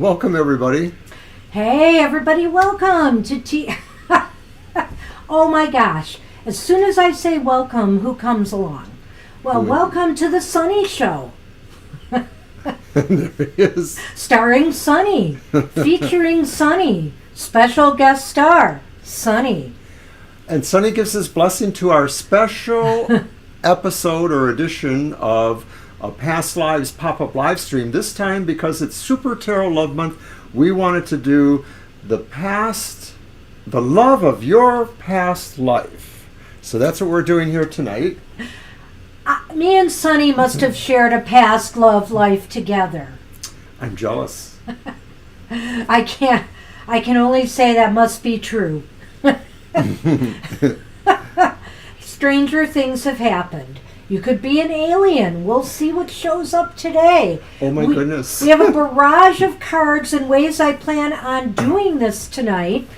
Welcome, everybody. Hey, everybody, welcome to Oh my gosh. As soon as I say welcome, who comes along? Well, welcome to the Sunny Show. There he is. Starring Sunny. Featuring Sunny. Special guest star, Sunny. And Sunny gives his blessing to our special episode or edition of a Past Lives pop-up live stream. This time, because it's Super Tarot Love Month, we wanted to do the love of your past life. So that's what we're doing here tonight. Me and Sunny must have shared a past love life together. I'm jealous. I can only say that must be true. Stranger things have happened. You could be an alien. We'll see what shows up today. Oh my goodness. We have a barrage of cards and ways I plan on doing this tonight.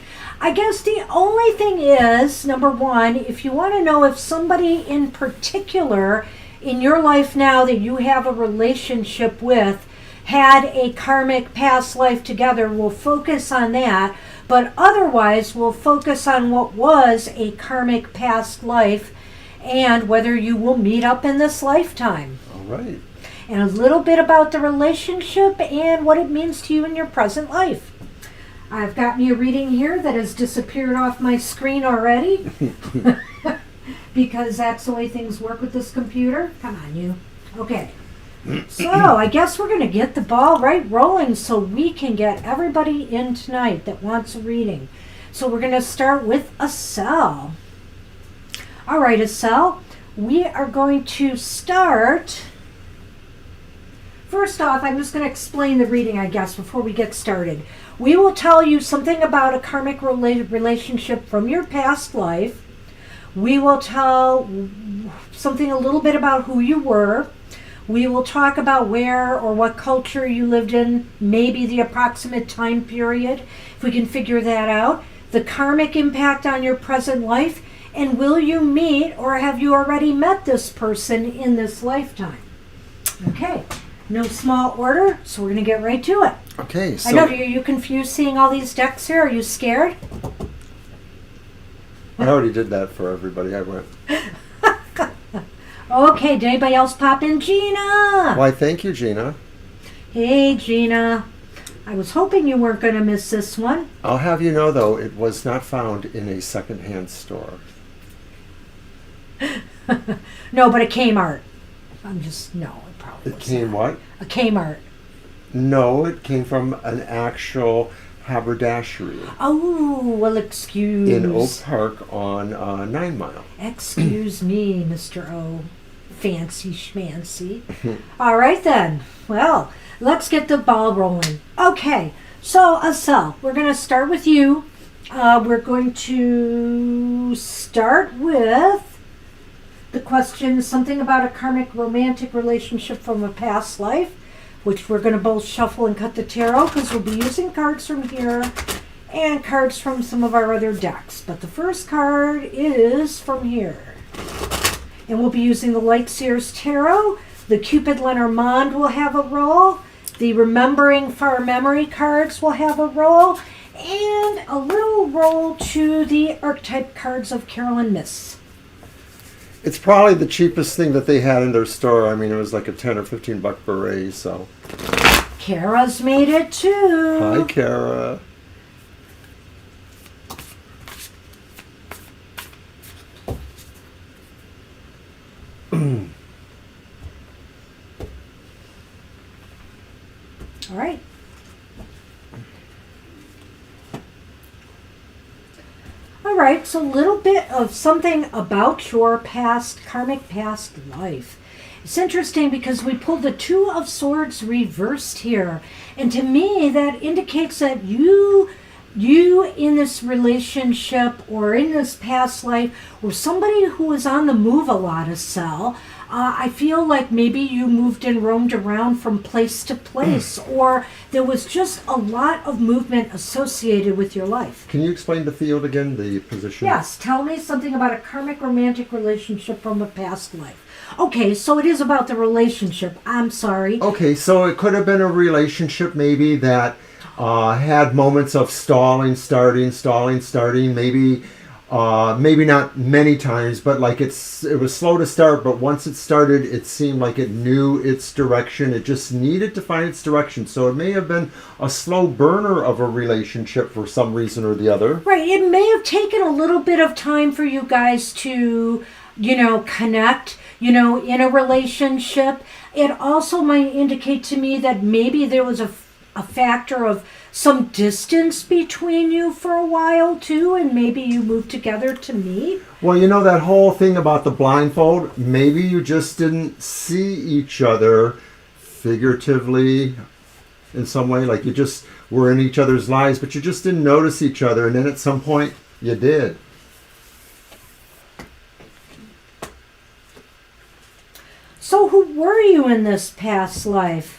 I guess the only thing is, number one, if you want to know if somebody in particular in your life now that you have a relationship with had a karmic past life together, we'll focus on that. But otherwise, we'll focus on what was a karmic past life and whether you will meet up in this lifetime. All right. And a little bit about the relationship and what it means to you in your present life. I've got me a reading here that has disappeared off my screen already because that's the way things work with this computer. Come on, you. Okay. So I guess we're going to get the ball right rolling so we can get everybody in tonight that wants a reading. So we're going to start with Acel. All right, Acel, we are going to start. First off, I'm just going to explain the reading, I guess, before we get started. We will tell you something about a karmic relationship from your past life. We will tell something a little bit about who you were. We will talk about where or what culture you lived in, maybe the approximate time period, if we can figure that out. The karmic impact on your present life. And will you meet or have you already met this person in this lifetime? Okay, no small order, so we're going to get right to it. Okay, so... I know, are you confused seeing all these decks here? Are you scared? I already did that for everybody. I went. Okay, did anybody else pop in? Gina! Why, thank you, Gina. Hey, Gina. I was hoping you weren't going to miss this one. I'll have you know, though, it was not found in a secondhand store. No, but a Kmart. It probably It was came not. what? A Kmart. No, it came from an actual haberdashery. Oh, well, excuse. In Oak Park on 9 Mile. Excuse me, Mr. O. Fancy schmancy. All right, then. Well, let's get the ball rolling. Okay, so Acel, we're going to start with you. We're going to start with the question, something about a karmic romantic relationship from a past life, which we're going to both shuffle and cut the tarot because we'll be using cards from here and cards from some of our other decks. But the first card is from here. And we'll be using the Light Seers Tarot. The Cupid Lenormand will have a role. The Remembering Far Memory cards will have a role. And a little role to the archetype cards of Carolyn Miss. It's probably the cheapest thing that they had in their store. I mean, it was like a 10 or 15 buck beret, so. Kara's made it too. Hi, Kara. All right. All right, so a little bit of something about your past, karmic past life. It's interesting because we pulled the Two of Swords reversed here. And to me, that indicates that you in this relationship or in this past life were somebody who was on the move a lot, Acel. I feel like maybe you moved and roamed around from place to place, or there was just a lot of movement associated with your life. Can you explain the field again, the position? Yes, tell me something about a karmic romantic relationship from a past life. Okay, so it is about the relationship. I'm sorry. Okay, so it could have been a relationship maybe that had moments of stalling, starting, maybe not many times, but like it was slow to start, but once it started, it seemed like it knew its direction. It just needed to find its direction. So it may have been a slow burner of a relationship for some reason or the other. Right. It may have taken a little bit of time for you guys to, connect, in a relationship. It also might indicate to me that maybe there was a factor of some distance between you for a while too, and maybe you moved together to meet. Well, that whole thing about the blindfold, maybe you just didn't see each other figuratively in some way, like you just were in each other's lives, but you just didn't notice each other, and then at some point you did. So who were you in this past life?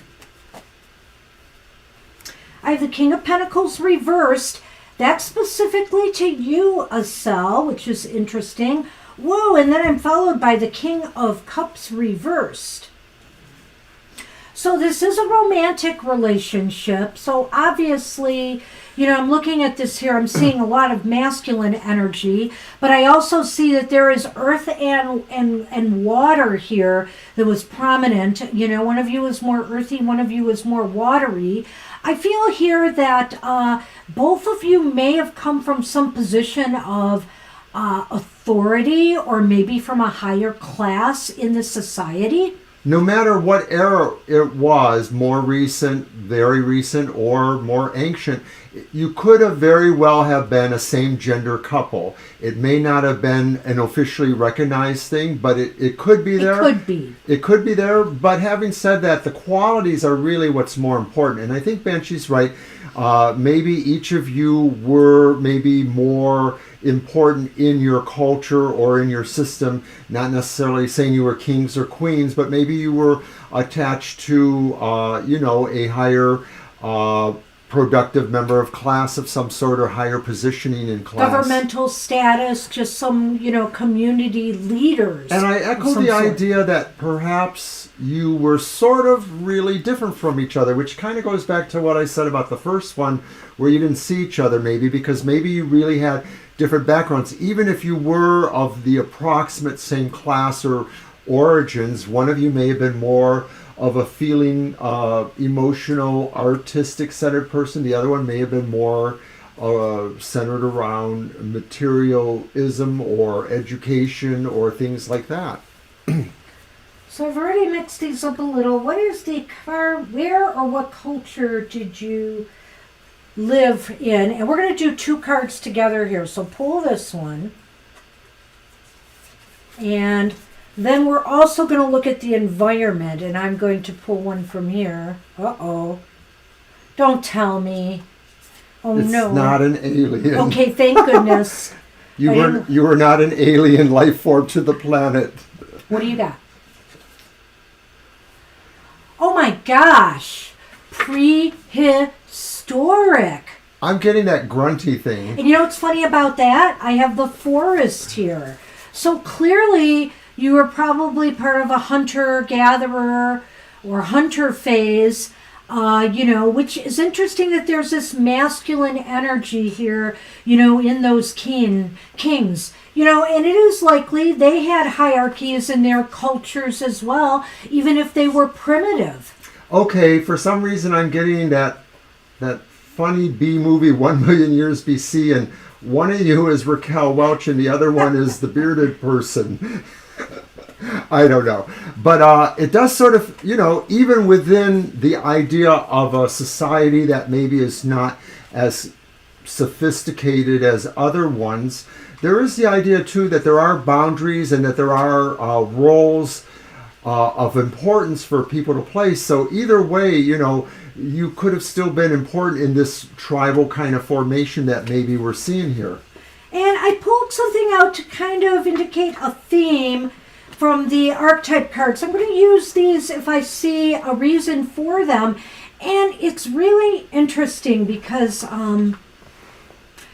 I have the King of Pentacles reversed. That's specifically to you, Asel, which is interesting. Whoa, and then I'm followed by the King of Cups reversed. So this is a romantic relationship. So obviously, I'm looking at this here. I'm seeing a lot of masculine energy, but I also see that there is earth and water here that was prominent. One of you is more earthy, one of you is more watery. I feel here that both of you may have come from some position of authority, or maybe from a higher class in the society. No matter what era it was, more recent, very recent, or more ancient, you could have very well have been a same-gender couple. It may not have been an officially recognized thing, but it could be there. It could be. It could be there, but having said that, the qualities are really what's more important. And I think Banshee's right. Maybe each of you were maybe more important in your culture or in your system, not necessarily saying you were kings or queens, but maybe you were attached to, a higher productive member of class of some sort, or higher positioning in class. Governmental status, just some, community leaders. And I echo the idea that perhaps you were sort of really different from each other, which kind of goes back to what I said about the first one, where you didn't see each other maybe, because maybe you really had different backgrounds. Even if you were of the approximate same class or origins, one of you may have been more of a feeling, emotional, artistic-centered person. The other one may have been more centered around materialism or education or things like that. So I've already mixed these up a little. What is where or what culture did you live in? And we're going to do two cards together here. So pull this one. And then we're also going to look at the environment, and I'm going to pull one from here. Uh-oh. Don't tell me. Oh, no. It's not an alien. Okay, thank goodness. You were not an alien life form to the planet. What do you got? Oh my gosh. Prehistoric. I'm getting that grunty thing. And you know what's funny about that? I have the forest here. So clearly you were probably part of a hunter-gatherer or hunter phase, which is interesting that there's this masculine energy here, in those kings. And it is likely they had hierarchies in their cultures as well, even if they were primitive. Okay, for some reason I'm getting that funny B movie 1 million years BC, and one of you is Raquel Welch and the other one is the bearded person. I don't know. But it does sort of, even within the idea of a society that maybe is not as sophisticated as other ones, there is the idea, too, that there are boundaries and that there are roles of importance for people to play. So either way, you could have still been important in this tribal kind of formation that maybe we're seeing here. And I pulled something out to kind of indicate a theme from the archetype cards. I'm going to use these if I see a reason for them. And it's really interesting because, even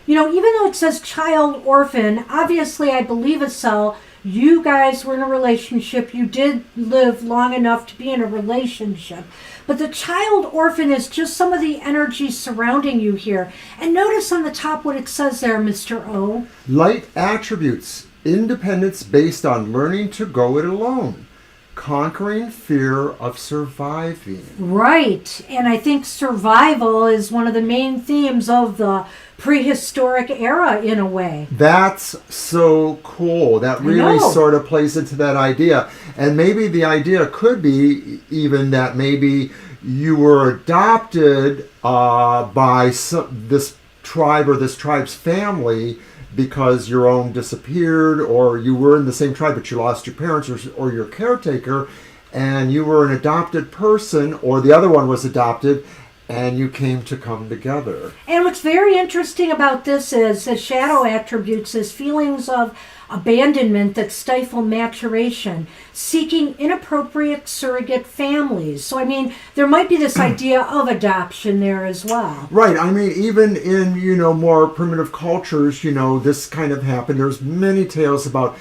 though it says child orphan, obviously I believe Asel, You guys were in a relationship. You did live long enough to be in a relationship. But the child orphan is just some of the energy surrounding you here. And notice on the top what it says there, Mr. O. Light attributes. Independence based on learning to go it alone. Conquering fear of surviving. Right. And I think survival is one of the main themes of the prehistoric era in a way. That's so cool. That really sort of plays into that idea. And maybe the idea could be even that maybe you were adopted by this tribe or this tribe's family because your own disappeared, or you were in the same tribe but you lost your parents or your caretaker, and you were an adopted person, or the other one was adopted, and you came to come together. And what's very interesting about this is the shadow attributes is feelings of abandonment that stifle maturation, seeking inappropriate surrogate families. So, I mean, there might be this idea of adoption there as well. Right. I mean, even in, more primitive cultures, this kind of happened. There's many tales about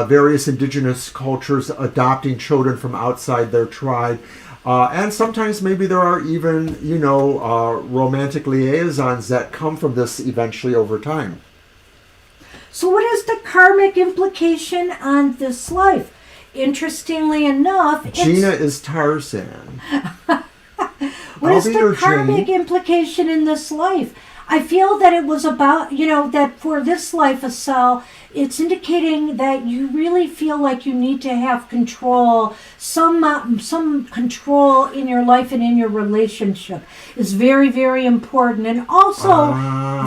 various indigenous cultures adopting children from outside their tribe. And sometimes maybe there are even, romantic liaisons that come from this eventually over time. So what is the karmic implication on this life? Interestingly enough, Gina is Tarzan. What is the karmic implication in this life? I feel that it was about, that for this life, Asal, it's indicating that you really feel like you need to have control, some control in your life and in your relationship is very, very important. And also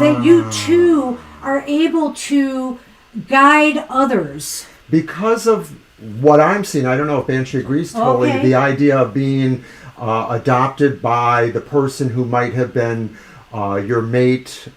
that you too are able to guide others. Because of what I'm seeing, I don't know if Banshee agrees totally, the idea of being adopted by the person who might have been your mate's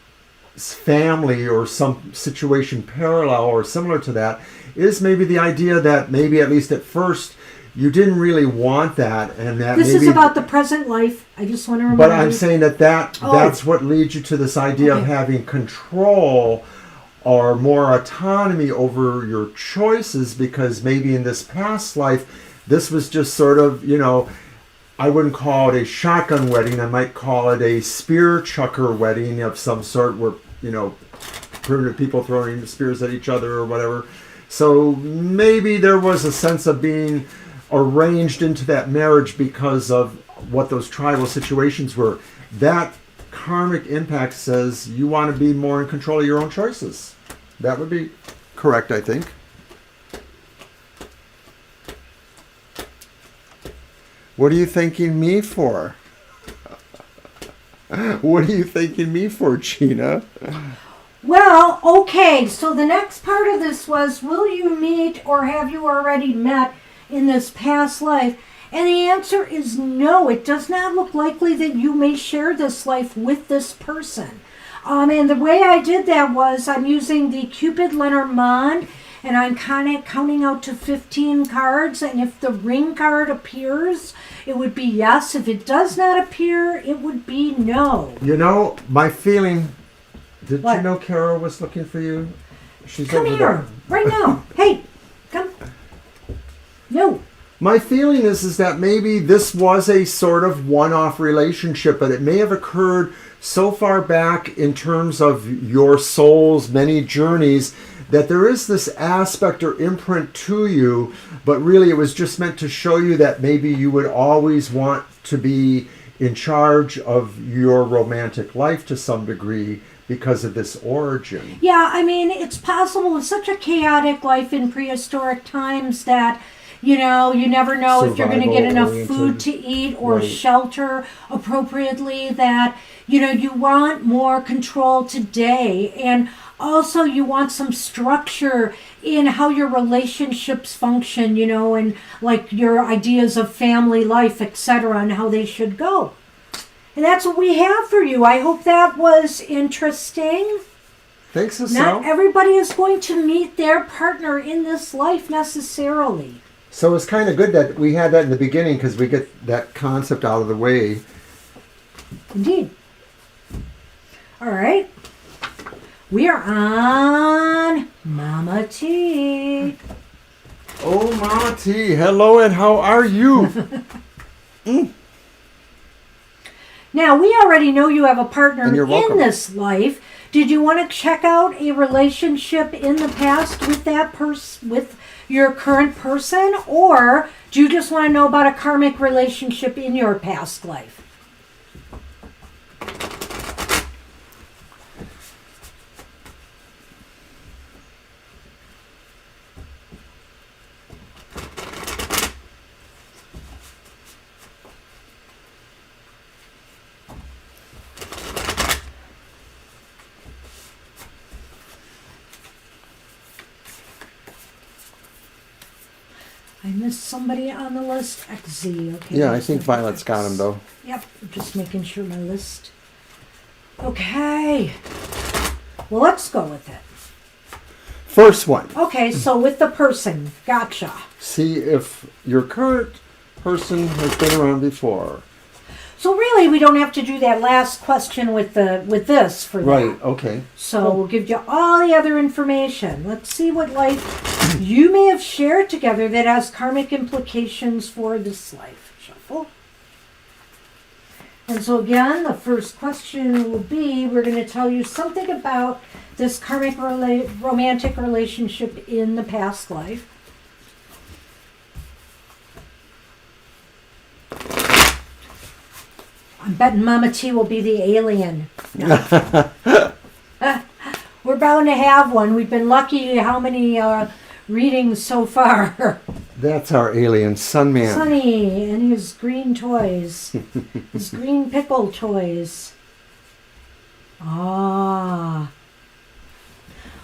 family or some situation parallel or similar to that, is maybe the idea that maybe at least at first you didn't really want that, and that this maybe, is about the present life. I just want to remember. But I'm saying that's what leads you to this idea of having control or more autonomy over your choices, because maybe in this past life, this was just sort of, I wouldn't call it a shotgun wedding. I might call it a spear chucker wedding of some sort, where, primitive people throwing spears at each other or whatever. So maybe there was a sense of being arranged into that marriage because of what those tribal situations were. That karmic impact says you want to be more in control of your own choices. That would be correct, I think. What are you thanking me for? What are you thanking me for, Gina? Well, okay, so the next part of this was, will you meet or have you already met in this past life? And the answer is no. It does not look likely that you may share this life with this person. And the way I did that was I'm using the Cupid Lenormand, and I'm kind of counting out to 15 cards. And if the ring card appears, it would be yes. If it does not appear, it would be no. My feeling... Did What? you know Kara was looking for you? She's Come over here, there. right now. Hey, come. No. My feeling is that maybe this was a sort of one-off relationship, but it may have occurred so far back in terms of your soul's many journeys that there is this aspect or imprint to you, but really it was just meant to show you that maybe you would always want to be in charge of your romantic life to some degree because of this origin. Yeah, I mean, it's possible with such a chaotic life in prehistoric times that, you never know if you're going to get enough food to eat or shelter appropriately, that, you want more control today. And also you want some structure in how your relationships function, and like your ideas of family life, etc., and how they should go. And that's what we have for you. I hope that was interesting. Thanks, Asal. Not everybody is going to meet their partner in this life necessarily. So it's kind of good that we had that in the beginning, because we get that concept out of the way. Indeed. All right. We are on Mama T. T, hello and how are you? Now, we already know you have a partner And you're welcome. in this life. Did you want to check out a relationship in the past with that with your current person? Or do you just want to know about a karmic relationship in your past life? I missed somebody on the list. XZ, okay. Yeah, I think Violet's got him though. Yep, just making sure my list. Okay. Well, let's go with it. First one. Okay, so with the person, gotcha. See if your current person has been around before. So really, we don't have to do that last question with this for that. Right, okay. So we'll give you all the other information. Let's see what life you may have shared together that has karmic implications for this life. Shuffle. And so again, the first question will be, we're going to tell you something about this karmic romantic relationship in the past life. I'm betting Mama T will be the alien. No. We're bound to have one. We've been lucky how many readings so far. That's our alien Sunman. Sunny and his green toys. His green pickle toys. Ah.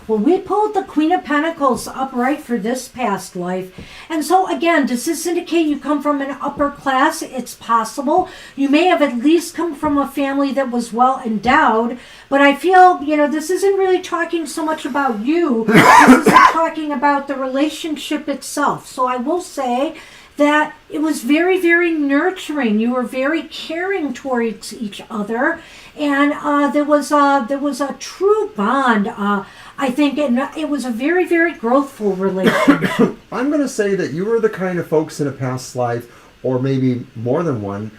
Well, we pulled the Queen of Pentacles upright for this past life. And so, again, does this indicate you come from an upper class? It's possible. You may have at least come from a family that was well endowed. But I feel, this isn't really talking so much about you. This is talking about the relationship itself. So I will say that it was very, very nurturing. You were very caring towards each other. And there was a true bond, I think, and it was a very, very growthful relationship. I'm going to say that you were the kind of folks in a past life, or maybe more than one,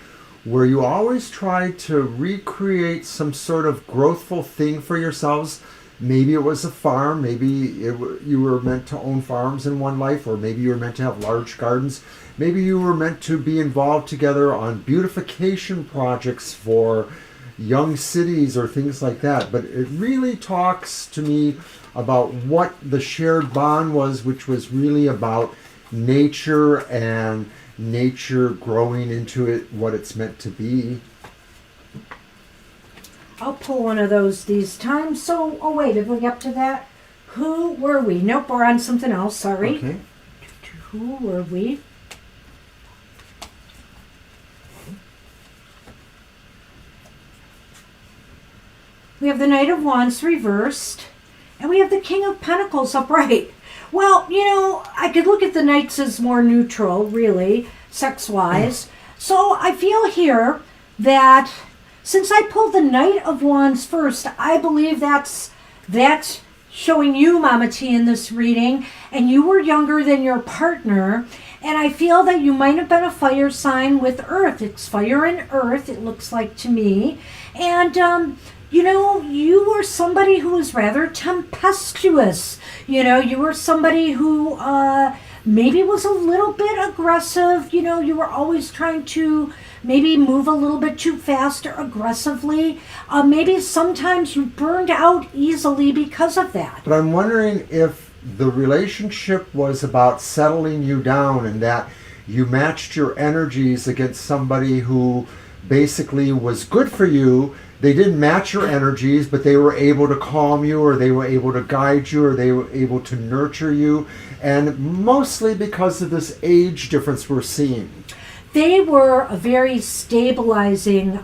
where you always tried to recreate some sort of growthful thing for yourselves. Maybe it was a farm, maybe you were meant to own farms in one life, or maybe you were meant to have large gardens. Maybe you were meant to be involved together on beautification projects for young cities or things like that. But it really talks to me about what the shared bond was, which was really about nature and nature growing into it what it's meant to be. I'll pull one of those these times. So, oh wait, did we get up to that? Who were we? Nope, we're on something else, sorry. Okay. Who were we? We have the Knight of Wands reversed, and we have the King of Pentacles upright. Well, I could look at the Knights as more neutral, really, sex-wise. So I feel here that since I pulled the Knight of Wands first, I believe that's showing you, Mama T, in this reading, and you were younger than your partner, and I feel that you might have been a fire sign with Earth. It's fire and Earth, it looks like to me. And, you were somebody who was rather tempestuous. You were somebody who maybe was a little bit aggressive. You were always trying to maybe move a little bit too fast or aggressively. Maybe sometimes you burned out easily because of that. But I'm wondering if the relationship was about settling you down, and that you matched your energies against somebody who basically was good for you. They didn't match your energies, but they were able to calm you, or they were able to guide you, or they were able to nurture you. And mostly because of this age difference we're seeing. They were a very stabilizing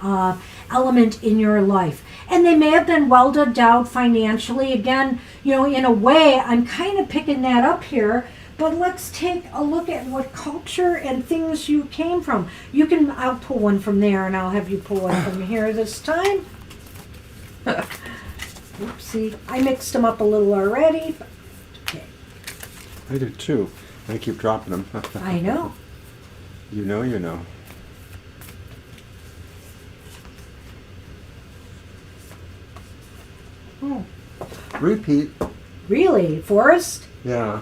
element in your life. And they may have been well endowed financially. Again, in a way, I'm kind of picking that up here. But let's take a look at what culture and things you came from. I'll pull one from there, and I'll have you pull one from here this time. Oopsie, I mixed them up a little already. Okay. I did too. I keep dropping them. I know. You know, you know. Oh. Repeat. Really? Forest? Yeah.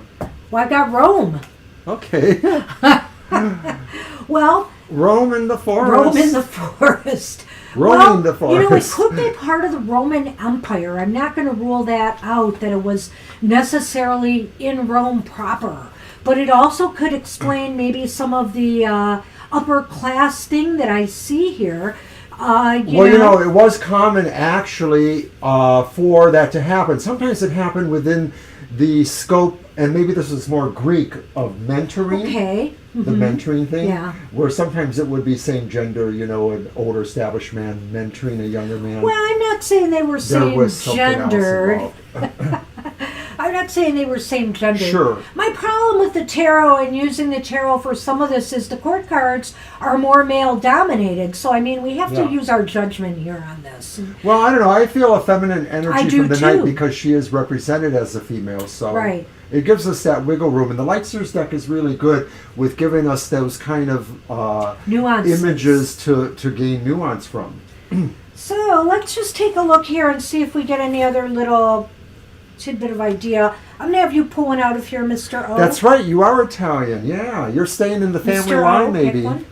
Well, I got Rome. Okay. Well, Rome in the forest. Rome in the forest. Rome in the You know, it forest. could be part of the Roman Empire. I'm not going to rule that out, that it was necessarily in Rome proper. But it also could explain maybe some of the upper class thing that I see here. You know, it was common actually for that to happen. Sometimes it happened within the scope, and maybe this is more Greek, of mentoring. Okay. The mentoring thing. Yeah. Where sometimes it would be same gender, you know, an older established man mentoring a younger man. Well, I'm not saying they were there same was something gendered. else involved. I'm not saying they were same gender. Sure. My problem with the tarot and using the tarot for some of this is the court cards are more male dominated. So, I mean, we have to use our judgment here on this. Well, I don't know. I feel a feminine energy do from the too. night because she is represented as a female. So Right. it gives us that wiggle room. And the Lightsters deck is really good with giving us those kind of Nuances. images to gain nuance from. So, let's just take a look here and see if we get any other little tidbit of idea. I'm going to have you pull one out of here, Mr. O. That's right. You are Italian. Yeah. You're staying in the family Mr. line, O, maybe. pick one.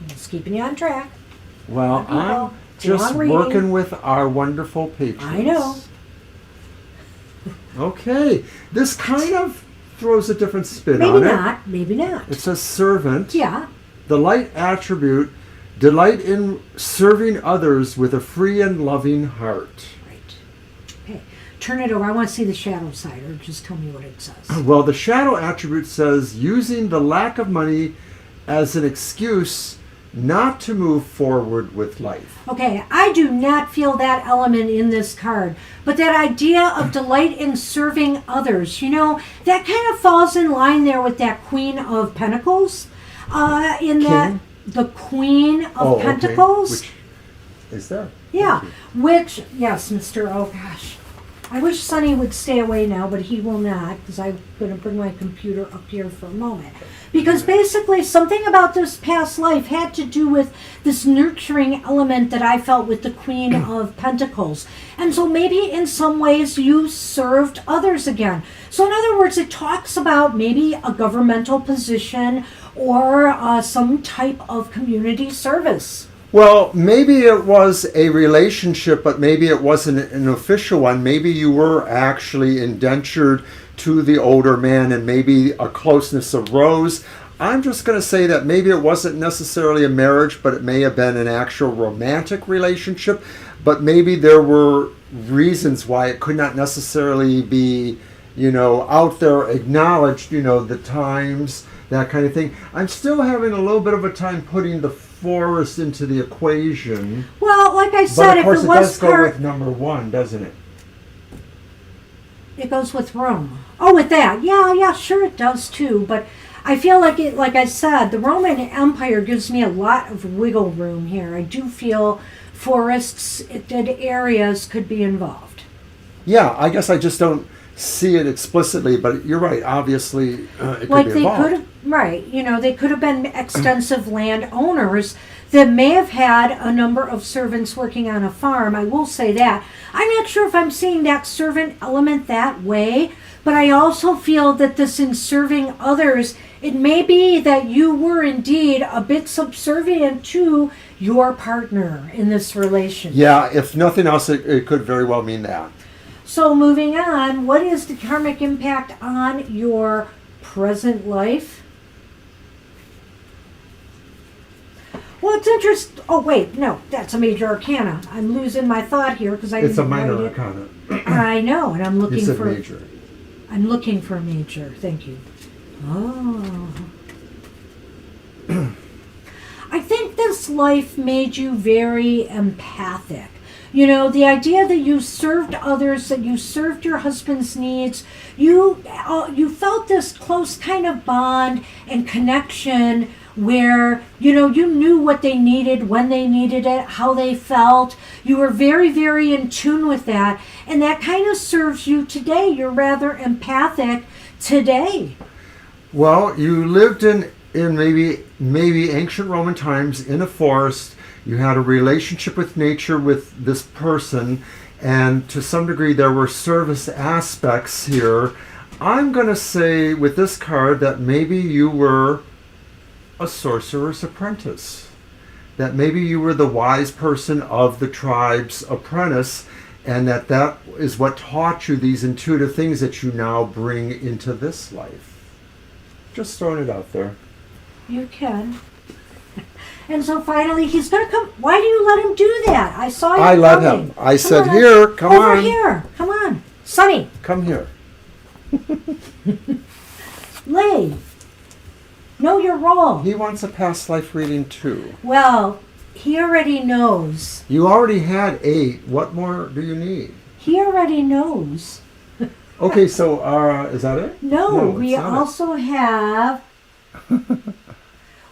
Just keeping you on track. Well, There you go. I'm just Long reading. working with our wonderful patrons. I know. Okay. This kind of throws a different spin Maybe on it. not. Maybe not. It says servant. Yeah. The light attribute, delight in serving others with a free and loving heart. Right. Okay. Turn it over. I want to see the shadow side, or just tell me what it says. Well, the shadow attribute says using the lack of money as an excuse not to move forward with life. Okay, I do not feel that element in this card, but that idea of delight in serving others, you know, that kind of falls in line there with that Queen of Pentacles. That the Queen of Pentacles. Which is there? Yeah, which, yes, Mr. Oh gosh. I wish Sonny would stay away now, but he will not, because I'm going to bring my computer up here for a moment. Because basically something about this past life had to do with this nurturing element that I felt with the Queen of Pentacles. And so maybe in some ways you served others again. So in other words, it talks about maybe a governmental position or some type of community service. Well, maybe it was a relationship, but maybe it wasn't an official one. Maybe you were actually indentured to the older man and maybe a closeness arose. I'm just going to say that maybe it wasn't necessarily a marriage, but it may have been an actual romantic relationship. But maybe there were reasons why it could not necessarily be, you know, out there acknowledged, you know, the times, that kind of thing. I'm still having a little bit of a time putting the forest into the equation. Well, like I said, but of course if it it was does go with number one, doesn't it? It goes with Rome. Oh, with that. Yeah, sure it does too. But I feel like it, like I said, the Roman Empire gives me a lot of wiggle room here. I do feel forested areas could be involved. Yeah, I guess I just don't see it explicitly, but you're right. Obviously, it could Like be they involved. could have, right, you know, they could have been extensive landowners that may have had a number of servants working on a farm. I will say that. I'm not sure if I'm seeing that servant element that way, but I also feel that this in serving others, it may be that you were indeed a bit subservient to your partner in this relationship. Yeah, if nothing else, it could very well mean that. So moving on, what is the karmic impact on your present life? Well, it's interesting. Oh, wait, no, that's a major arcana. I'm losing my thought here because I didn't It's a minor write it. arcana. I know, and I'm You looking said for major. I'm looking for major. Thank you. Oh. I think this life made you very empathic. You know, the idea that you served others, that you served your husband's needs, you felt this close kind of bond and connection where, you know, you knew what they needed, when they needed it, how they felt. You were very, very in tune with that. And that kind of serves you today. You're rather empathic today. Well, you lived in maybe ancient Roman times in a forest. You had a relationship with nature with this person, and to some degree there were service aspects here. I'm going to say with this card that maybe you were a sorcerer's apprentice. That maybe you were the wise person of the tribe's apprentice, and that is what taught you these intuitive things that you now bring into this life. Just throwing it out there. You can. And so finally, he's going to come. Why do you let him do that? I saw you I let coming. him. I said, on, here, come over on. here. Come on. Sonny, Come here. lay. Know your role. He wants a past life reading too. Well, he already knows. You already had 8. What more do you need? He already knows. Okay, so is that it? No, we it's not it. also have...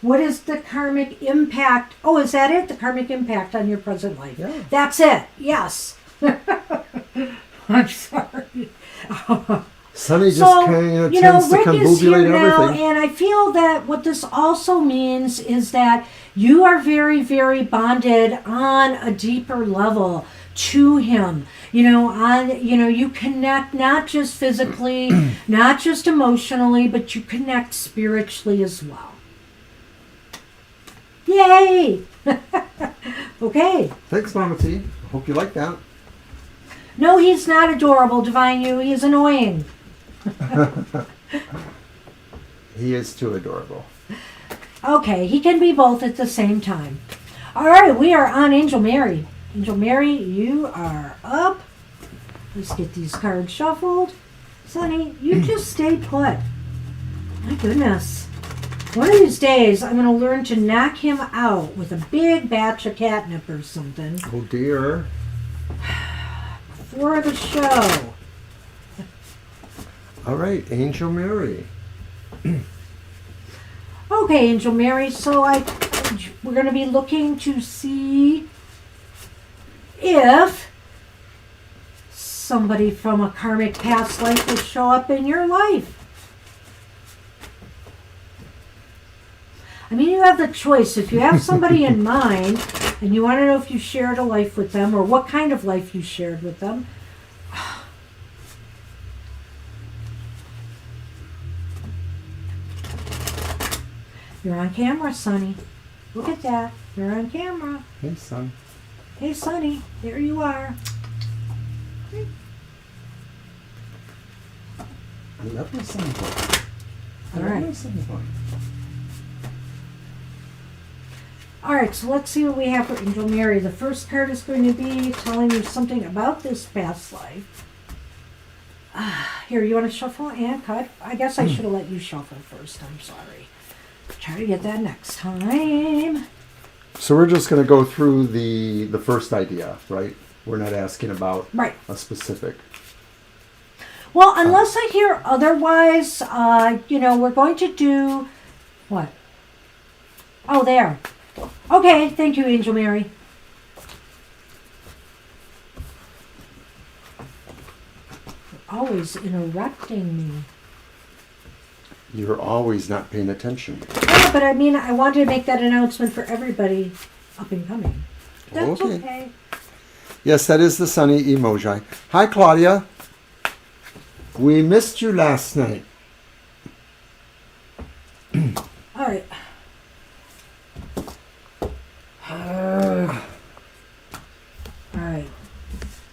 What is the karmic impact? Oh, is that it? The karmic impact on your present life. Yeah. That's it. Yes. I'm sorry. Sonny just So, kind of you know, tends to Rick is combobulate here now, everything. and I feel that what this also means is that you are very, very bonded on a deeper level to him. You connect not just physically, not just emotionally, but you connect spiritually as well. Yay! Okay. Thanks, Mama T. Hope you like that. No, he's not adorable, Divine You. He is annoying. He is too adorable. Okay, he can be both at the same time. All right, we are on Angel Mary. Angel Mary, you are up. Let's get these cards shuffled. Sonny, you just stay put. My goodness. One of these days, I'm going to learn to knock him out with a big batch of catnip or something Oh, dear. for the show. All right, Angel Mary. Okay, Angel Mary, so we're going to be looking to see if somebody from a karmic past life will show up in your life. I mean, you have the choice. If you have somebody in mind and you want to know if you shared a life with them or what kind of life you shared with them, you're on camera, Sonny. Look at that. You're on camera. Hey, son. Hey, Sonny. There you are. I love my son. I All love right. my son. All right, so let's see what we have for Angel Mary. The first card is going to be telling you something about this past life. Here, you want to shuffle and cut? I guess I should have let you shuffle first. I'm sorry. Try to get that next time. So we're just going to go through the first idea, right? We're not asking about Right. a specific. Well, unless I hear otherwise, we're going to do... What? Oh, there. Okay, thank you, Angel Mary. You're always interrupting me. You're always not paying attention. Yeah, but I mean, I wanted to make that announcement for everybody up and coming. That's Okay. okay. Yes, that is the sunny emoji. Hi, Claudia. We missed you last night. All right. All right.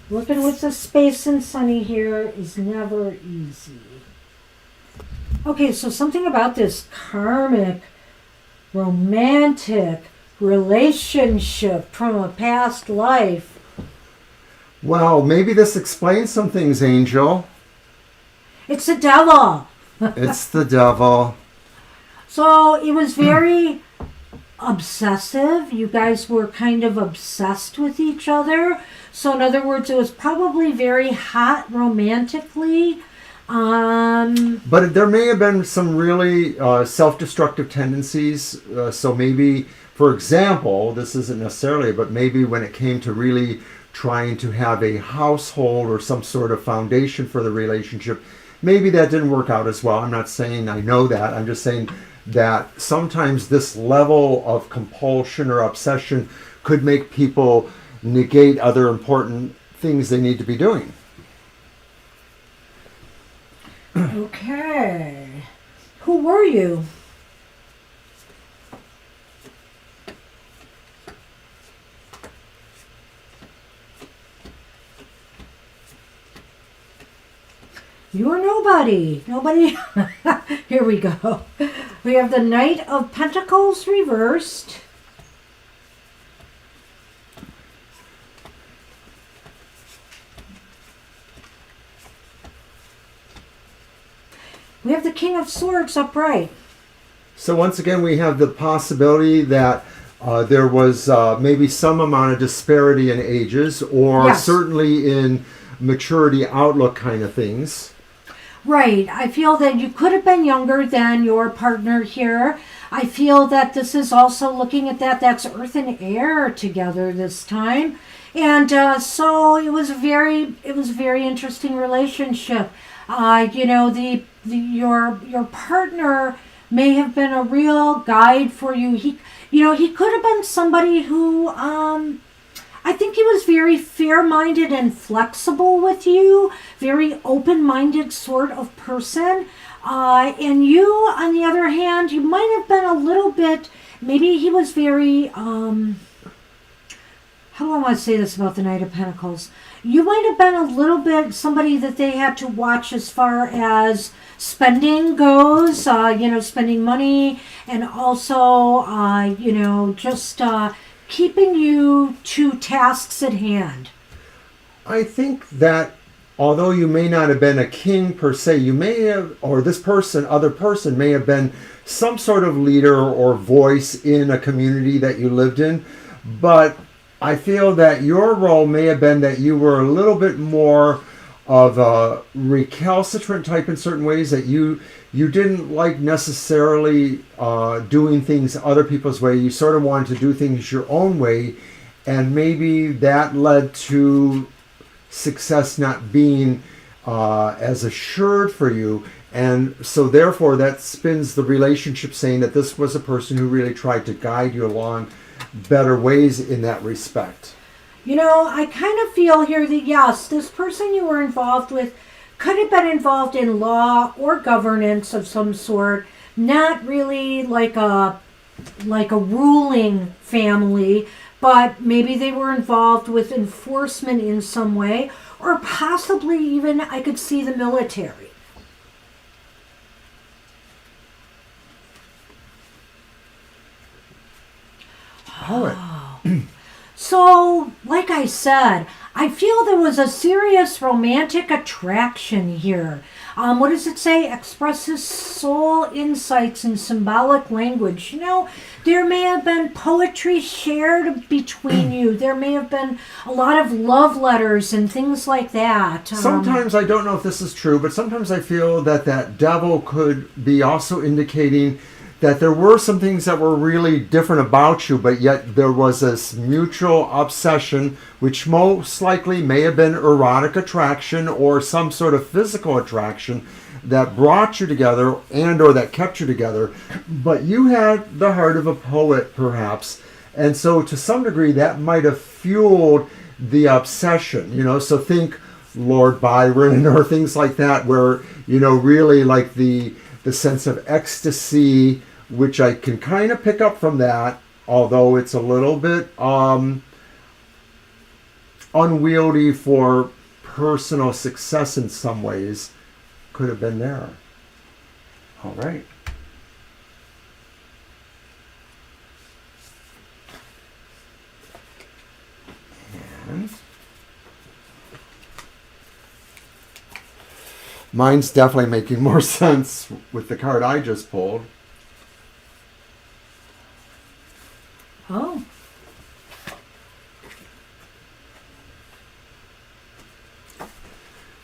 Working with the space and sunny here is never easy. Okay, so something about this karmic, romantic relationship from a past life. Well, maybe this explains some things, Angel. It's the devil. It's the devil. So it was very obsessive. You guys were kind of obsessed with each other. So in other words, it was probably very hot romantically. But there may have been some really self-destructive tendencies. So maybe, for example, this isn't necessarily, but maybe when it came to really trying to have a household or some sort of foundation for the relationship, maybe that didn't work out as well. I'm not saying I know that. I'm just saying that sometimes this level of compulsion or obsession could make people negate other important things they need to be doing. Okay. Who were you? You are nobody. Nobody. Here we go. We have the Knight of Pentacles reversed. We have the King of Swords upright. So once again, we have the possibility that there was maybe some amount of disparity in ages, or Yes. certainly in maturity outlook kind of things. Right. I feel that you could have been younger than your partner here. I feel that this is also looking at that. That's earth and air together this time. And so it was a very interesting relationship. Your partner may have been a real guide for you. He could have been somebody who I think he was very fair-minded and flexible with you, very open-minded sort of person. And you, on the other hand, you might have been a little bit, maybe he was very, how do I want to say this about the Knight of Pentacles? You might have been a little bit somebody that they had to watch as far as spending goes, spending money, and also, just keeping you to tasks at hand. I think that although you may not have been a king per se, you may have, or this other person may have been some sort of leader or voice in a community that you lived in. But I feel that your role may have been that you were a little bit more of a recalcitrant type in certain ways, that you didn't like necessarily doing things other people's way. You sort of wanted to do things your own way, and maybe that led to success not being as assured for you. And so therefore that spins the relationship, saying that this was a person who really tried to guide you along better ways in that respect. I kind of feel here that yes, this person you were involved with could have been involved in law or governance of some sort, not really like a ruling family, but maybe they were involved with enforcement in some way, or possibly even I could see the military. Poet. So, like I said, I feel there was a serious romantic attraction here. What does it say? Expresses soul insights in symbolic language. There may have been poetry shared between you. There may have been a lot of love letters and things like that. Sometimes, I don't know if this is true, but sometimes I feel that devil could be also indicating that there were some things that were really different about you, but yet there was this mutual obsession, which most likely may have been erotic attraction or some sort of physical attraction that brought you together and or that kept you together. But you had the heart of a poet, perhaps, and so to some degree that might have fueled the obsession. So think Lord Byron or things like that, where really like the sense of ecstasy, which I can kind of pick up from that, although it's a little bit unwieldy for personal success in some ways, could have been there. All right. And mine's definitely making more sense with the card I just pulled. Oh.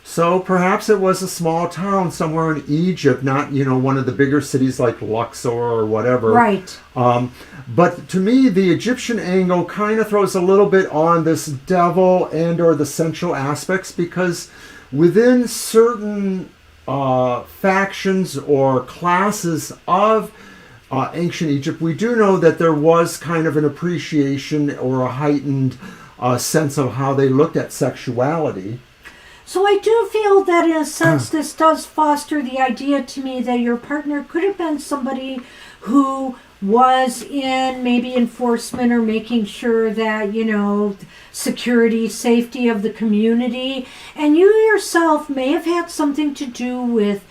So perhaps it was a small town somewhere in Egypt, not, one of the bigger cities like Luxor or whatever. Right. But to me, the Egyptian angle kind of throws a little bit on this devil and or the sensual aspects, because within certain factions or classes of ancient Egypt, we do know that there was kind of an appreciation or a heightened sense of how they looked at sexuality. So I do feel that in a sense this does foster the idea to me that your partner could have been somebody who was in maybe enforcement or making sure that, you know, security, safety of the community. And you yourself may have had something to do with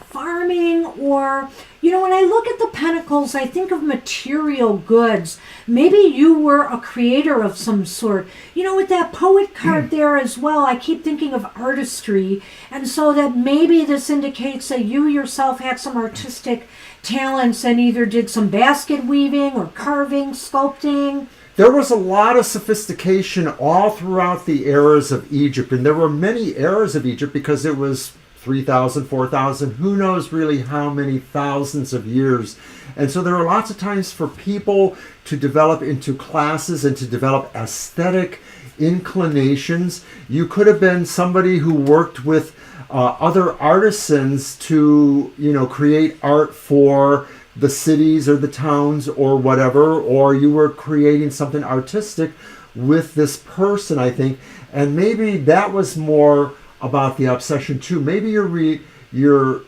farming, or, you know, when I look at the pentacles, I think of material goods. Maybe you were a creator of some sort. You know, with that poet card there as well, I keep thinking of artistry. And so that maybe this indicates that you yourself had some artistic talents and either did some basket weaving or carving, sculpting. There was a lot of sophistication all throughout the eras of Egypt, and there were many eras of Egypt because it was 3,000, 4,000, who knows really how many thousands of years. And so there are lots of times for people to develop into classes and to develop aesthetic inclinations. You could have been somebody who worked with other artisans to, you know, create art for the cities or the towns or whatever, or you were creating something artistic with this person, I think. And maybe that was more about the obsession too. Maybe your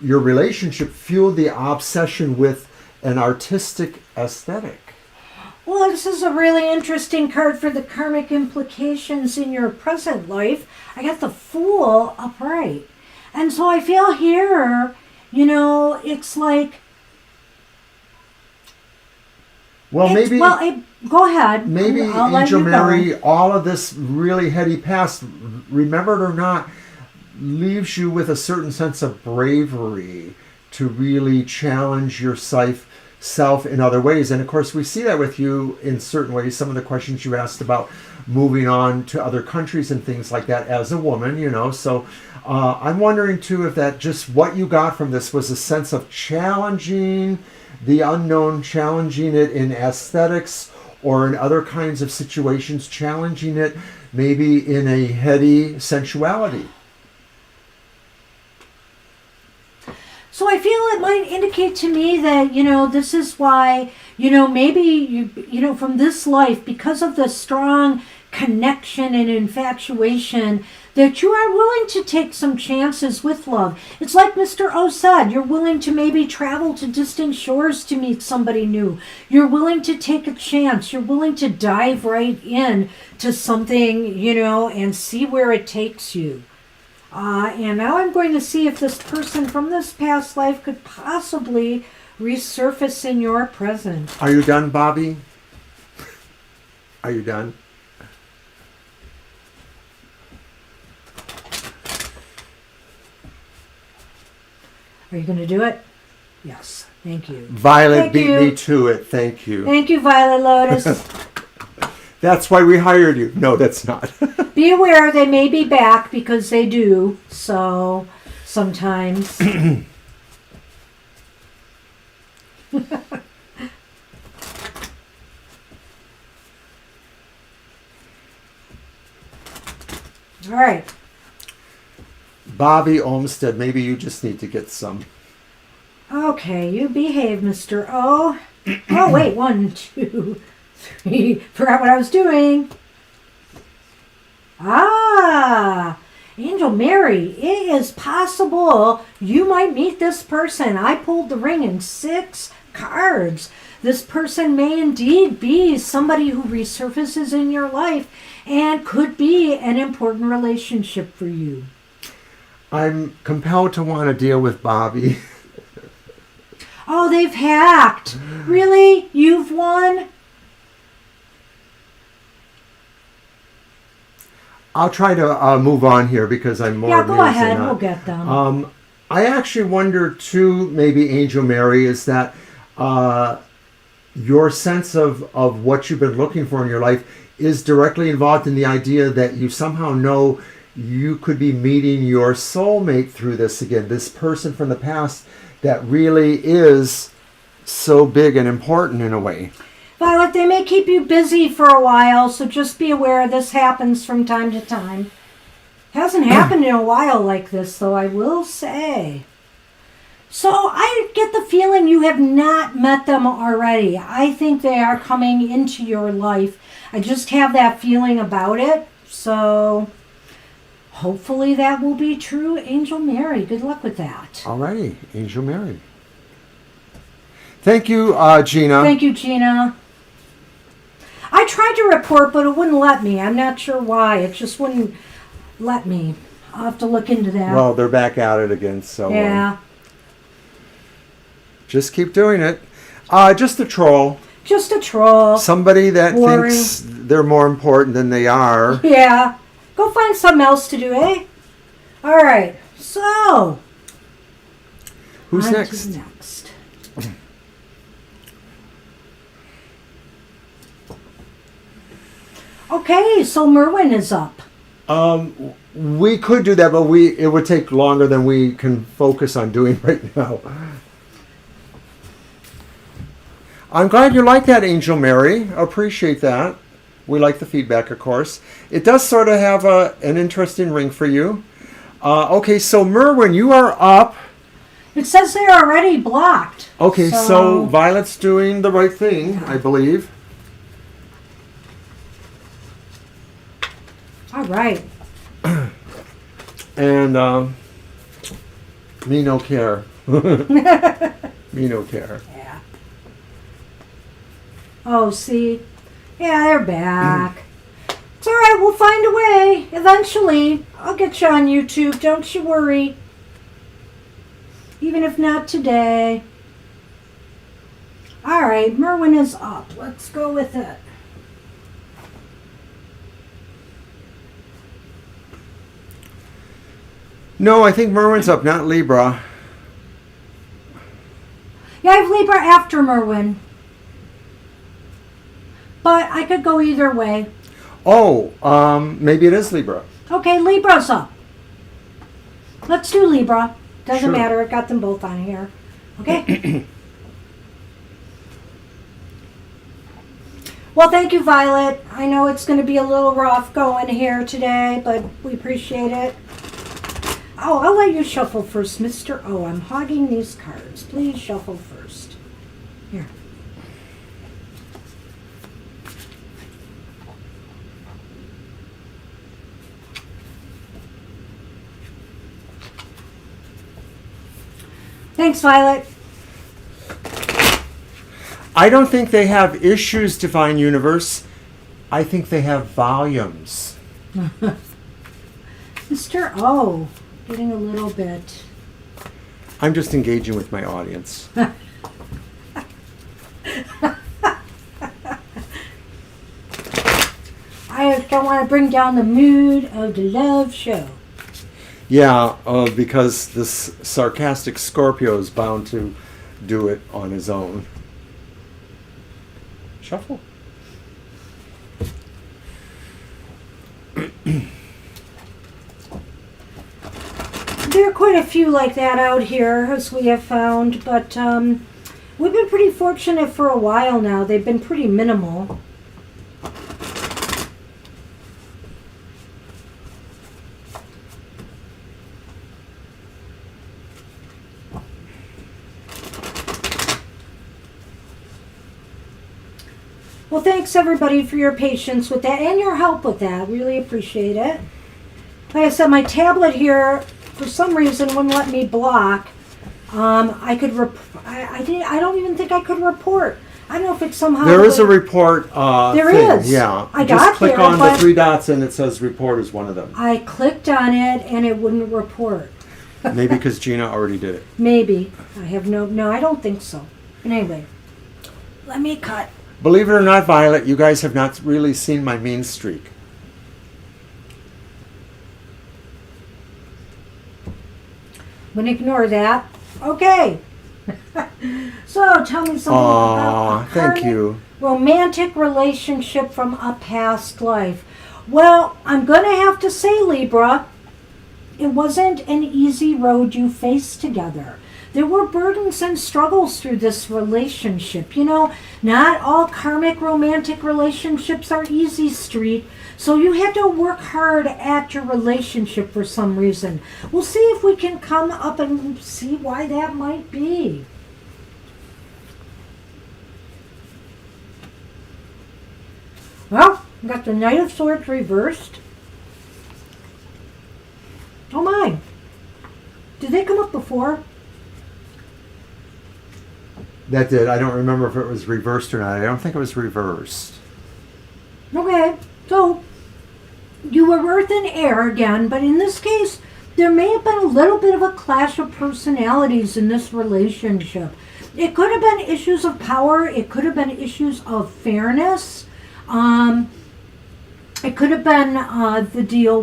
relationship fueled the obsession with an artistic aesthetic. Well, this is a really interesting card for the karmic implications in your present life. I got the Fool upright. And so I feel here, you know, it's like... Well, maybe... go ahead. Maybe Angel Mary, all of this really heady past, remembered or not, leaves you with a certain sense of bravery to really challenge yourself in other ways. And of course, we see that with you in certain ways. Some of the questions you asked about moving on to other countries and things like that as a woman, you know. So I'm wondering too if that just what you got from this was a sense of challenging the unknown, challenging it in aesthetics or in other kinds of situations, challenging it maybe in a heady sensuality. So I feel it might indicate to me that, you know, this is why, you know, maybe you know, from this life, because of the strong connection and infatuation, that you are willing to take some chances with love. It's like Mr. O said, you're willing to maybe travel to distant shores to meet somebody new. You're willing to take a chance. You're willing to dive right in to something, you know, and see where it takes you. And now I'm going to see if this person from this past life could possibly resurface in your present. Are you done, Bobby? Are you done? Are you going to do it? Yes. Thank you. Violet beat me to it. Thank you. Thank you, Violet Lotus. That's why we hired you. No, that's not. Be aware they may be back because they do. So sometimes. All right. Bobby Olmsted, maybe you just need to get some. Okay, you behave, Mr. O. Oh, wait. 1, 2, 3. Forgot what I was doing. Angel Mary, it is possible you might meet this person. I pulled the ring in 6 cards. This person may indeed be somebody who resurfaces in your life and could be an important relationship for you. I'm compelled to want to deal with Bobby. Oh, they've hacked. Really? You've won? I'll try to move on here because I'm more go amused ahead. than not. We'll get them. I actually wonder too, maybe Angel Mary, is that your sense of what you've been looking for in your life is directly involved in the idea that you somehow know you could be meeting your soulmate through this again, this person from the past that really is so big and important in a way. Violet, they may keep you busy for a while, so just be aware this happens from time to time. Hasn't happened in a while like this, though, I will say. So I get the feeling you have not met them already. I think they are coming into your life. I just have that feeling about it. So hopefully that will be true, Angel Mary. Good luck with that. Alrighty, Angel Mary. Thank you, Gina. Thank you, Gina. I tried to report, but it wouldn't let me. I'm not sure why. It just wouldn't let me. I'll have to look into that. Well, they're back at it again, so yeah. Just keep doing it. Just a troll. Just a troll. Somebody that Boring. thinks they're more important than they are. Yeah. Go find something else to do, eh? All right. So. Who's on next? to next. Okay, so Merwin is up. We could do that, but it would take longer than we can focus on doing right now. I'm glad you like that, Angel Mary. Appreciate that. We like the feedback, of course. It does sort of have an interesting ring for you. Okay, so Merwin, you are up. It says they're already blocked. Okay, so Violet's doing the right thing, I believe. All right. And me no care. Me no care. Yeah. Oh, see? Yeah, they're back. It's all right. We'll find a way. Eventually. I'll get you on YouTube. Don't you worry. Even if not today. All right. Merwin is up. Let's go with it. No, I think Merwin's up, not Libra. Yeah, I have Libra after Merwin. But I could go either way. Oh, maybe it is Libra. Okay, Libra's up. Let's do Libra. Doesn't Sure. matter. I've got them both on here. Okay? Well, thank you, Violet. I know it's going to be a little rough going here today, but we appreciate it. Oh, I'll let you shuffle first, Mr. O. I'm hogging these cards. Please shuffle first. Here. Thanks, Violet. I don't think they have issues, Divine Universe. I think they have volumes. Mr. O. Getting a little bit. I'm just engaging with my audience. I don't want to bring down the mood of the love show. Yeah, because this sarcastic Scorpio is bound to do it on his own. Shuffle. There are quite a few like that out here, as we have found, but we've been pretty fortunate for a while now. They've been pretty minimal. Well, thanks everybody for your patience with that and your help with that. Really appreciate it. Like I said, my tablet here, for some reason, wouldn't let me block. I don't even think I could report. I don't know if it's somehow. There is a report there thing. is. Yeah. I Just got click there, on the but 3 dots and it says report is one of them. I clicked on it and it wouldn't report. Maybe because Gina already did it. Maybe. I have no, I don't think so. But anyway, let me cut. Believe it or not, Violet, you guys have not really seen my mean streak. I'm going to ignore that. Okay. So tell me something about a thank karmic you. romantic relationship from a past life. Well, I'm going to have to say, Libra, it wasn't an easy road you faced together. there were burdens and struggles through this relationship. You know, not all karmic romantic relationships are easy street. So you had to work hard at your relationship for some reason. We'll see if we can come up and see why that might be. Well, we got the Knight of Swords reversed. Oh my. Did they come up before? That did. I don't remember if it was reversed or not. I don't think it was reversed. Okay, so you were Earth and Air again, but in this case, there may have been a little bit of a clash of personalities in this relationship. It could have been issues of power. It could have been issues of fairness. It could have been the deal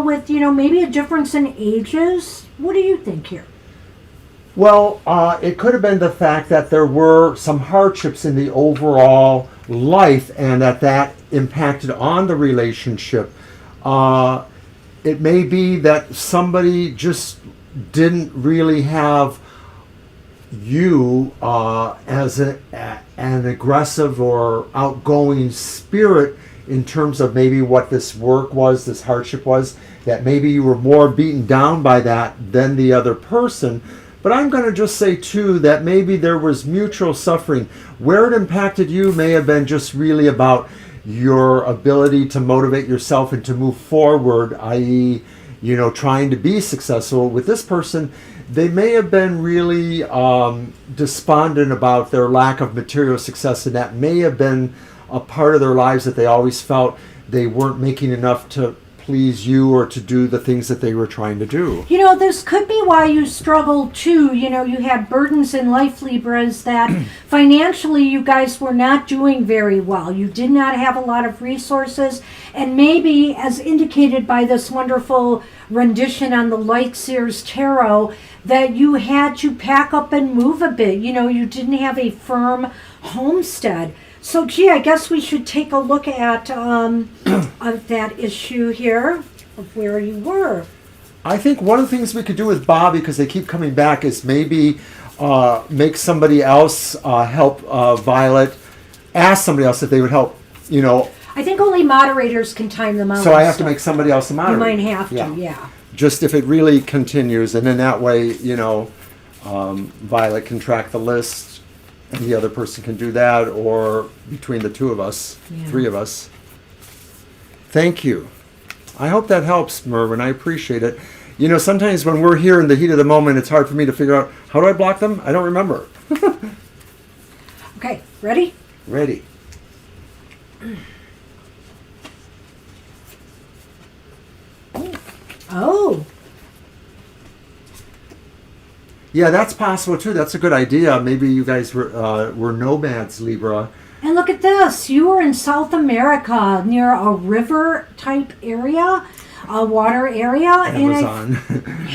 with, you know, maybe a difference in ages. What do you think here? Well, it could have been the fact that there were some hardships in the overall life and that impacted on the relationship. It may be that somebody just didn't really have you as an aggressive or outgoing spirit in terms of maybe what this work was, this hardship was, that maybe you were more beaten down by that than the other person. But I'm going to just say, too, that maybe there was mutual suffering. Where it impacted you may have been just really about your ability to motivate yourself and to move forward, i.e., you know, trying to be successful. With this person, they may have been really despondent about their lack of material success, and that may have been a part of their lives that they always felt they weren't making enough to please you or to do the things that they were trying to do. You know, this could be why you struggled too. You know, you had burdens in life, Libras, that financially you guys were not doing very well. You did not have a lot of resources, and maybe, as indicated by this wonderful rendition on the Lightseer's Tarot, that you had to pack up and move a bit. You know, you didn't have a firm homestead. So, gee, I guess we should take a look at that issue here of where you were. I think one of the things we could do with Bobby, because they keep coming back, is maybe make somebody else help Violet. Ask somebody else if they would help, you know. I think only moderators can time them out. So I have to make somebody else a moderator. You might have to, yeah. Just if it really continues, and then that way, you know, Violet can track the list. And the other person can do that, or between the two of us, three of us. Thank you. I hope that helps, Mervyn. I appreciate it. You know, sometimes when we're here in the heat of the moment, it's hard for me to figure out, how do I block them? I don't remember. Okay, ready? Ready. Oh. Yeah, that's possible too. That's a good idea. Maybe you guys were nomads, Libra. And look at this. You were in South America near a river type area, a water area. Amazon.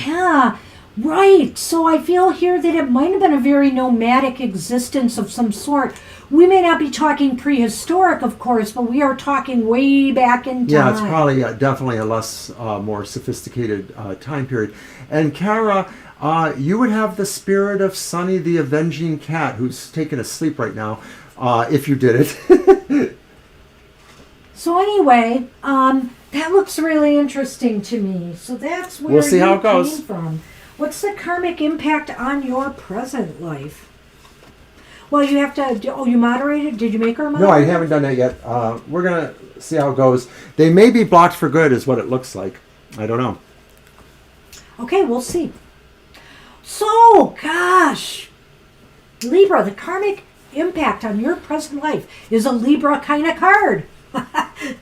Yeah, right. So I feel here that it might have been a very nomadic existence of some sort. We may not be talking prehistoric, of course, but we are talking way back in time. Yeah, it's probably definitely a less, more sophisticated time period. And Kara, you would have the spirit of Sunny the Avenging Cat, who's taken a sleep right now, if you did it. So anyway, that looks really interesting to me. So that's where we'll see you how it goes. came from. What's the karmic impact on your present life? Well, you have to... Oh, you moderated? Did you make her a moderator? No, I haven't done that yet. We're going to see how it goes. They may be blocked for good, is what it looks like. I don't know. Okay, we'll see. So, gosh, Libra, the karmic impact on your present life is a Libra kind of card.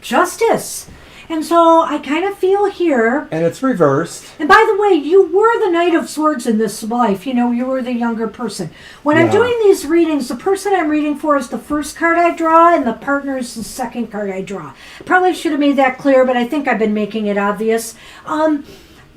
Justice. And so I kind of feel here. And it's reversed. And by the way, you were the Knight of Swords in this life. You know, you were the younger person. When I'm doing these readings, the person I'm reading for is the first card I draw, and the partner is the second card I draw. Probably should have made that clear, but I think I've been making it obvious.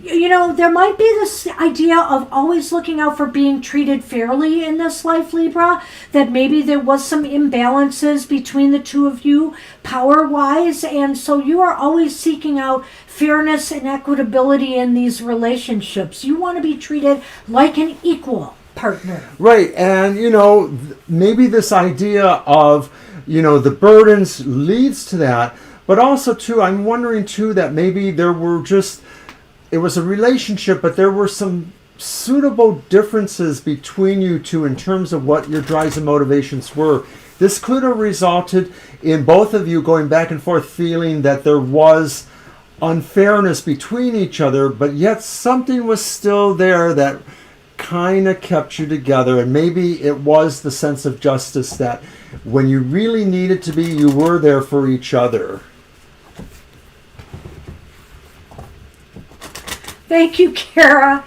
you know, there might be this idea of always looking out for being treated fairly in this life, Libra, that maybe there was some imbalances between the two of you power-wise, and so you are always seeking out fairness and equitability in these relationships. You want to be treated like an equal partner. Right, and maybe this idea of, the burdens leads to that, but also too, I'm wondering too that maybe it was a relationship, but there were some suitable differences between you two in terms of what your drives and motivations were. This could have resulted in both of you going back and forth feeling that there was unfairness between each other, but yet something was still there that kind of kept you together. And maybe it was the sense of justice that when you really needed to be, you were there for each other. Thank you, Kara.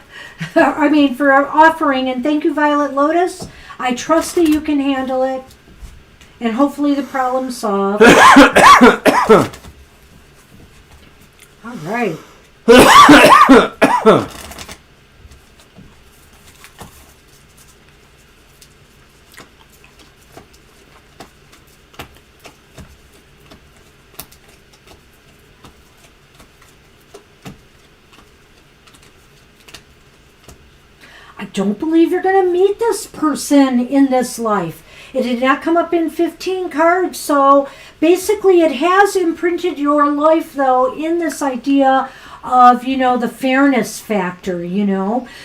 For offering, and thank you, Violet Lotus. I trust that you can handle it, and hopefully the problem's solved. All right. I don't believe you're going to meet this person in this life. It did not come up in 15 cards, so basically it has imprinted your life, though, in this idea of, the fairness factor,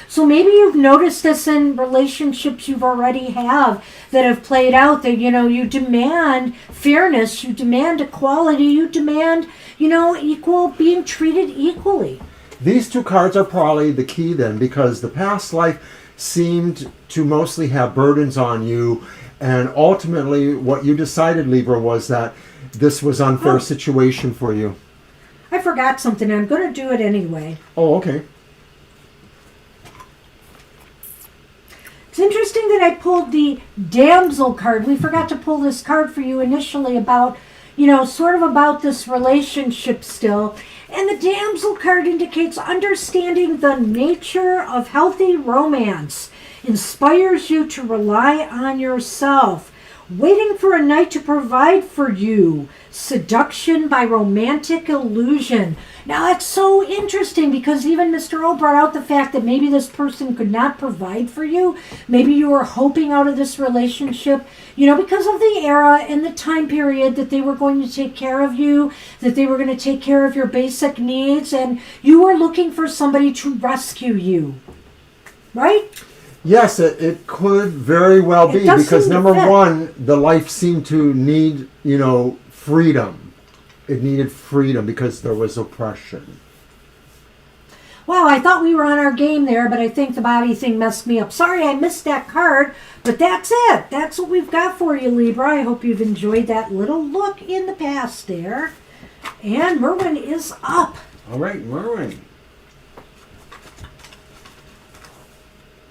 So maybe you've noticed this in relationships you've already have that have played out that, you demand fairness, you demand equality, you demand, being treated equally. These two cards are probably the key then, because the past life seemed to mostly have burdens on you, and ultimately what you decided, Libra, was that this was an unfair situation for you. I forgot something. I'm going to do it anyway. Oh, okay. It's interesting that I pulled the Damsel card. We forgot to pull this card for you initially about, sort of about this relationship still. And the Damsel card indicates understanding the nature of healthy romance, inspires you to rely on yourself, waiting for a knight to provide for you, seduction by romantic illusion. Now that's so interesting because even Mr. O brought out the fact that maybe this person could not provide for you. Maybe you were hoping out of this relationship, because of the era and the time period that they were going to take care of you, that they were going to take care of your basic needs, and you were looking for somebody to rescue you. Right? Yes, it could very well be, because number one, the life seemed to need, freedom. It needed freedom because there was oppression. Wow, I thought we were on our game there, but I think the body thing messed me up. Sorry I missed that card, but that's it. That's what we've got for you, Libra. I hope you've enjoyed that little look in the past there. And Merwin is up. All right, Merwin.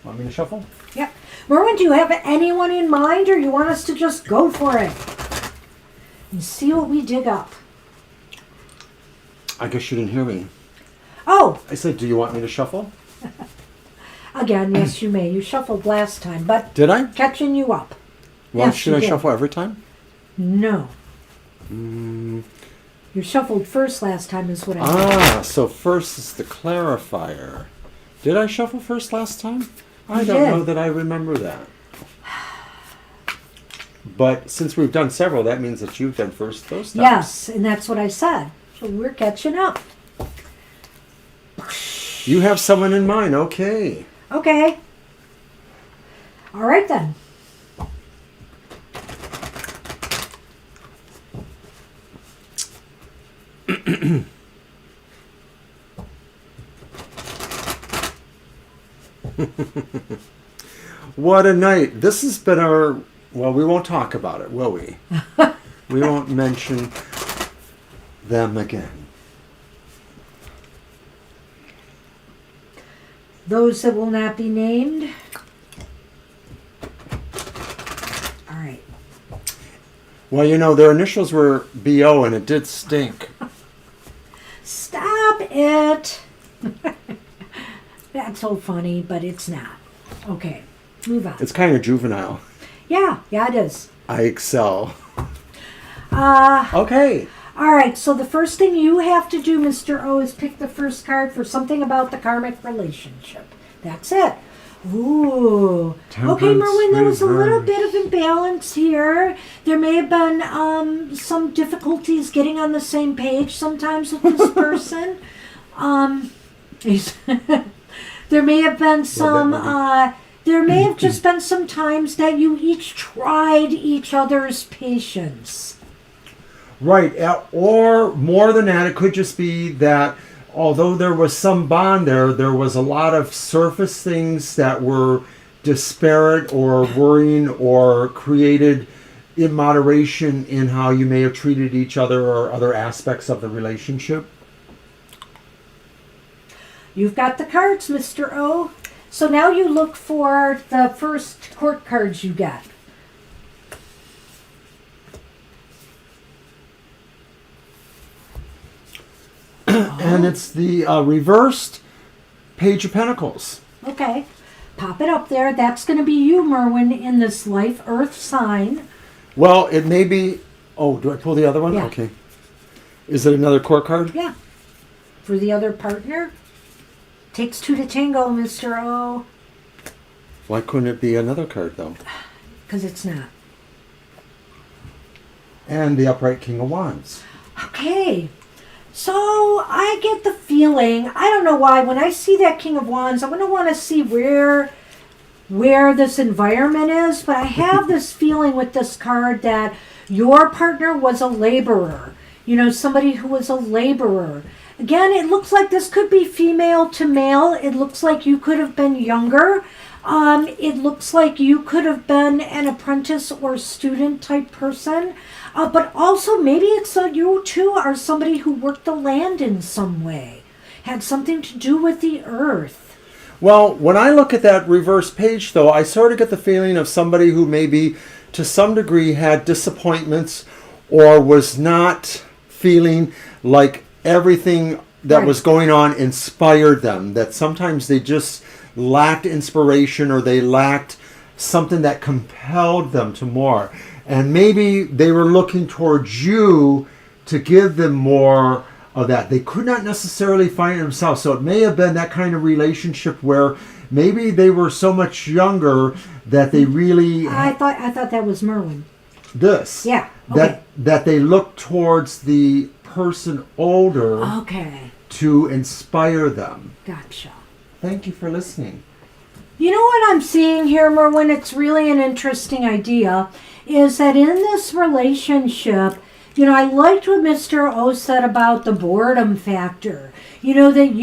Want me to shuffle? Yep. Merwin, do you have anyone in mind, or you want us to just go for it and see what we dig up? I guess you didn't hear me. Oh! I said, do you want me to shuffle? Again, yes, you may. You shuffled last time, but... Did I? Catching you up. Well, yes, should I shuffle every time? No. You shuffled first last time is what I meant. So first is the clarifier. Did I shuffle first last time? I don't know that I remember that. But since we've done several, that means that you've done first those times. Yes, and that's what I said. So we're catching up. You have someone in mind, okay. Okay. All right then. What a night. This has been our... Well, we won't talk about it, will we? We won't mention them again. Those that will not be named. All right. Well, their initials were B.O. and it did stink. Stop it. That's so funny, but it's not. Okay, move on. It's kind of juvenile. Yeah, it is. I excel. Uh, Okay. all right, so the first thing you have to do, Mr. O, is pick the first card for something about the karmic relationship. That's it. Ooh. Temperance Okay, Merwin, there was a little reverse. bit of imbalance here. There may have been some difficulties getting on the same page sometimes with this person. There may have been some, there may have just been some times that you each tried each other's patience. Right. Or more than that, it could just be that although there was some bond there was a lot of surface things that were disparate or worrying or created immoderation in how you may have treated each other or other aspects of the relationship. You've got the cards, Mr. O. So now you look for the first court cards you get. And it's the reversed Page of Pentacles. Okay. Pop it up there. That's going to be you, Merwin, in this life earth sign. Well, it may be... Oh, do I pull the other one? Yeah. Okay. Is it another court card? Yeah. For the other partner. Takes two to tango, Mr. O. Why couldn't it be another card, though? Because it's not. And the upright King of Wands. Okay. So I get the feeling, I don't know why, when I see that King of Wands, I'm going to want to see where this environment is, but I have this feeling with this card that your partner was a laborer. You know, somebody who was a laborer. Again, it looks like this could be female to male. It looks like you could have been younger. It looks like you could have been an apprentice or student type person. But also maybe it's you too are somebody who worked the land in some way. Had something to do with the earth. Well, when I look at that reverse page, though, I sort of get the feeling of somebody who maybe to some degree had disappointments or was not feeling like everything that was going on inspired them. That sometimes they just lacked inspiration or they lacked something that compelled them to more. And maybe they were looking towards you to give them more of that. They could not necessarily find it themselves. So it may have been that kind of relationship where maybe they were so much younger that they really... I thought that was Merwin. This. Yeah. Okay. That they looked towards the person older to inspire them. Gotcha. Thank you for listening. You know what I'm seeing here, Merwin? It's really an interesting idea. Is that in this relationship, you know, I liked what Mr. O said about the boredom factor. You know, that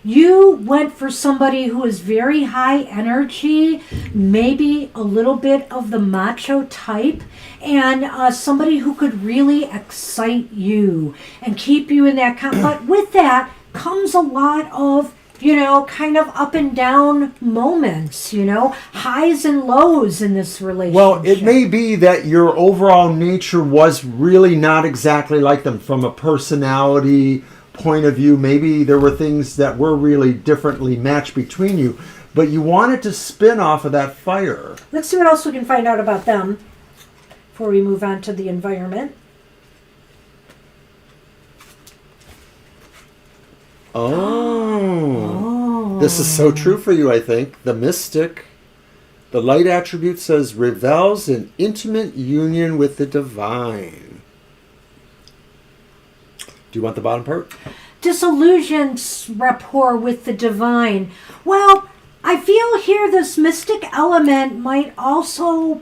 you went for somebody who is very high energy, maybe a little bit of the macho type, and somebody who could really excite you and keep you in that but with that comes a lot of, you know, kind of up and down moments, you know, highs and lows in this relationship. Well, it may be that your overall nature was really not exactly like them from a personality point of view. Maybe there were things that were really differently matched between you, but you wanted to spin off of that fire. Let's see what else we can find out about them before we move on to the environment. Oh. This is so true for you, I think. The mystic. The light attribute says revels in intimate union with the divine. Do you want the bottom part? Disillusions rapport with the divine. Well, I feel here this mystic element might also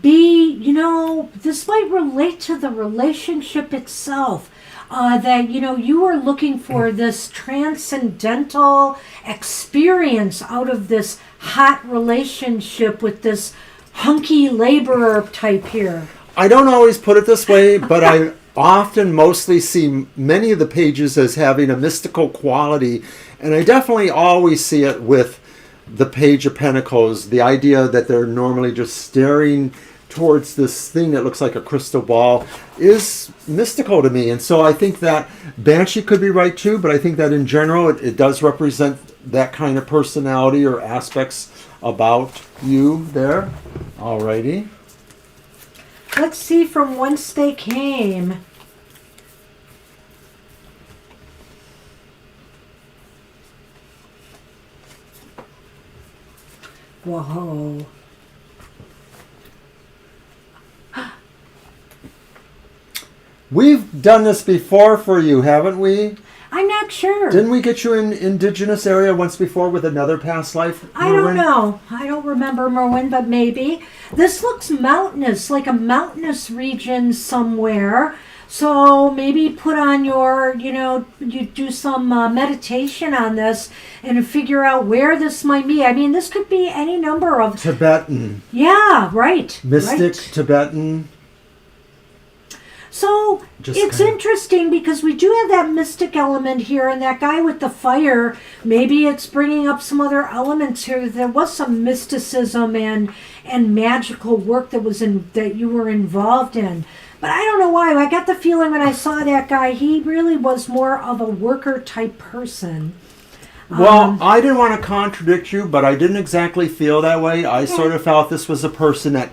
be, you know, this might relate to the relationship itself. That, you know, you are looking for this transcendental experience out of this hot relationship with this hunky laborer type here. I don't always put it this way, but I often mostly see many of the pages as having a mystical quality, and I definitely always see it with the Page of Pentacles, the idea that they're normally just staring towards this thing that looks like a crystal ball is mystical to me. And so I think that Banshee could be right too, but I think that in general it does represent that kind of personality or aspects about you there. Alrighty. Let's see from whence they came. Whoa. We've done this before for you, haven't we? I'm not sure. Didn't we get you in indigenous area once before with another past life? I don't know. I don't remember, Merwin, but maybe. This looks mountainous, like a mountainous region somewhere. So maybe put on your, you do some meditation on this and figure out where this might be. I mean, this could be any number of... Tibetan. Yeah, right. Mystic, right. Tibetan. So it's interesting because we do have that mystic element here, and that guy with the fire, maybe it's bringing up some other elements here. There was some mysticism and magical work that you were involved in. But I don't know why. I got the feeling when I saw that guy, he really was more of a worker type person. Well, I didn't want to contradict you, but I didn't exactly feel that way. I sort of felt this was a person that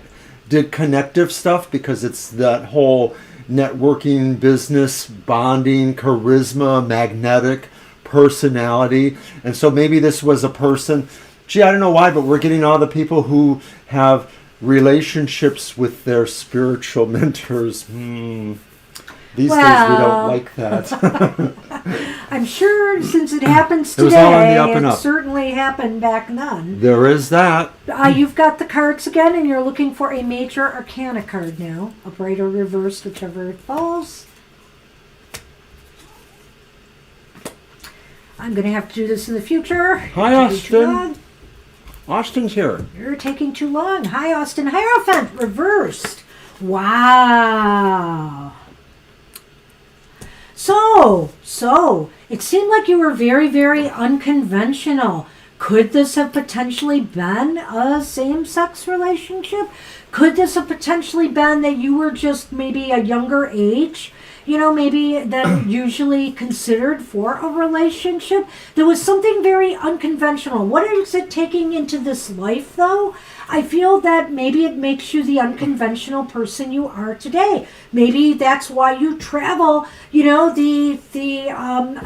did connective stuff because it's that whole networking, business, bonding, charisma, magnetic personality. And so maybe this was a person, I don't know why, but we're getting all the people who have relationships with their spiritual mentors. These days we don't like that. I'm sure since it happens today, it was all on the up and up. Certainly happened back then. There is that. You've got the cards again, and you're looking for a major arcana card now. Upright or reversed, whichever it falls. I'm going to have to do this in the future. Hi, Austin. Austin's here. You're taking too long. Hi, Austin. Hierophant, reversed. Wow. So, it seemed like you were very, very unconventional. Could this have potentially been a same-sex relationship? Could this have potentially been that you were just maybe a younger age? Maybe than usually considered for a relationship. There was something very unconventional. What is it taking into this life, though? I feel that maybe it makes you the unconventional person you are today. Maybe that's why you travel, the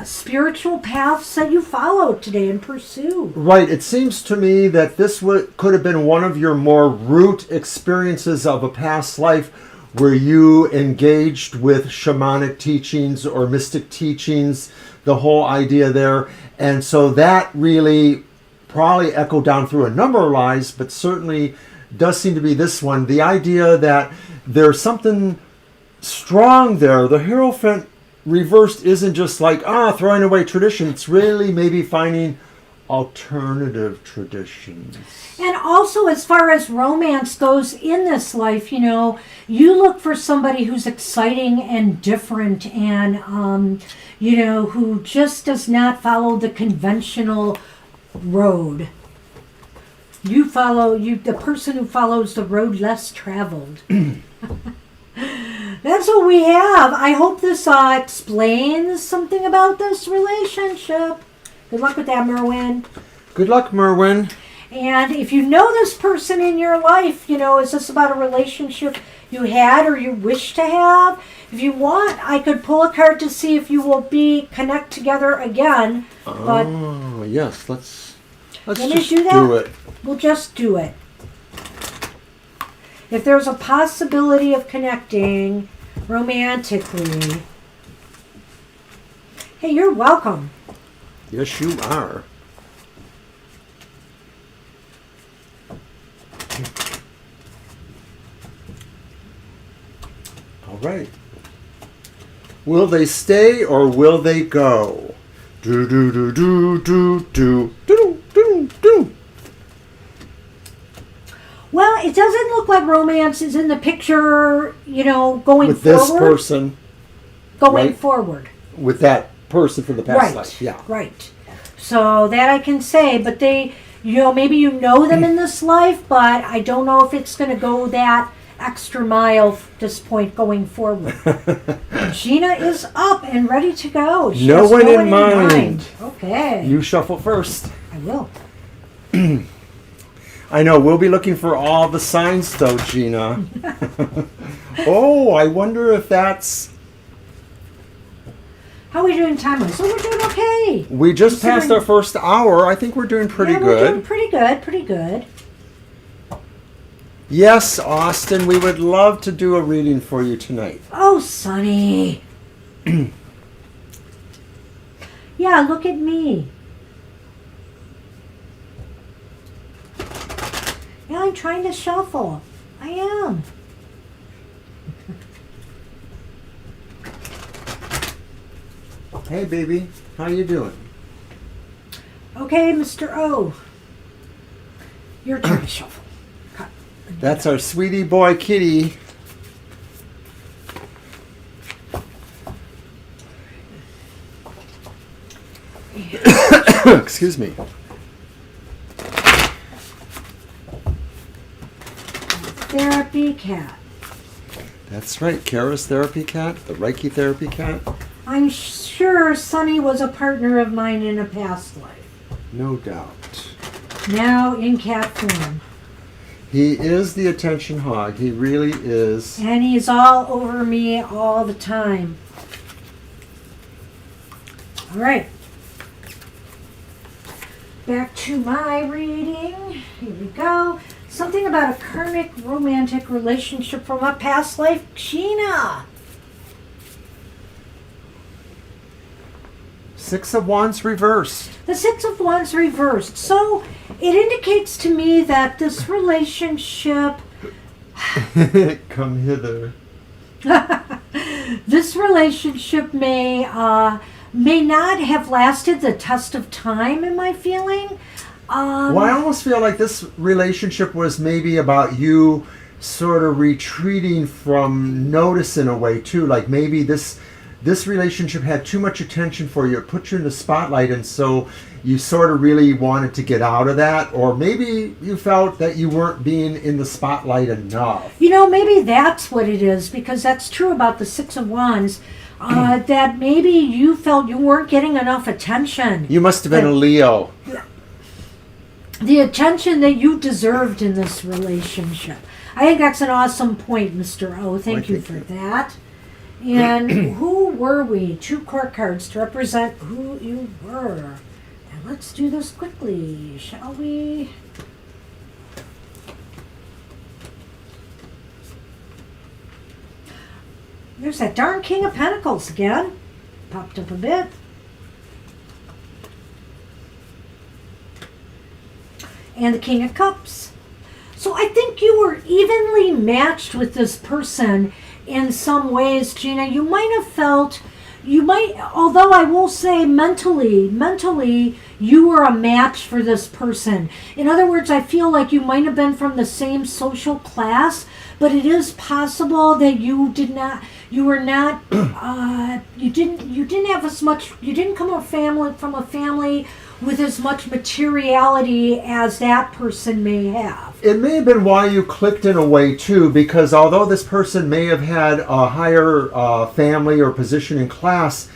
spiritual paths that you follow today and pursue. Right. It seems to me that this could have been one of your more root experiences of a past life where you engaged with shamanic teachings or mystic teachings, the whole idea there. And so that really probably echoed down through a number of lives, but certainly does seem to be this one. The idea that there's something strong there. The Hierophant reversed isn't just like, throwing away tradition. It's really maybe finding alternative traditions. And also, as far as romance goes in this life, you look for somebody who's exciting and different and, who just does not follow the conventional road. You follow the person who follows the road less traveled. That's what we have. I hope this explains something about this relationship. Good luck with that, Merwin. Good luck, Merwin. And if you know this person in your life, is this about a relationship you had or you wish to have? If you want, I could pull a card to see if you will connect together again. But yes, let's just do it. We'll just do it. If there's a possibility of connecting romantically. Hey, you're welcome. Yes, you are. All right. Will they stay or will they go? Do do do do do do do do do. Well, it doesn't look like romance is in the picture, going with forward. This person. Going right? forward. With that person from the past life. Yeah. Right. So that I can say, but they, maybe you know them in this life, but I don't know if it's going to go that extra mile at this point going forward. Gina is up and ready to go. She No has one in mind. Okay. You shuffle first. I will. I know, we'll be looking for all the signs though, Gina. Oh, I wonder if that's... How are we doing time-wise? So we're doing okay. We just passed our first hour. I think we're doing pretty good. We're doing pretty good, pretty good. Yes, Austin, we would love to do a reading for you tonight. Oh, Sonny. Yeah, look at me. Yeah, I'm trying to shuffle. I am. Hey, baby. How you doing? Okay, Mr. O. Your turn to shuffle. Cut. That's our sweetie boy, Kitty. Excuse me. Therapy cat. That's right, Kara's therapy cat, the Reiki therapy cat. I'm sure Sonny was a partner of mine in a past life. No doubt. Now in cat form. He is the attention hog. He really is. And he's all over me all the time. All right. Back to my reading. Here we go. Something about a karmic romantic relationship from a past life. Gina. Six of Wands reversed. The Six of Wands reversed. So it indicates to me that this relationship, Come hither. this relationship may not have lasted the test of time, am I feeling? Well, I almost feel like this relationship was maybe about you sort of retreating from notice in a way too. Like maybe this relationship had too much attention for you. It put you in the spotlight, and so you sort of really wanted to get out of that. Or maybe you felt that you weren't being in the spotlight enough. You know, maybe that's what it is, because that's true about the Six of Wands. That maybe you felt you weren't getting enough attention. You must have been a Leo. The attention that you deserved in this relationship. I think that's an awesome point, Mr. O. Thank you for that. And who were we? 2 court cards to represent who you were. And let's do this quickly, shall we? There's that darn King of Pentacles again. Popped up a bit. And the King of Cups. So I think you were evenly matched with this person in some ways, Gina. You might have felt, although I will say mentally, you were a match for this person. In other words, I feel like you might have been from the same social class, but it is possible that you didn't have as much, you didn't come from a family with as much materiality as that person may have. It may have been why you clicked in a way too, because although this person may have had a higher family or position in class,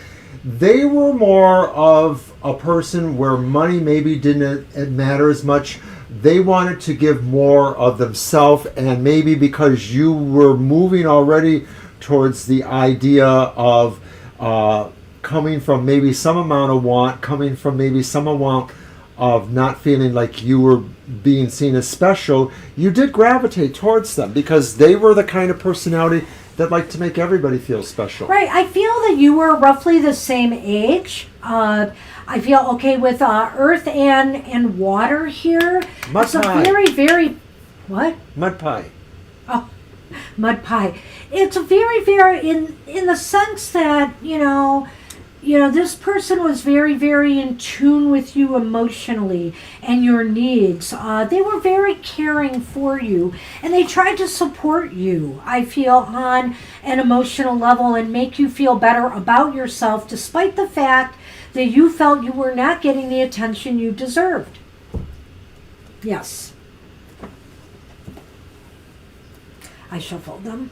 they were more of a person where money maybe didn't matter as much. They wanted to give more of themselves, and maybe because you were moving already towards the idea of coming from maybe some amount of want, coming from maybe some amount of not feeling like you were being seen as special, you did gravitate towards them because they were the kind of personality that liked to make everybody feel special. Right. I feel that you were roughly the same age. I feel okay with earth and water here. Mud pie. A very, very... What? Mud pie. Oh, mud pie. It's a very, very... In the sense that, you know, this person was very, very in tune with you emotionally and your needs. They were very caring for you, and they tried to support you, I feel, on an emotional level and make you feel better about yourself, despite the fact that you felt you were not getting the attention you deserved. Yes. I shuffled them.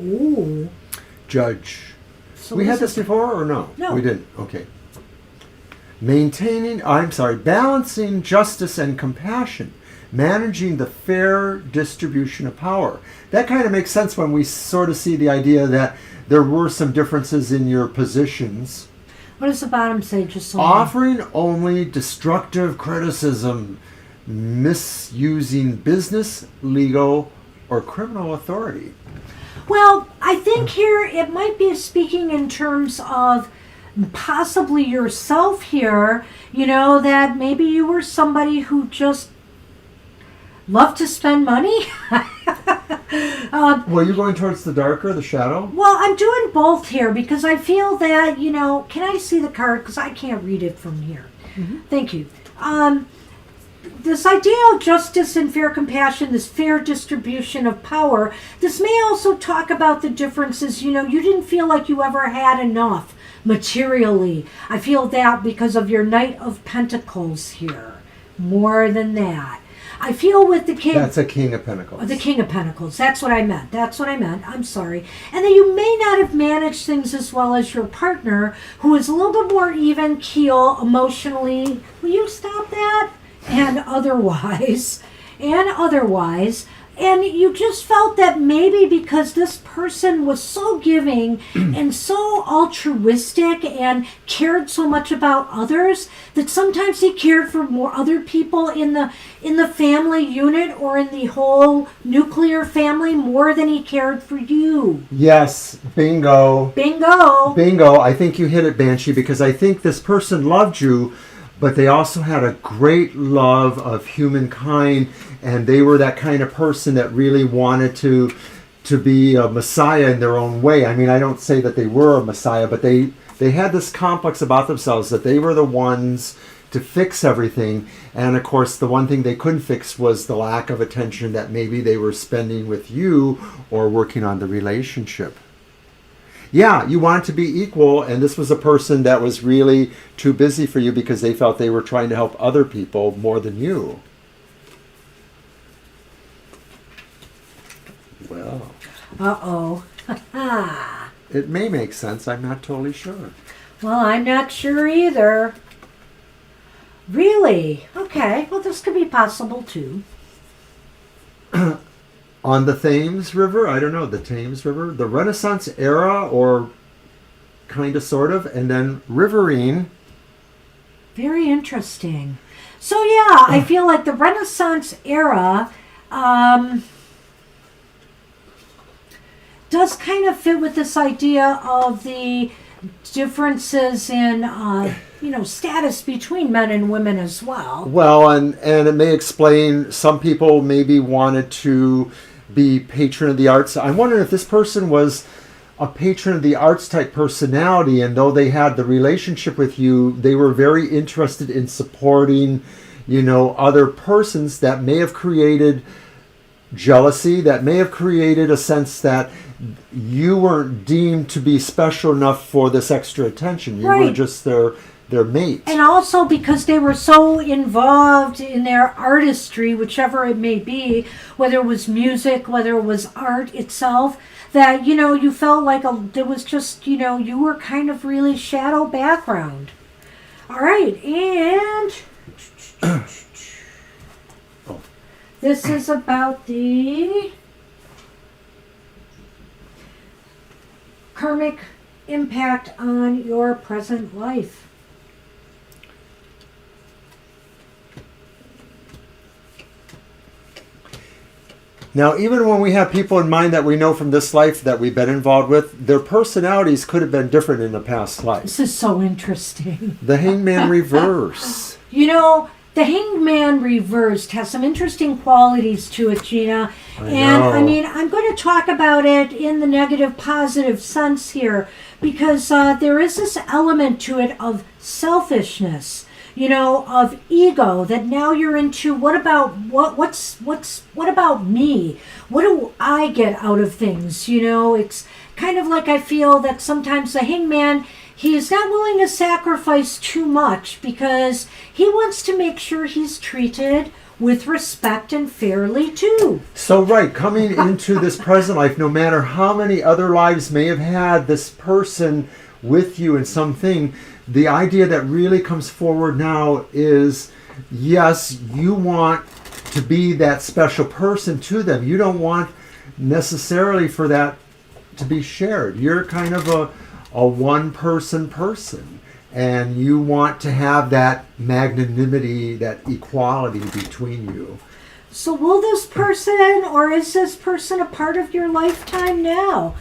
Ooh. Judge. So We had this before or no? No. We didn't. Okay. Balancing justice and compassion. Managing the fair distribution of power. That kind of makes sense when we sort of see the idea that there were some differences in your positions. What does the bottom say? Just so Offering only destructive criticism, misusing business, legal, or criminal authority. Well, I think here it might be speaking in terms of possibly yourself here, that maybe you were somebody who just loved to spend money. Well, you're going towards the darker, the shadow? Well, I'm doing both here because I feel that, can I see the card? Because I can't read it from here. Mm-hmm. Thank you. This idea of justice and fair compassion, this fair distribution of power, this may also talk about the differences. You didn't feel like you ever had enough materially. I feel that because of your Knight of Pentacles here. More than that. I feel with the King... That's a King of Pentacles. The King of Pentacles. That's what I meant. I'm sorry. And that you may not have managed things as well as your partner, who is a little bit more even keel emotionally. Will you stop that? And otherwise. And you just felt that maybe because this person was so giving and so altruistic and cared so much about others, that sometimes he cared for more other people in the family unit or in the whole nuclear family more than he cared for you. Yes, bingo. Bingo. I think you hit it, Banshee, because I think this person loved you, but they also had a great love of humankind, and they were that kind of person that really wanted to be a messiah in their own way. I mean, I don't say that they were a messiah, but they had this complex about themselves that they were the ones to fix everything. And of course, the one thing they couldn't fix was the lack of attention that maybe they were spending with you or working on the relationship. Yeah, you wanted to be equal, and this was a person that was really too busy for you because they felt they were trying to help other people more than you. Well. Uh-oh. It may make sense. I'm not totally sure. Well, I'm not sure either. Really? Okay. Well, this could be possible, too. On the Thames River, I don't know, the Thames River, the Renaissance era, or kind of, sort of, and then riverine. Very interesting. So, yeah, I feel like the Renaissance era does kind of fit with this idea of the differences in, status between men and women as well. Well, and it may explain some people maybe wanted to be patron of the arts. I'm wondering if this person was a patron of the arts type personality, and though they had the relationship with you, they were very interested in supporting, other persons. That may have created jealousy, that may have created a sense that you weren't deemed to be special enough for this extra attention. You were just their mate. And also because they were so involved in their artistry, whichever it may be, whether it was music, whether it was art itself, that, you felt like there was just, you were kind of really shadow background. All right, and this is about the karmic impact on your present life. Now, even when we have people in mind that we know from this life that we've been involved with, their personalities could have been different in the past life. This is so interesting. The Hangman Reverse. The Hangman Reversed has some interesting qualities to it, Gina. I mean, I'm going to talk about it in the negative, positive sense here, because there is this element to it of selfishness. Of ego, that now you're into what about me? What do I get out of things? It's kind of like I feel that sometimes the hangman he's not willing to sacrifice too much because he wants to make sure he's treated with respect and fairly too. So right, coming into this present life, no matter how many other lives may have had this person with you in something, the idea that really comes forward now is, yes, you want to be that special person to them. You don't want necessarily for that to be shared. You're kind of a one-person person, and you want to have that magnanimity, that equality between you. So will this person, or is this person a part of your lifetime now?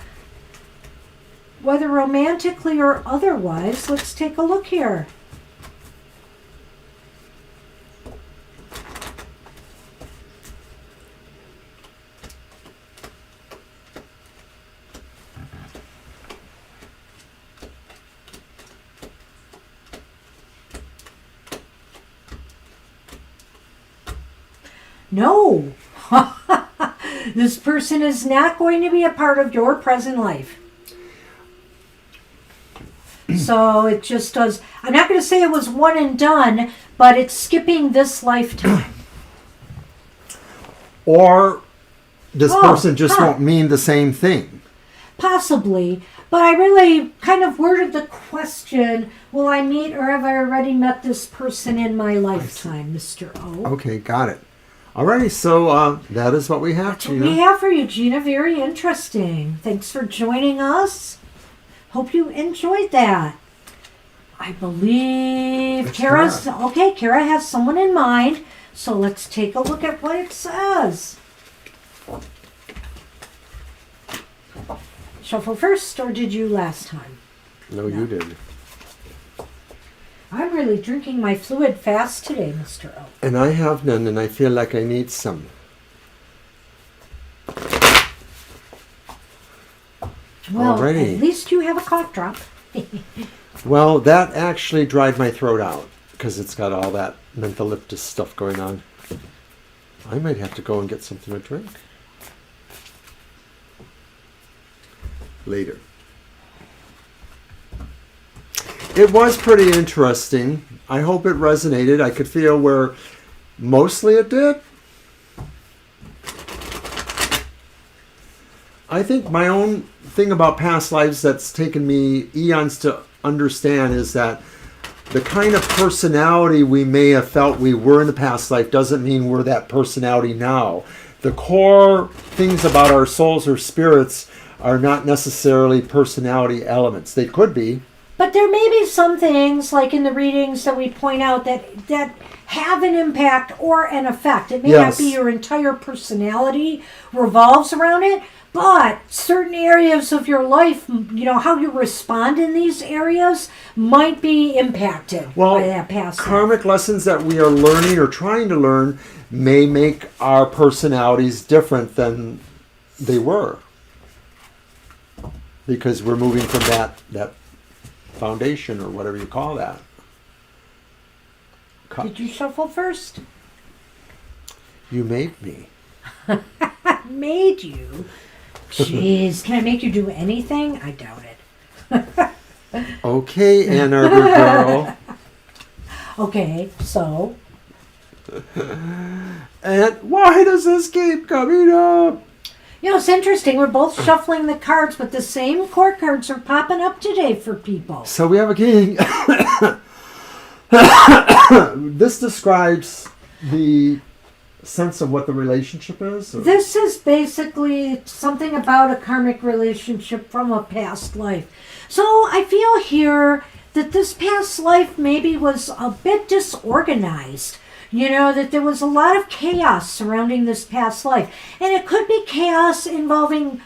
Whether romantically or otherwise, let's take a look here. No, this person is not going to be a part of your present life. So it just does. I'm not going to say it was one and done, but it's skipping this lifetime. Or this person just won't mean the same thing. Possibly, but I really kind of worded the question, will I meet or have I already met this person in my lifetime, Mr. O? Okay, got it. Alrighty, so that is what we have, That's what Gina. we have for you, Gina. Very interesting. Thanks for joining us. Hope you enjoyed that. I believe Kara has someone in mind. So let's take a look at what it says. Shuffle first, or did you last time? No, you did. I'm really drinking my fluid fast today, Mr. O. And I have none, and I feel like I need some. Well, Alrighty. at least you have a cough drop. Well, that actually dried my throat out because it's got all that mentholyptus stuff going on. I might have to go and get something to drink later. It was pretty interesting. I hope it resonated. I could feel where mostly it did. I think my own thing about past lives that's taken me eons to understand is that the kind of personality we may have felt we were in the past life doesn't mean we're that personality now. The core things about our souls or spirits are not necessarily personality elements. They could be. But there may be some things, like in the readings that we point out, that have an impact or an effect. It may not be your entire personality revolves around it, but certain areas of your life, you know, how you respond in these areas might be impacted by that past karmic lessons that we are learning or trying to learn may make our personalities different than they were. Because we're moving from that foundation or whatever you call that. Did you shuffle first? You made me. Made you? Jeez, can I make you do anything? I doubt it. Okay, Ann Arbor girl. Okay, so? And why does this keep coming up? You know, it's interesting. We're both shuffling the cards, but the same court cards are popping up today for people. So we have a king. This describes the sense of what the relationship is? Or? This is basically something about a karmic relationship from a past life. So I feel here that this past life maybe was a bit disorganized. You know, that there was a lot of chaos surrounding this past life. And it could be chaos involving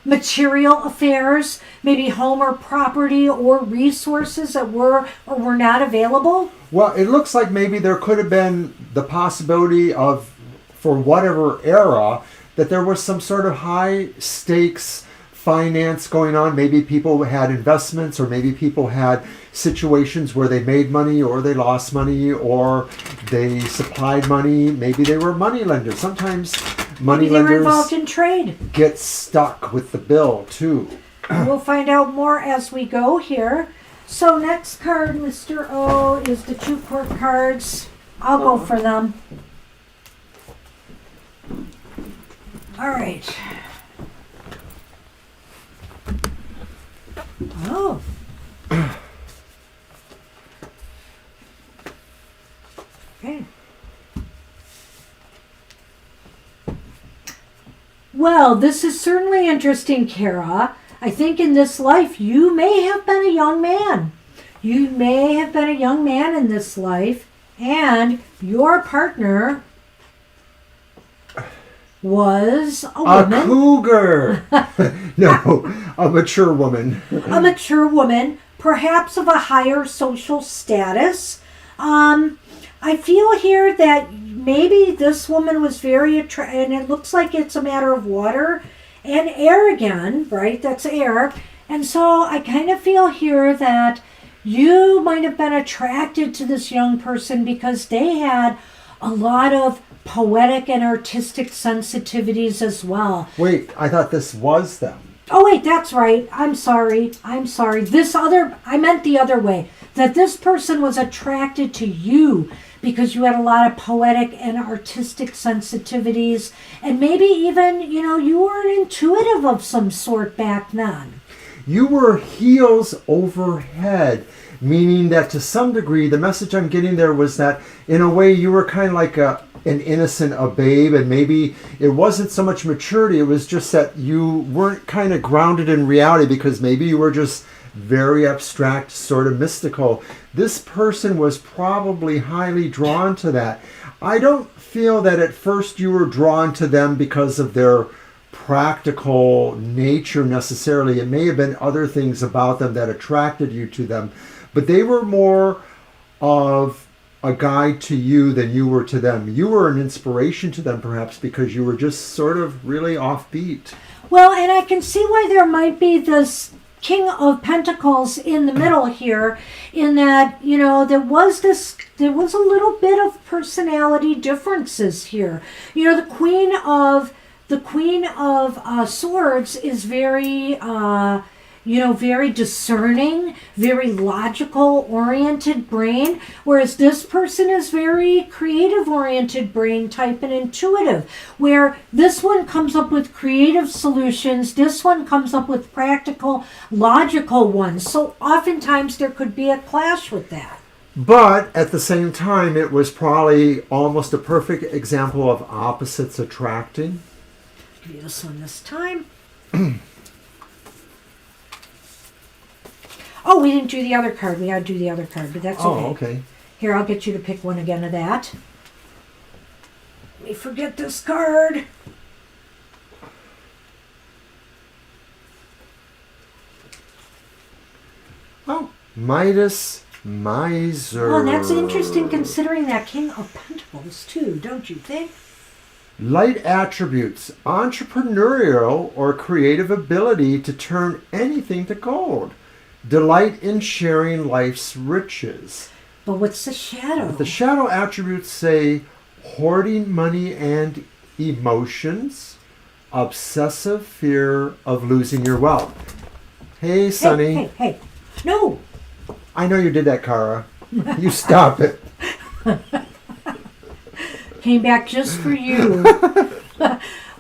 material affairs, maybe home or property or resources that were or were not available. Well, it looks like maybe there could have been the possibility of, for whatever era, that there was some sort of high stakes finance going on. Maybe people had investments, or maybe people had situations where they made money or they lost money or they supplied money. Maybe they were money lenders. Sometimes money maybe they were lenders involved in trade. get stuck with the bill too. We'll find out more as we go here. So next card, Mr. O, is the 2 court cards. I'll go for them. All right. Oh. Okay. Well, this is certainly interesting, Kara. I think in this life you may have been a young man. You may have been a young man in this life, and your partner was a woman. A cougar! No, a mature woman. A mature woman, perhaps of a higher social status. I feel here that maybe this woman was very attractive, and it looks like it's a matter of water and air again, right? That's air. And so I kind of feel here that you might have been attracted to this young person because they had a lot of poetic and artistic sensitivities as well. Wait, I thought this was them. Oh, wait, that's right. I'm sorry. I meant the other way. That this person was attracted to you because you had a lot of poetic and artistic sensitivities. And maybe even, you were an intuitive of some sort back then. You were heels over head, meaning that to some degree, the message I'm getting there was that in a way you were kind of like an innocent, a babe, and maybe it wasn't so much maturity, it was just that you weren't kind of grounded in reality because maybe you were just very abstract, sort of mystical. This person was probably highly drawn to that. I don't feel that at first you were drawn to them because of their practical nature necessarily. It may have been other things about them that attracted you to them, but they were more of a guide to you than you were to them. You were an inspiration to them perhaps because you were just sort of really offbeat. Well, and I can see why there might be this King of Pentacles in the middle here, in that, there was a little bit of personality differences here. The Queen of Swords is very very discerning, very logical oriented brain, whereas this person is very creative oriented brain type and intuitive, where this one comes up with creative solutions, this one comes up with practical, logical ones. So oftentimes there could be a clash with that. But at the same time, it was probably almost a perfect example of opposites attracting. Give you this one this time. Oh, we didn't do the other card. We got to do the other card, but that's okay. Oh, okay. Here, I'll get you to pick one again of that. Let me forget this card. Oh, Midas Miser. Well, that's interesting considering that King of Pentacles, too, don't you think? Light attributes, entrepreneurial or creative ability to turn anything to gold. Delight in sharing life's riches. But what's the shadow? The shadow attributes say hoarding money and emotions, obsessive fear of losing your wealth. Hey, Sonny. Hey. No. I know you did that, Kara. You stop it. Came back just for you.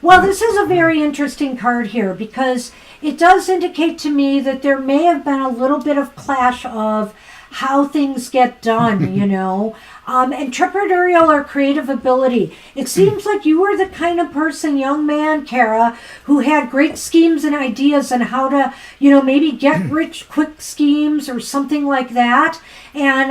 Well, this is a very interesting card here because it does indicate to me that there may have been a little bit of clash of how things get done, entrepreneurial or creative ability. It seems like you were the kind of person, young man, Kara, who had great schemes and ideas on how to, maybe get rich quick schemes or something like that. And,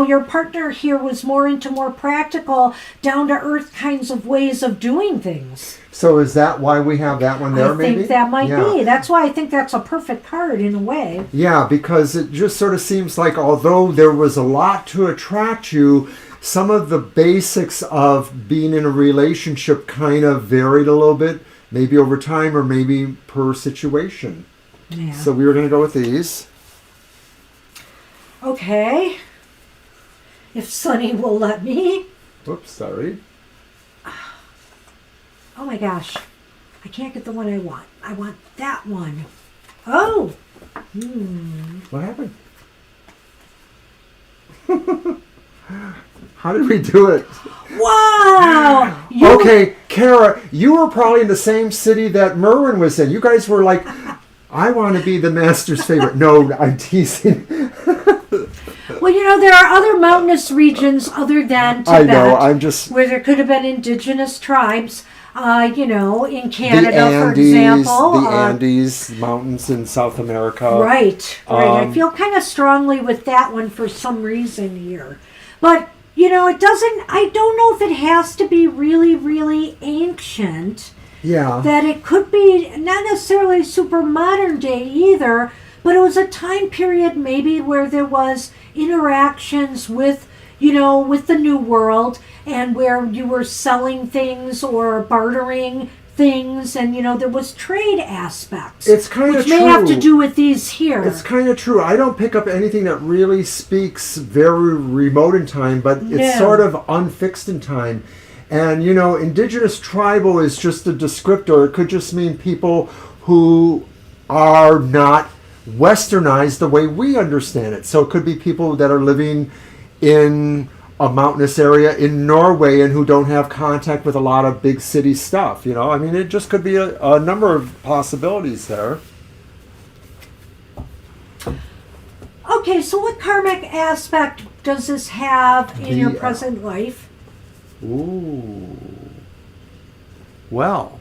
your partner here was more into more practical, down-to-earth kinds of ways of doing things. So is that why we have that one there, maybe? I think that might be. That's why I think that's a perfect card in a way. Yeah, because it just sort of seems like although there was a lot to attract you, some of the basics of being in a relationship kind of varied a little bit, maybe over time or maybe per situation. Yeah. So we were going to go with these. Okay. If Sonny will let me. Oops, sorry. Oh my gosh. I can't get the one I want. I want that one. Oh. What happened? How did we do it? Wow! Okay, Kara, you were probably in the same city that Merwin was in. You guys were like, I want to be the master's favorite. No, I'm teasing. Well, there are other mountainous regions other than Tibet. I know, I'm just... where there could have been indigenous tribes, in Canada, the Andes, for example. The Andes Mountains in South America. Right. I feel kind of strongly with that one for some reason here. But, it doesn't, I don't know if it has to be really, really ancient. Yeah. That it could be not necessarily super modern day either, but it was a time period maybe where there was interactions with, with the New World, and where you were selling things or bartering things, and there was trade aspects. It's kind of true. Which may have to do with these here. It's kind of true. I don't pick up anything that really speaks very remote in time, but it's sort of unfixed in time. And indigenous tribal is just a descriptor. It could just mean people who are not westernized the way we understand it. So it could be people that are living in a mountainous area in Norway and who don't have contact with a lot of big city stuff. It just could be a number of possibilities there. Okay, so what karmic aspect does this have in your present life? Ooh. Well.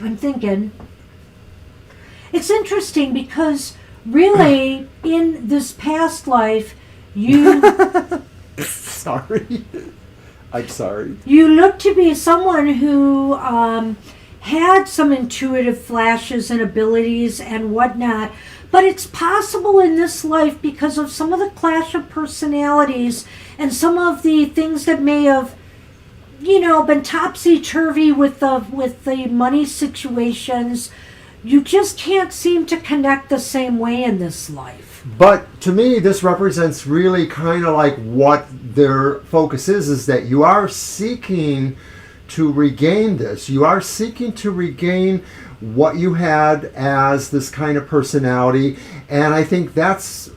I'm thinking. It's interesting because really in this past life you Sorry. I'm sorry. You look to be someone who had some intuitive flashes and abilities and whatnot. But it's possible in this life because of some of the clash of personalities and some of the things that may have, been topsy-turvy with the money situations. You just can't seem to connect the same way in this life. But to me, this represents really kind of like what their focus is that you are seeking to regain this. You are seeking to regain what you had as this kind of personality. And I think that's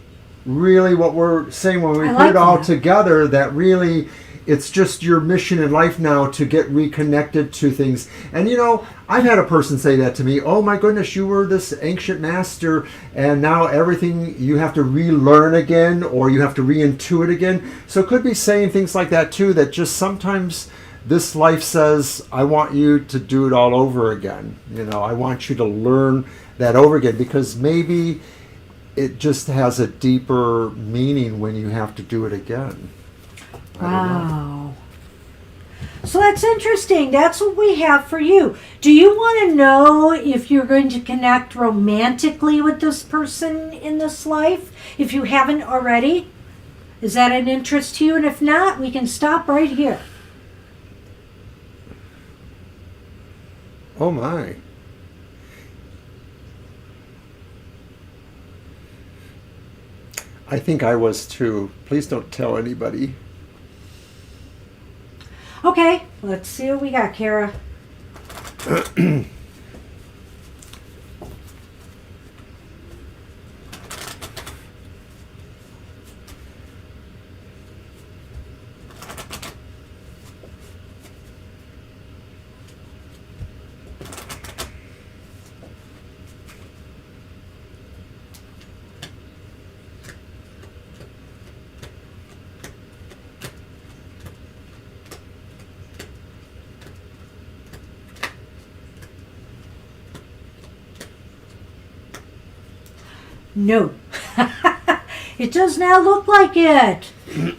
really what we're saying when we put it all together, that really it's just your mission in life now to get reconnected to things. And I've had a person say that to me, oh my goodness, you were this ancient master and now everything you have to relearn again, or you have to re-intuit again. So it could be saying things like that too, that just sometimes this life says, I want you to do it all over again. I want you to learn that over again, because maybe it just has a deeper meaning when you have to do it again. Wow. So that's interesting. That's what we have for you. Do you want to know if you're going to connect romantically with this person in this life? If you haven't already? Is that an interest to you? And if not, we can stop right here. Oh my. I think I was too. Please don't tell anybody. Okay, let's see what we got, Kara. No. It does not look like it.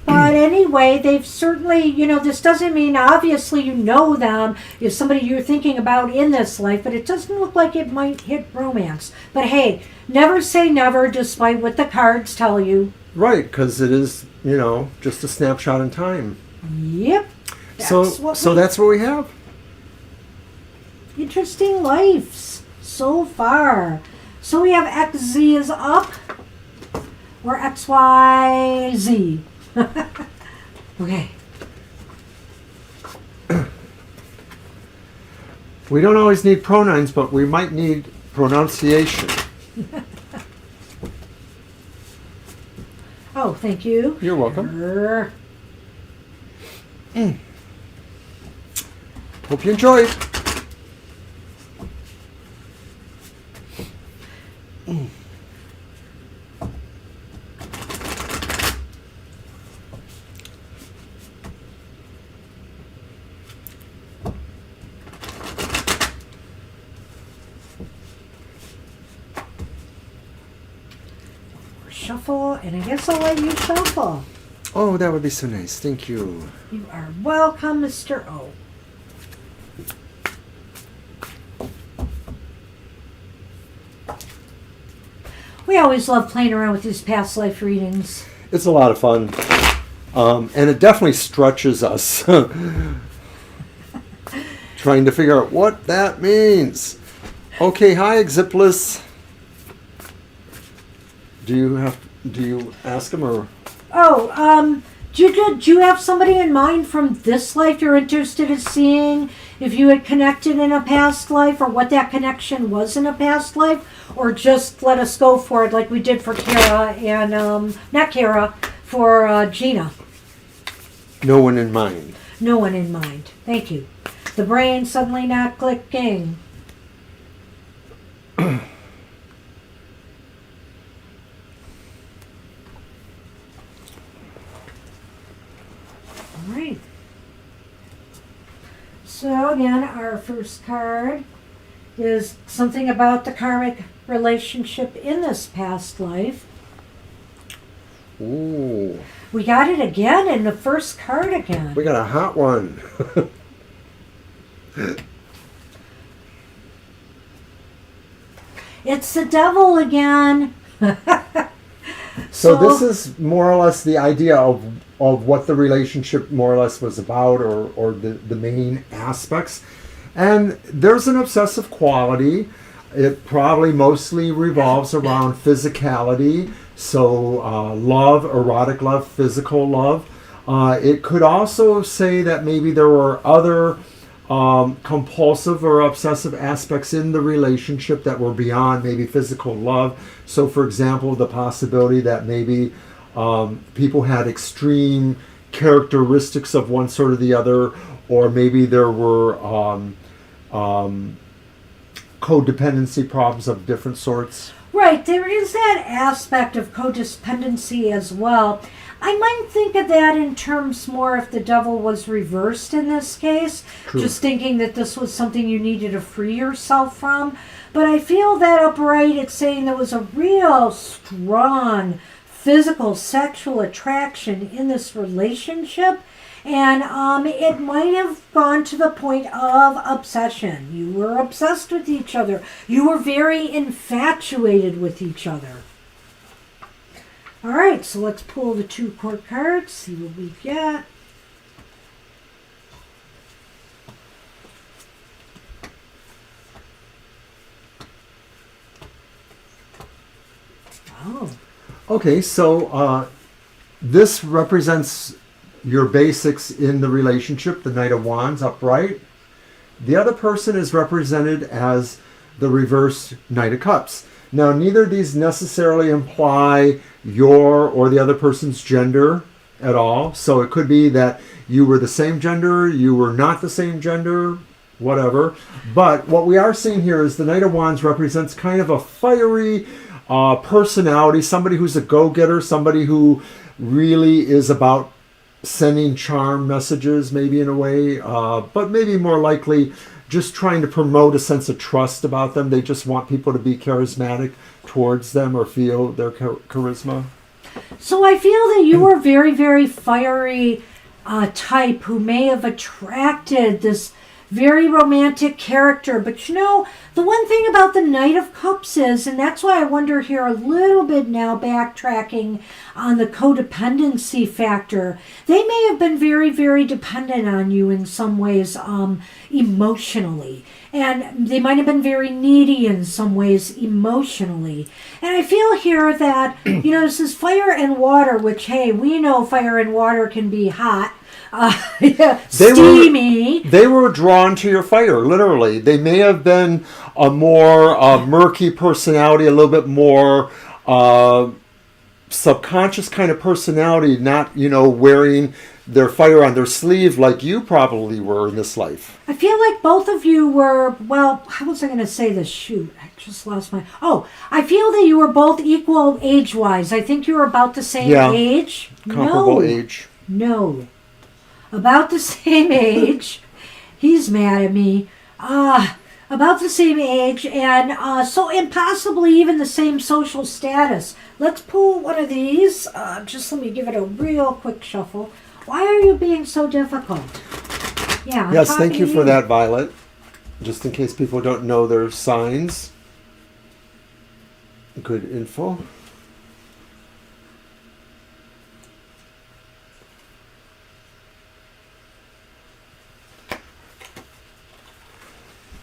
But anyway, they've certainly, this doesn't mean obviously you know them, is somebody you're thinking about in this life, but it doesn't look like it might hit romance. But hey, never say never despite what the cards tell you. Right, because it is, just a snapshot in time. Yep. So that's what we have. Interesting lives so far. So we have XZ is up, or XYZ. Okay. We don't always need pronouns, but we might need pronunciation. Oh, thank you. You're welcome. Hope you enjoyed. Shuffle, and I guess I'll let you shuffle. Oh, that would be so nice. Thank you. You are welcome, Mr. O. We always love playing around with these past life readings. It's a lot of fun. And it definitely stretches us. Trying to figure out what that means. Okay, hi, Xipless. Do you ask him or? Oh, do you have somebody in mind from this life you're interested in seeing? If you had connected in a past life, or what that connection was in a past life, or just let us go for it like we did for Kara and not Kara, for Gina. No one in mind. No one in mind. Thank you. The brain suddenly not clicking. Alright. So again, our first card is something about the karmic relationship in this past life. Ooh. We got it again in the first card again. We got a hot one. It's the devil again. So this is more or less the idea of what the relationship more or less was about, or the main aspects. And there's an obsessive quality. It probably mostly revolves around physicality. So love, erotic love, physical love. It could also say that maybe there were other compulsive or obsessive aspects in the relationship that were beyond maybe physical love. So for example, the possibility that maybe people had extreme characteristics of one sort or the other, or maybe there were codependency problems of different sorts. Right, there is that aspect of codependency as well. I might think of that in terms more if the devil was reversed in this case. True. Just thinking that this was something you needed to free yourself from. But I feel that upright, it's saying there was a real strong physical sexual attraction in this relationship. And it might have gone to the point of obsession. You were obsessed with each other. You were very infatuated with each other. All right, so let's pull the 2 court cards, see what we get. Oh. Okay, so this represents your basics in the relationship, the Knight of Wands upright. The other person is represented as the reverse Knight of Cups. Now, neither of these necessarily imply your or the other person's gender at all. So it could be that you were the same gender, you were not the same gender, whatever. But what we are seeing here is the Knight of Wands represents kind of a fiery personality, somebody who's a go-getter, somebody who really is about sending charm messages, maybe in a way, but maybe more likely just trying to promote a sense of trust about them. They just want people to be charismatic towards them or feel their charisma. So I feel that you were very, very fiery type who may have attracted this very romantic character. But you know, the one thing about the Knight of Cups is, and that's why I wonder here a little bit now, backtracking on the codependency factor, they may have been very, very dependent on you in some ways emotionally. And they might have been very needy in some ways emotionally. And I feel here that, you know, this is fire and water, which, hey, we know fire and water can be hot. Yeah, They steamy. They were drawn to your fire, literally. They may have been a more murky personality, a little bit more subconscious kind of personality, not, wearing their fire on their sleeve like you probably were in this life. I feel like both of you were, well, how was I going to say this? Shoot, I just lost my... Oh, I feel that you were both equal age-wise. I think you were about the same age. Comparable age. No. About the same age. He's mad at me. About the same age, and and possibly even the same social status. Let's pull one of these. Just let me give it a real quick shuffle. Why are you being so difficult? Yeah. Yes, thank you for that, Violet. Just in case people don't know their signs. Good info.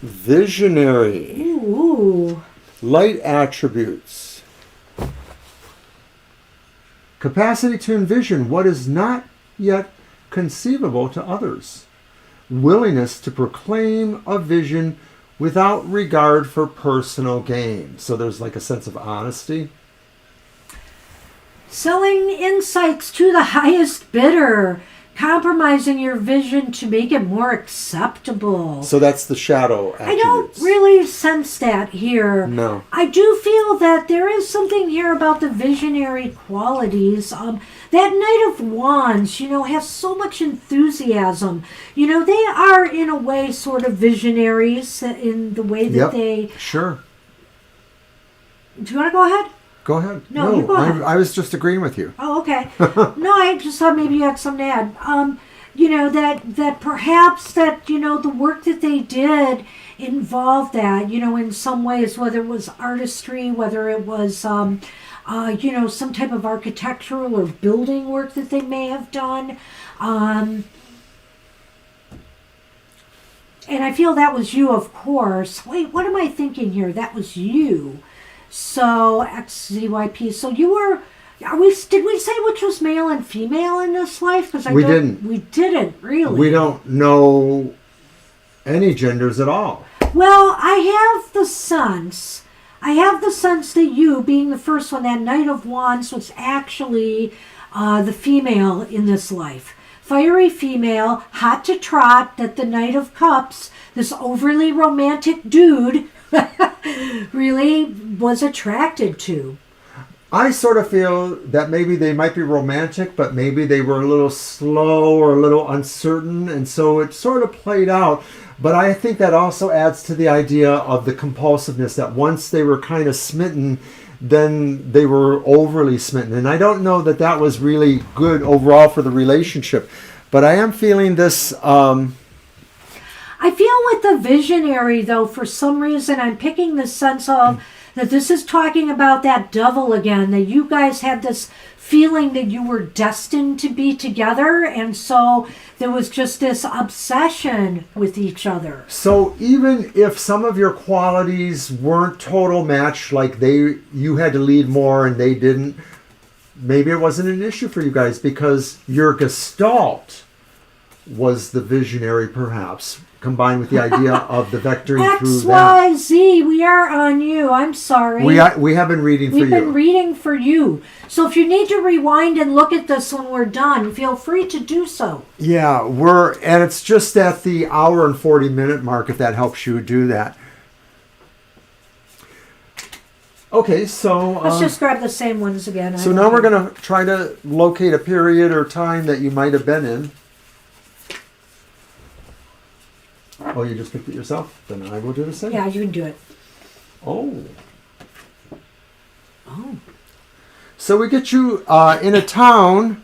Visionary. Ooh. Light attributes. Capacity to envision what is not yet conceivable to others. Willingness to proclaim a vision without regard for personal gain. So there's like a sense of honesty. Selling insights to the highest bidder. Compromising your vision to make it more acceptable. So that's the shadow attributes. I don't really sense that here. No. I do feel that there is something here about the visionary qualities. That Knight of Wands, has so much enthusiasm. They are in a way sort of visionaries in the way that they... Sure. Do you want to go ahead? Go ahead. No, you go ahead. I was just agreeing with you. Oh, okay. No, I just thought maybe you had something to add. That perhaps that, the work that they did involved that, in some ways, whether it was artistry, whether it was, some type of architectural or building work that they may have done. And I feel that was you, of course. Wait, what am I thinking here? That was you. So, XZYP. So you were... did we say which was male and female in this life? Because we didn't. We didn't, really. We don't know any genders at all. Well, I have the sense that you, being the first one, that Knight of Wands, was actually the female in this life. Fiery female, hot to trot, that the Knight of Cups, this overly romantic dude, really was attracted to. I sort of feel that maybe they might be romantic, but maybe they were a little slow or a little uncertain, and so it sort of played out. But I think that also adds to the idea of the compulsiveness, that once they were kind of smitten, then they were overly smitten. And I don't know that that was really good overall for the relationship. But I am feeling this... I feel with the visionary, though, for some reason, I'm picking the sense of that this is talking about that devil again, that you guys had this feeling that you were destined to be together, and so there was just this obsession with each other. So even if some of your qualities weren't total match, like you had to lead more and they didn't, maybe it wasn't an issue for you guys because your gestalt was the visionary, perhaps, combined with the idea of the vectoring through that. XYZ, we are on you. I'm sorry. We have been reading for you. We've been reading for you. So if you need to rewind and look at this when we're done, feel free to do so. Yeah, and it's just at the hour and 40-minute mark, if that helps you do that. Okay, so... Let's just grab the same ones again. So now we're going to try to locate a period or time that you might have been in. Oh, you just picked it yourself? Then I will do the same. Yeah, you can do it. Oh. Oh. So we get you in a town,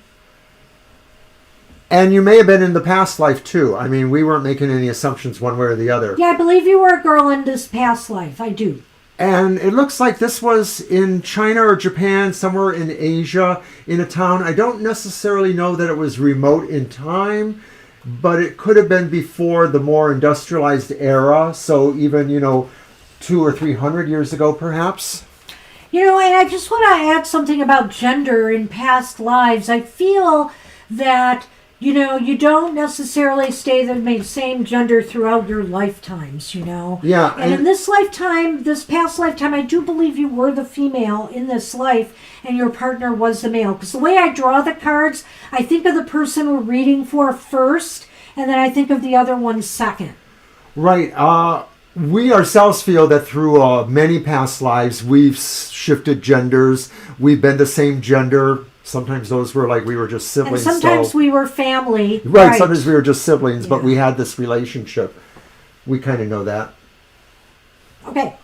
and you may have been in the past life too. I mean, we weren't making any assumptions one way or the other. Yeah, I believe you were a girl in this past life. I do. And it looks like this was in China or Japan, somewhere in Asia, in a town. I don't necessarily know that it was remote in time, but it could have been before the more industrialized era. So even, 200 or 300 years ago, perhaps. And I just want to add something about gender in past lives. I feel that, you don't necessarily stay the same gender throughout your lifetimes, Yeah. And in this lifetime, this past lifetime, I do believe you were the female in this life and your partner was the male. Because the way I draw the cards, I think of the person we're reading for first, and then I think of the other one second. Right. We ourselves feel that through many past lives, we've shifted genders. We've been the same gender. Sometimes those were like we were just siblings. And sometimes we were family. Right. Sometimes we were just siblings, but Yeah. we had this relationship. We kind of know that. Okay.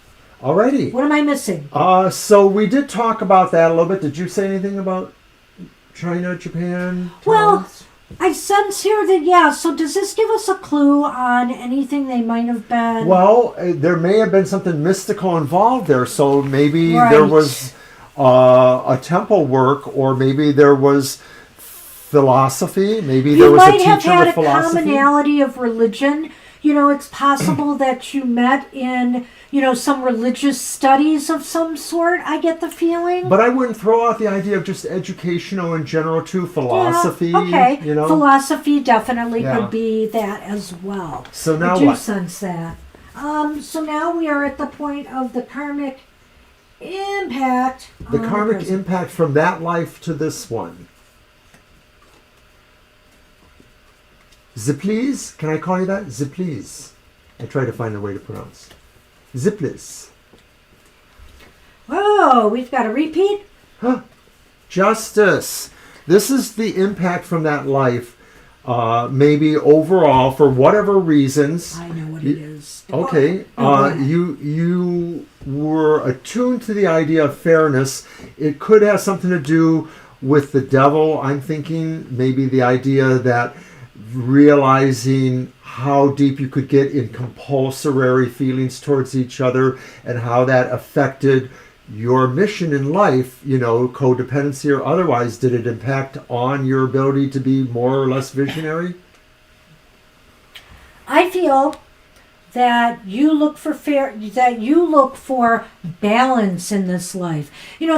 Alrighty. What am I missing? So we did talk about that a little bit. Did you say anything about China, Japan? Well, Taiwan? I sense here that, yeah, so does this give us a clue on anything they might have been? Well, there may have been something mystical involved there. So maybe Right. there was a temple work, or maybe there was philosophy. Maybe there You was a might have teacher had with a philosophy. commonality of religion. It's possible that you met in, some religious studies of some sort, I get the feeling. But I wouldn't throw out the idea of just educational in general too. Philosophy. Yeah, okay. You know. Philosophy definitely Yeah. could be that as well. So now I do what? sense that. So now we are at the point of the karmic impact. The on the karmic present. impact from that life to this one. Ziplis? Can I call you that? Ziplis. I try to find a way to pronounce. Ziplis. Whoa, we've got a repeat? Huh. Justice. This is the impact from that life. Maybe overall, for whatever reasons. I know what it is. Okay. Oh, go You were attuned to the idea of fairness. It could have something to do with the devil. I'm thinking maybe the idea that realizing how deep you could get in compulsory feelings towards each other and how that affected your mission in life, codependency or otherwise. Did it impact on your ability to be more or less visionary? I feel that you look for balance in this life.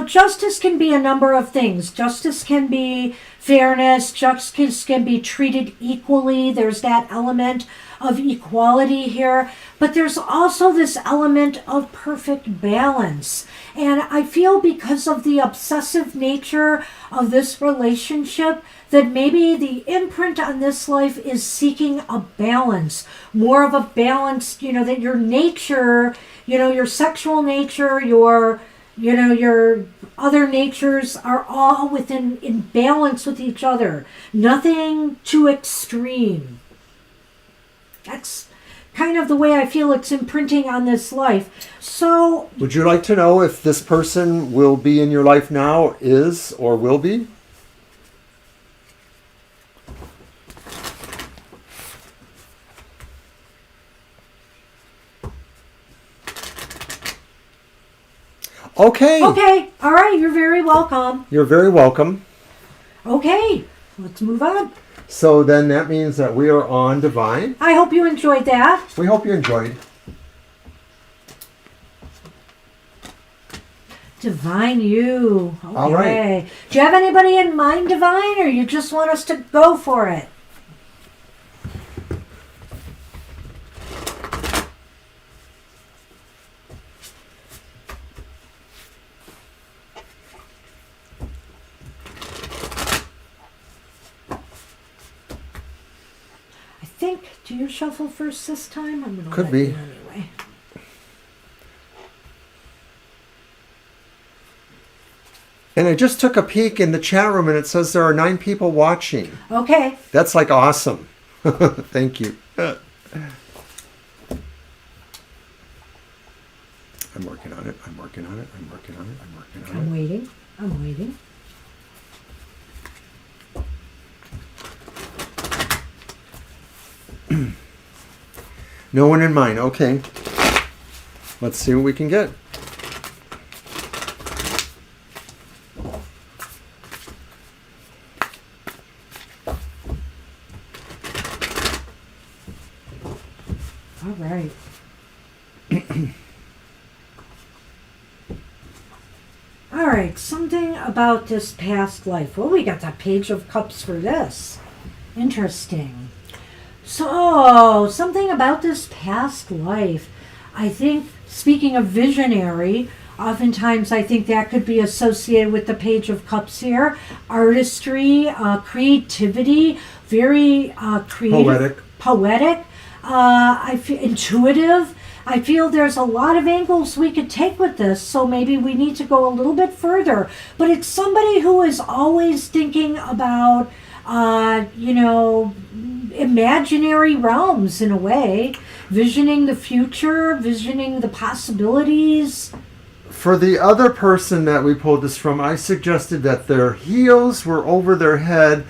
Justice can be a number of things. Justice can be fairness. Justice can be treated equally. There's that element of equality here. But there's also this element of perfect balance. And I feel because of the obsessive nature of this relationship that maybe the imprint on this life is seeking a balance, more of a balance, that your nature, your sexual nature, your other natures are all in balance with each other. Nothing too extreme. That's kind of the way I feel it's imprinting on this life. So, Would you like to know if this person will be in your life now, is, or will be? Okay. okay, all right, you're very welcome. You're very welcome. Okay, let's move on. So then that means that we are on Divine. I hope you enjoyed that. We hope you enjoyed. Divine you. Okay. All right. Do you have anybody in mind, Divine, or you just want us to go for it? Do you shuffle first this time? I'm gonna Could let be. you anyway. And I just took a peek in the chat room and it says there are 9 people watching. Okay. That's like awesome. Thank you. I'm working on it. I'm working on it. I'm working on it. I'm working on I'm it. waiting. I'm waiting. No one in mind. Okay. Let's see what we can get. All right. All right. Something about this past life. Well, we got the Page of Cups for this. Interesting. So, something about this past life. I think, speaking of visionary, oftentimes I think that could be associated with the Page of Cups here. Artistry, creativity, very creative. Poetic. Intuitive. I feel there's a lot of angles we could take with this, so maybe we need to go a little bit further. But it's somebody who is always thinking about, imaginary realms in a way, visioning the future, visioning the possibilities. For the other person that we pulled this from, I suggested that their heels were over their head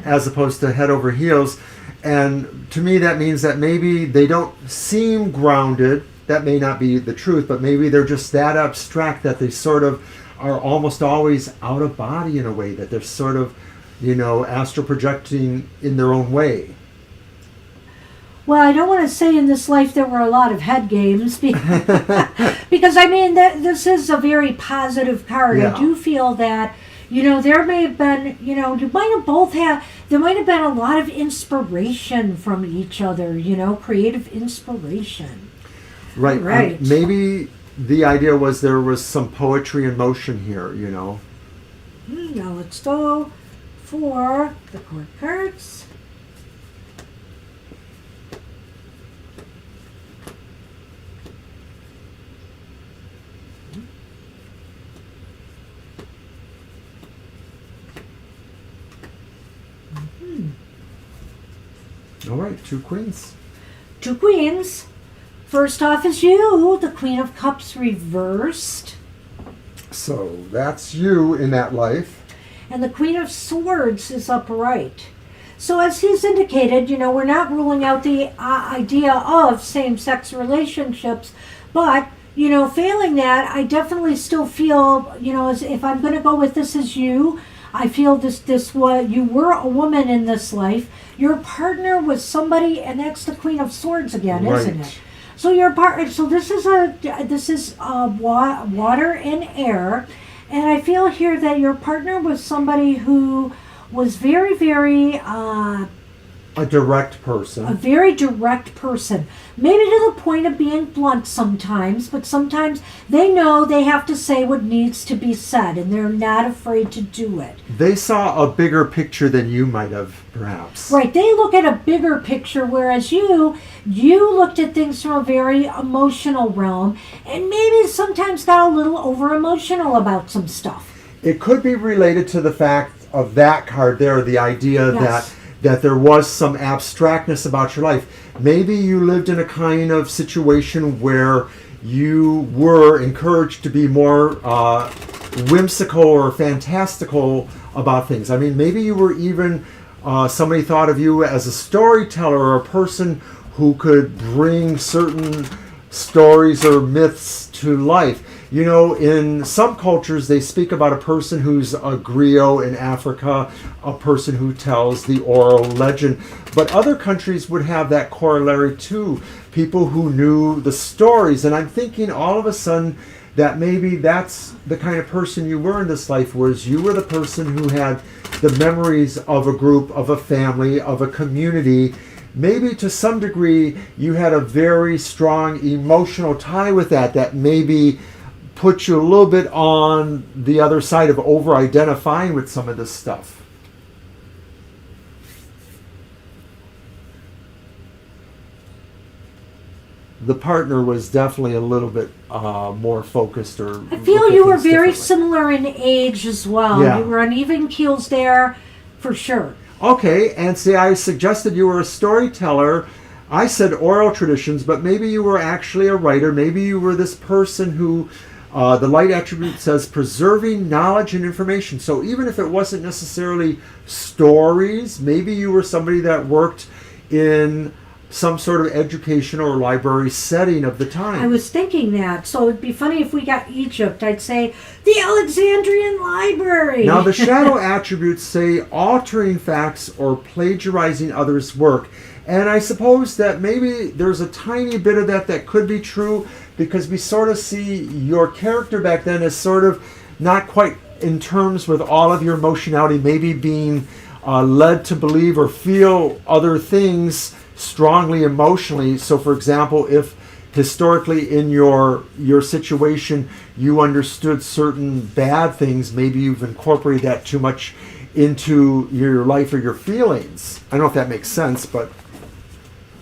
as opposed to head over heels. And to me, that means that maybe they don't seem grounded. That may not be the truth, but maybe they're just that abstract that they sort of are almost always out of body in a way, that they're sort of, astral projecting in their own way. Well, I don't want to say in this life there were a lot of head games because I mean, this is a very positive card. Yeah. I do feel that, there may have been, there might have been a lot of inspiration from each other, creative inspiration. Right. Right. Maybe the idea was there was some poetry in motion here, Now let's go for the court cards. All right, 2 queens. 2 queens. First off is you, the Queen of Cups reversed. So that's you in that life. And the Queen of Swords is upright. So as he's indicated, we're not ruling out the idea of same-sex relationships, but, failing that, I definitely still feel, as if I'm going to go with this as you, I feel you were a woman in this life. Your partner was somebody, and that's the Queen of Swords again, Right. isn't it? So your partner. So this is water and air, and I feel here that your partner was somebody who was very, very. A direct person. A very direct person. Maybe to the point of being blunt sometimes, but sometimes they know they have to say what needs to be said, and they're not afraid to do it. They saw a bigger picture than you might have, perhaps. Right. They look at a bigger picture, whereas you looked at things from a very emotional realm, and maybe sometimes got a little over-emotional about some stuff. It could be related to the fact of that card there, the idea Yes. that there was some abstractness about your life. Maybe you lived in a kind of situation where you were encouraged to be more whimsical or fantastical about things. I mean, maybe you were even, somebody thought of you as a storyteller or a person who could bring certain stories or myths to life. In some cultures, they speak about a person who's a griot in Africa, a person who tells the oral legend. But other countries would have that corollary too, people who knew the stories. And I'm thinking all of a sudden that maybe that's the kind of person you were in this life, whereas you were the person who had the memories of a group, of a family, of a community. Maybe to some degree you had a very strong emotional tie with that maybe put you a little bit on the other side of over-identifying with some of this stuff. The partner was definitely a little bit more focused. Or I feel you were very similar in age as well. Yeah. You were on even keels there, for sure. Okay, and see, I suggested you were a storyteller. I said oral traditions, but maybe you were actually a writer. Maybe you were this person who, the light attribute says preserving knowledge and information. So even if it wasn't necessarily stories, maybe you were somebody that worked in some sort of educational or library setting of the time. I was thinking that. So it'd be funny if we got Egypt. I'd say the Alexandrian Library. Now the shadow attributes say altering facts or plagiarizing others' work. And I suppose that maybe there's a tiny bit of that could be true, because we sort of see your character back then as sort of not quite in terms with all of your emotionality, maybe being led to believe or feel other things strongly emotionally. So, for example, if historically in your situation you understood certain bad things, maybe you've incorporated that too much into your life or your feelings. I don't know if that makes sense, but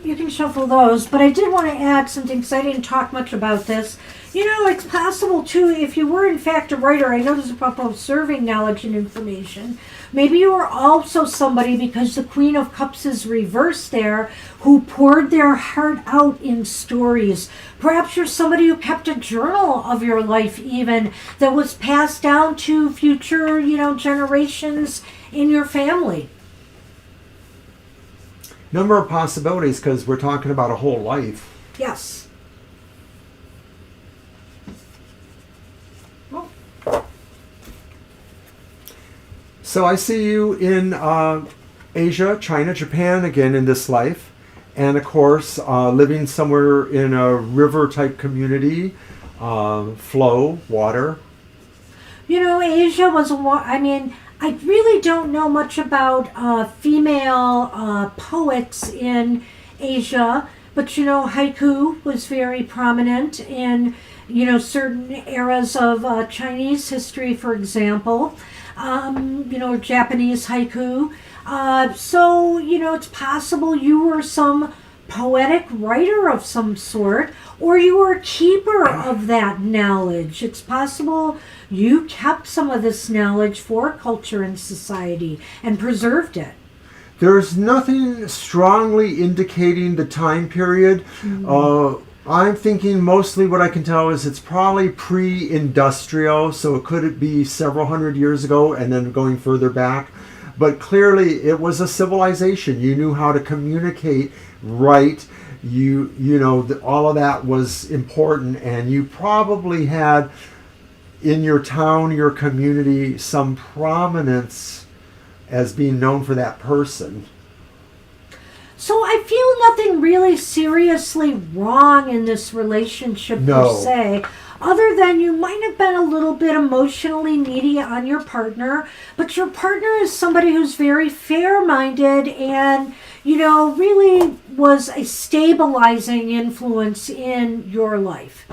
You can shuffle those, but I did want to add something because I didn't talk much about this. You know, it's possible too, if you were in fact a writer, I know this is about observing knowledge and information. Maybe you were also somebody, because the Queen of Cups is reversed there, who poured their heart out in stories. Perhaps you're somebody who kept a journal of your life even that was passed down to future, generations in your family. number of possibilities, because we're talking about a whole life. Yes. So I see you in Asia, China, Japan again in this life, and of course living somewhere in a river type community, flow, water. Asia was I really don't know much about female poets in Asia, but haiku was very prominent in certain eras of Chinese history, for example. Japanese haiku. So it's possible you were some poetic writer of some sort, or you were a keeper of that knowledge. It's possible you kept some of this knowledge for culture and society and preserved it. There's nothing strongly indicating the time period. I'm thinking mostly what I can tell is it's probably pre-industrial, so it could be several hundred years ago and then going further back. But clearly it was a civilization. You knew how to communicate right. All of that was important, and you probably had in your town, your community, some prominence as being known for that person. So I feel nothing really seriously wrong in this relationship per se, other than you might have been a little bit emotionally needy on your partner, but your partner is somebody who's very fair-minded and, really was a stabilizing influence in your life.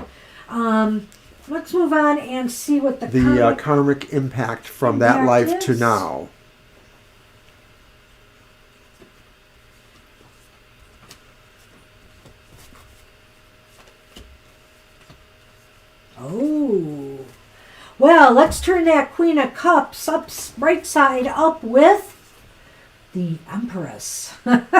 Let's move on and see what the karmic impact from that life is. to now. Oh. Well, let's turn that Queen of Cups up, right side up with the Empress. And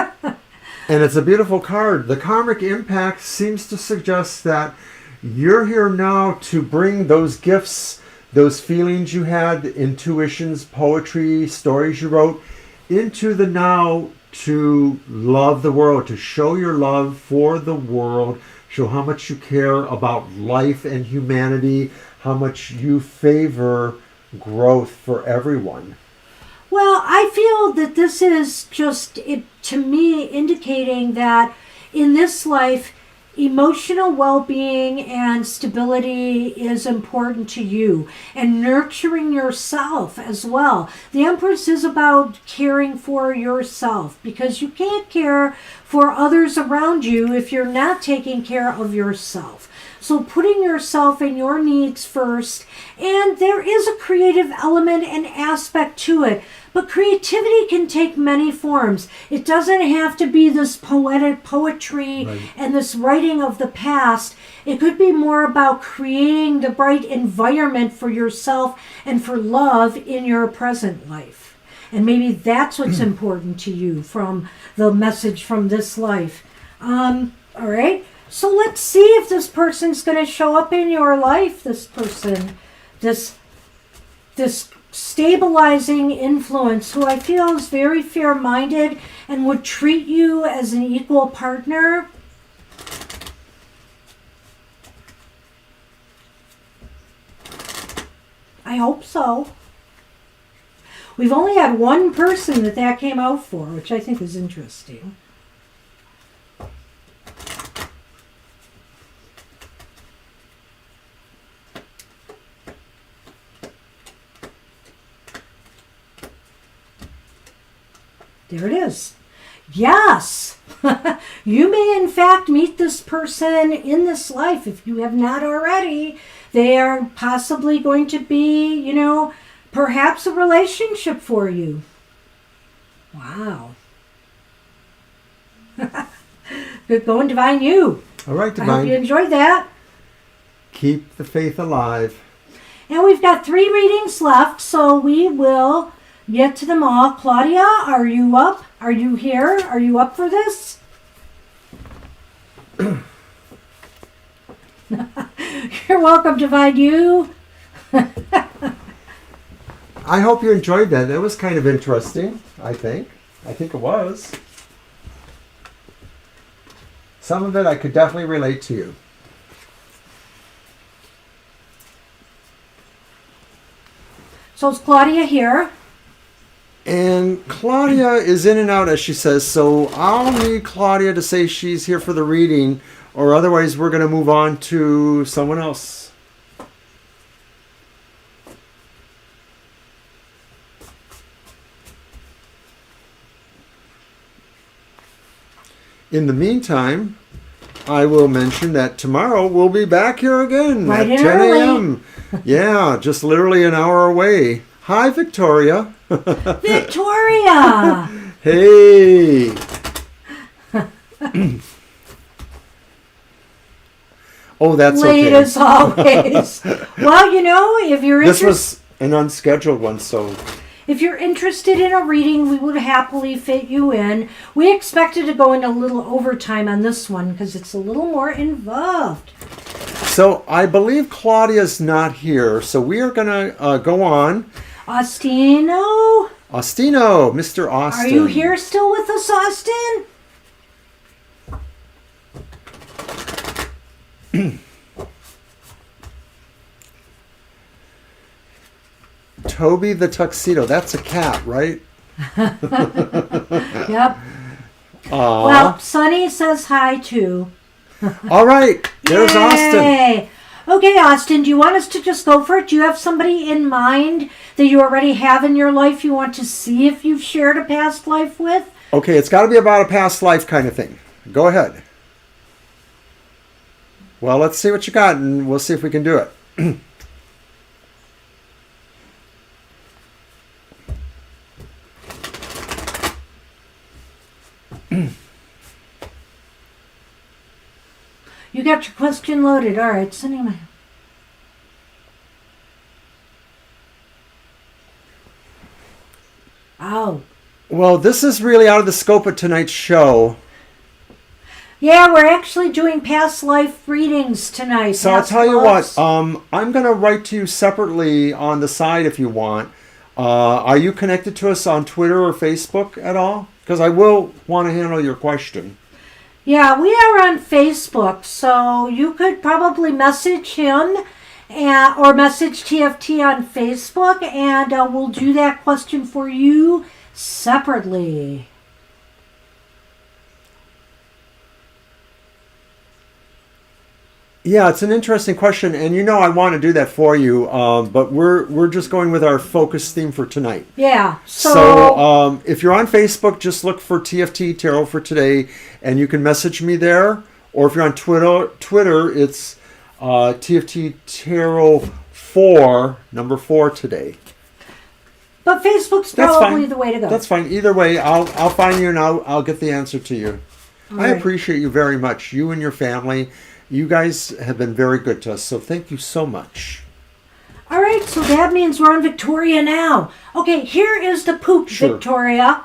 it's a beautiful card. The karmic impact seems to suggest that you're here now to bring those gifts, those feelings you had, intuitions, poetry, stories you wrote, into the now to love the world, to show your love for the world, show how much you care about life and humanity, how much you favor growth for everyone. Well, I feel that this is just, to me, indicating that in this life, emotional well-being and stability is important to you, and nurturing yourself as well. The Empress is about caring for yourself, because you can't care for others around you if you're not taking care of yourself. So putting yourself and your needs first, and there is a creative element and aspect to it. But creativity can take many forms. It doesn't have to be this poetry right, and this writing of the past. It could be more about creating the right environment for yourself and for love in your present life. And maybe that's what's important to you from the message from this life. All right. So let's see if this person's going to show up in your life. This person, this stabilizing influence, who I feel is very fair-minded and would treat you as an equal partner. I hope so. We've only had one person that came out for, which I think is interesting. There it is. Yes, you may in fact meet this person in this life if you have not already. They are possibly going to be, perhaps a relationship for you. Wow. Good going, Divine You. All right, I Divine. hope you enjoyed that. Keep the faith alive. And we've got 3 readings left, so we will get to them all. Claudia, are you up? Are you here? Are you up for this? You're welcome, Divine You. I hope you enjoyed that. That was kind of interesting, I think. I think it was. Some of it I could definitely relate to you. So is Claudia here? And Claudia is in and out, as she says, so I'll need Claudia to say she's here for the reading, or otherwise we're going to move on to someone else. In the meantime, I will mention that tomorrow we'll be back here again Right at in 10 early. a.m. Yeah, just literally an hour away. Hi, Victoria. Victoria! Hey. Oh, that's Late okay. as always. Well, if you're This interested, was an unscheduled one, so if you're interested in a reading, we would happily fit you in. We expected to go into a little overtime on this one because it's a little more involved. so I believe Claudia's not here, so we are going to go on. Austino, Austino, Mr. Austin. are you here still with us, Austin? Toby the Tuxedo. That's a cat, right? Yep. Aw. Well, Sunny says hi too. All right. There's Austin. Yay. Okay, Austin, do you want us to just go for it? Do you have somebody in mind that you already have in your life you want to see if you've shared a past life with? Okay, it's got to be about a past life kind of thing. Go ahead. Well, let's see what you got, and we'll see if we can do it. You got your question loaded. All right, sending my... Oh. Well, this is really out of the scope of tonight's show. Yeah, we're actually doing past life readings tonight. So I'll past tell you loves. what, I'm going to write to you separately on the side if you want. Are you connected to us on Twitter or Facebook at all? Because I will want to handle your question. Yeah, we are on Facebook, so you could probably message him or message TFT on Facebook, and we'll do that question for you separately. Yeah, it's an interesting question, and I want to do that for you, but we're just going with our focus theme for tonight. Yeah, So if you're on Facebook, just look for TFT Tarot for Today, and you can message me there. Or if you're on Twitter, it's TFT Tarot 4, number 4 today. But Facebook's That's probably fine. the way to go. That's fine. Either way, I'll find you and I'll get the answer to you. All I right. appreciate you very much. You and your family. You guys have been very good to us, so thank you so much. All right, so that means we're on Victoria now. Okay, here is the poop, Sure. Victoria.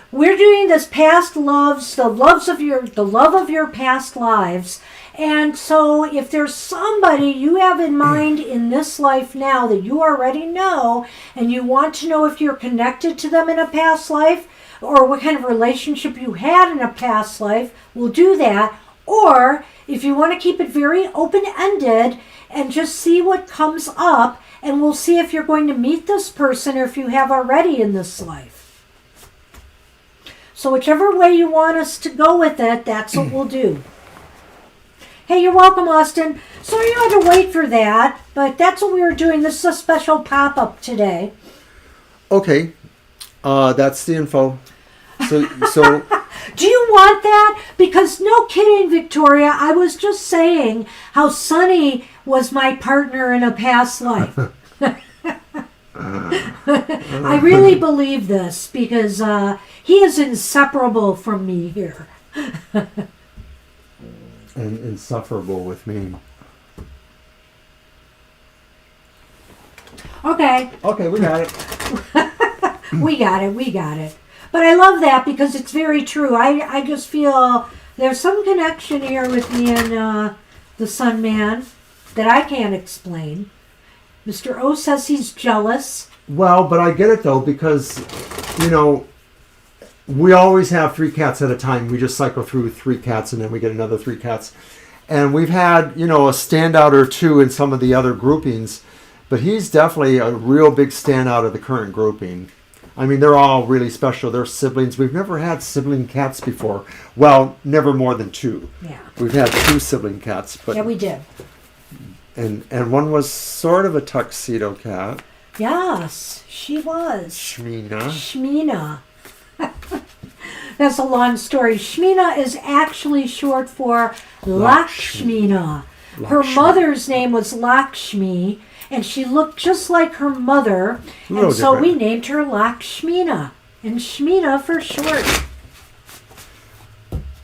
We're doing this past loves, the love of your past lives. And so if there's somebody you have in mind in this life now that you already know, and you want to know if you're connected to them in a past life, or what kind of relationship you had in a past life, we'll do that. Or if you want to keep it very open-ended and just see what comes up, and we'll see if you're going to meet this person or if you have already in this life. So whichever way you want us to go with it, that's what we'll do. Hey, you're welcome, Austin. Sorry you had to wait for that, but that's what we were doing. This is a special pop-up today. Okay. That's the info. So Do you want that? Because no kidding, Victoria, I was just saying how Sonny was my partner in a past life. I really believe this because he is inseparable from me here. and insufferable with me. Okay. Okay, we got it. We got it. But I love that because it's very true. I just feel there's some connection here with me and the Sun Man that I can't explain. Mr. O says he's jealous. Well, but I get it though because, we always have 3 cats at a time. We just cycle through 3 cats and then we get another 3 cats. And we've had, a standout or 2 in some of the other groupings, but he's definitely a real big standout of the current grouping. I mean, they're all really special. They're siblings. We've never had sibling cats before. Well, never more than 2. Yeah. We've had 2 sibling cats, but Yeah, we did. and one was sort of a tuxedo cat. Yes, she was. Shmina. That's a long story. Shmina is actually short for Lakshmina. Her mother's name was Lakshmi, and she looked just like her mother, and so we named her Lakshmina, and Shmina for short.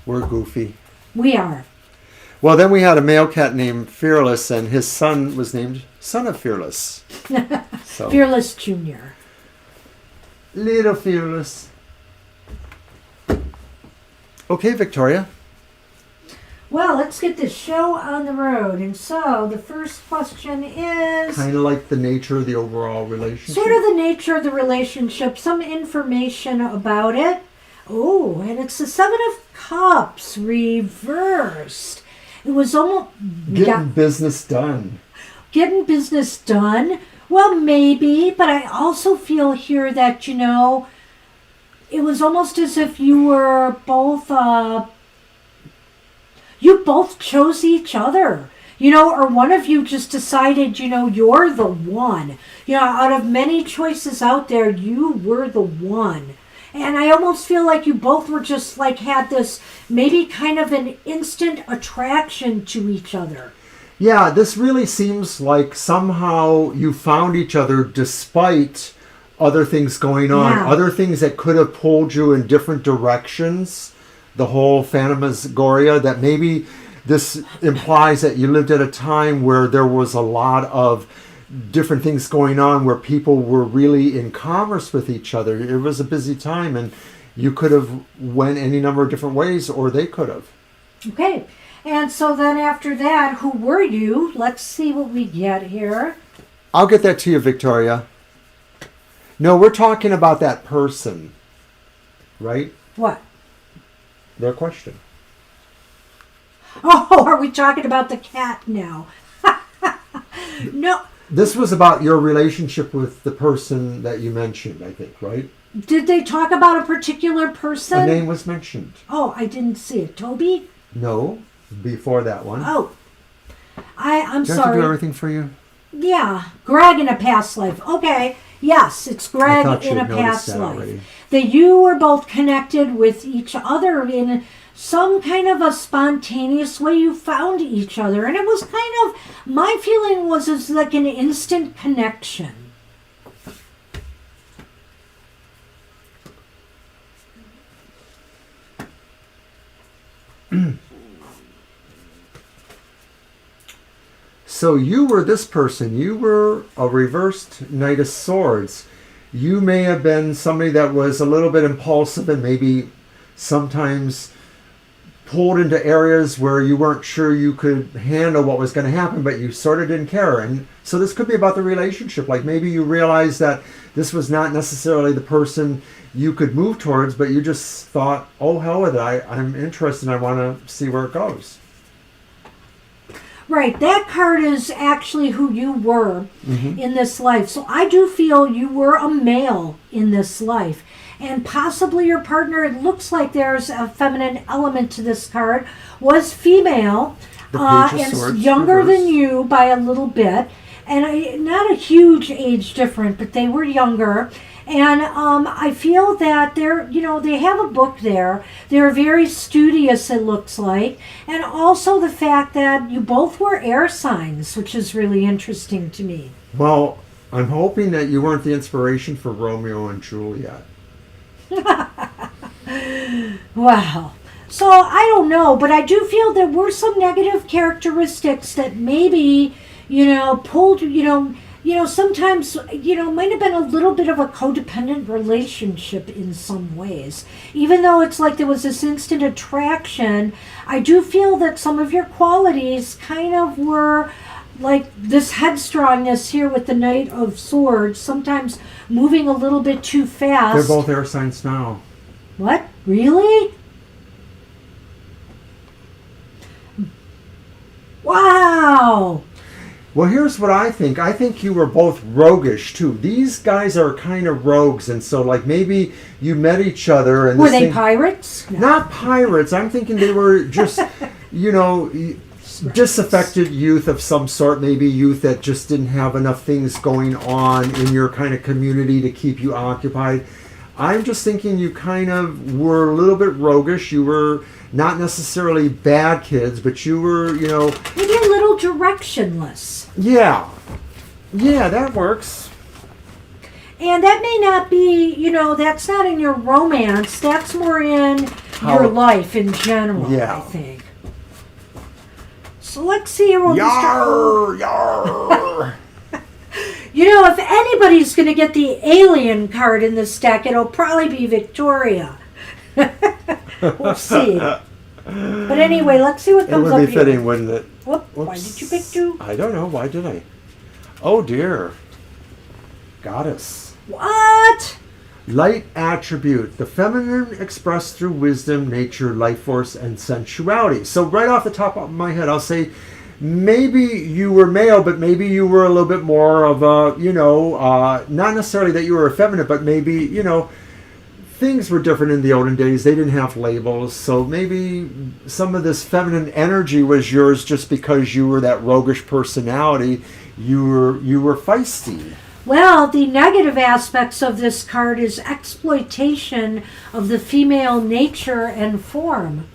We're goofy. We are. Well, then we had a male cat named Fearless, and his son was named Son of Fearless. So. Fearless Jr. Little Fearless. Okay, Victoria. Well, let's get this show on the road. And so the first question is... Kind of like the nature of the overall relationship. Sort of the nature of the relationship. Some information about it. Oh, and it's the 7 of Cups reversed. It was almost... Getting business done. Getting business done? Well, maybe. But I also feel here that, it was almost as if you were both... You both chose each other, or one of you just decided, you're the one. Out of many choices out there, you were the one. And I almost feel like you both were just had this maybe kind of an instant attraction to each other. Yeah, this really seems like somehow you found each other despite other things going on, other things that could have pulled you in different directions. The whole phantasmagoria that maybe this implies that you lived at a time where there was a lot of different things going on, where people were really in commerce with each other. It was a busy time, and you could have went any number of different ways, or they could have. Okay, and so then after that, who were you? Let's see what we get here. I'll get that to you, Victoria. No, we're talking about that person, right? What? Their question. Oh, are we talking about the cat now? No. This was about your relationship with the person that you mentioned, I think, right? Did they talk about a particular person? A name was mentioned. Oh, I didn't see it. Toby? No, before that one. Oh. I'm Do I sorry. have to do everything for you? Yeah, Greg in a past life. Okay, yes, it's Greg in a past life. Already. That you were both connected with each other in some kind of a spontaneous way. You found each other, and it was kind of, my feeling was it's like an instant connection. So you were this person. You were a reversed Knight of Swords. You may have been somebody that was a little bit impulsive and maybe sometimes pulled into areas where you weren't sure you could handle what was going to happen, but you sort of didn't care. And so this could be about the relationship. Like maybe you realized that this was not necessarily the person you could move towards, but you just thought, oh, hell with it. I'm interested and I want to see where it goes. Right, that card is actually who you were in this life. So I do feel you were a male in this life. And possibly your partner, it looks like there's a feminine element to this card, was female and younger than you by a little bit. And not a huge age difference, but they were younger. And I feel that they have a book there. They're very studious, it looks like. And also the fact that you both were air signs, which is really interesting to me. Well, I'm hoping that you weren't the inspiration for Romeo and Juliet. Wow. So I don't know, but I do feel there were some negative characteristics that maybe, pulled, sometimes, might have been a little bit of a codependent relationship in some ways. Even though it's like there was this instant attraction, I do feel that some of your qualities kind of were like this headstrongness here with the Knight of Swords, sometimes moving a little bit too fast. They're both air signs now. What? Really? Wow. Well, here's what I think. I think you were both roguish, too. These guys are kind of rogues, and so, like, maybe you met each other and... Were they pirates? No. Not pirates. I'm thinking they were just, disaffected youth of some sort. Maybe youth that just didn't have enough things going on in your kind of community to keep you occupied. I'm just thinking you kind of were a little bit roguish. You were not necessarily bad kids, but you were, Maybe a little directionless. Yeah. Yeah, that works. And that may not be, that's not in your romance. That's more in your life in general, Yeah. I think. So let's see here. Yar. If anybody's going to get the alien card in this deck, it'll probably be Victoria. We'll see. But anyway, let's see what comes up here. It would be fitting, wouldn't it? Whoop, why did you pick two? I don't know. Why did I? Oh, dear. Goddess. What? Light attribute. The feminine expressed through wisdom, nature, life force, and sensuality. So right off the top of my head, I'll say maybe you were male, but maybe you were a little bit more of a, not necessarily that you were effeminate, but maybe, things were different in the olden days. They didn't have labels. So maybe some of this feminine energy was yours just because you were that roguish personality. You were feisty. Well, the negative aspects of this card is exploitation of the female nature and form.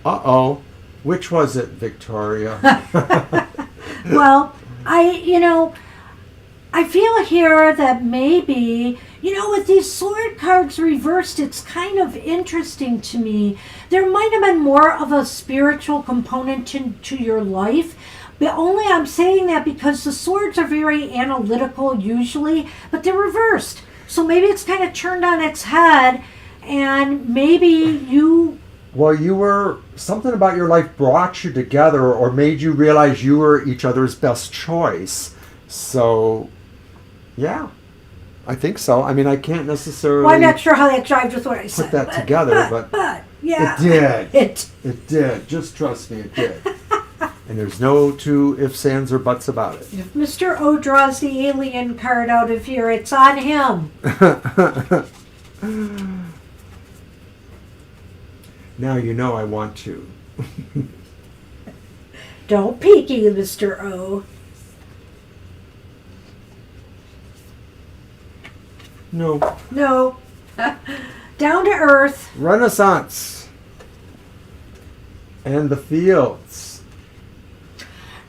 Uh-oh. Which was it, Victoria? Well, I feel here that maybe, with these sword cards reversed, it's kind of interesting to me. There might have been more of a spiritual component to your life. But only I'm saying that because the swords are very analytical usually, but they're reversed. So maybe it's kind of turned on its head, and maybe you... Well, something about your life brought you together or made you realize you were each other's best choice. So, yeah, I think so. I mean, I can't necessarily... Well, I'm not sure how that jives with what I said. Put that together, but yeah. It did. It did. Just trust me, it did. And there's no two ifs, ands, or buts about it. If Mr. O draws the alien card out of here, it's on him. Now you know I want to. Don't peeky, Mr. O. No. Down to earth. Renaissance. And the fields.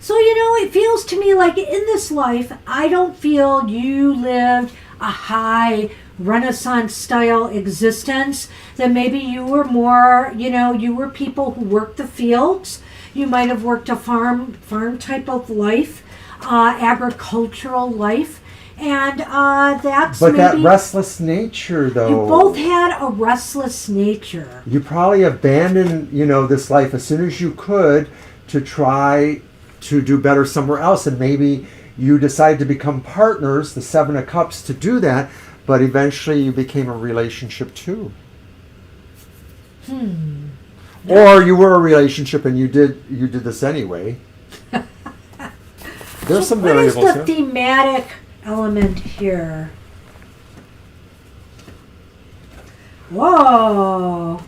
So, it feels to me like in this life, I don't feel you lived a high Renaissance style existence. That maybe you were more, you were people who worked the fields. You might have worked a farm type of life, agricultural life. And that's But maybe... that restless nature, though. You both had a restless nature. You probably abandoned, this life as soon as you could to try to do better somewhere else. And maybe you decided to become partners, the Seven of Cups, to do that. But eventually you became a relationship, too. Or you were a relationship and you did this anyway. There's some variables here. What is the here. thematic element here? Whoa.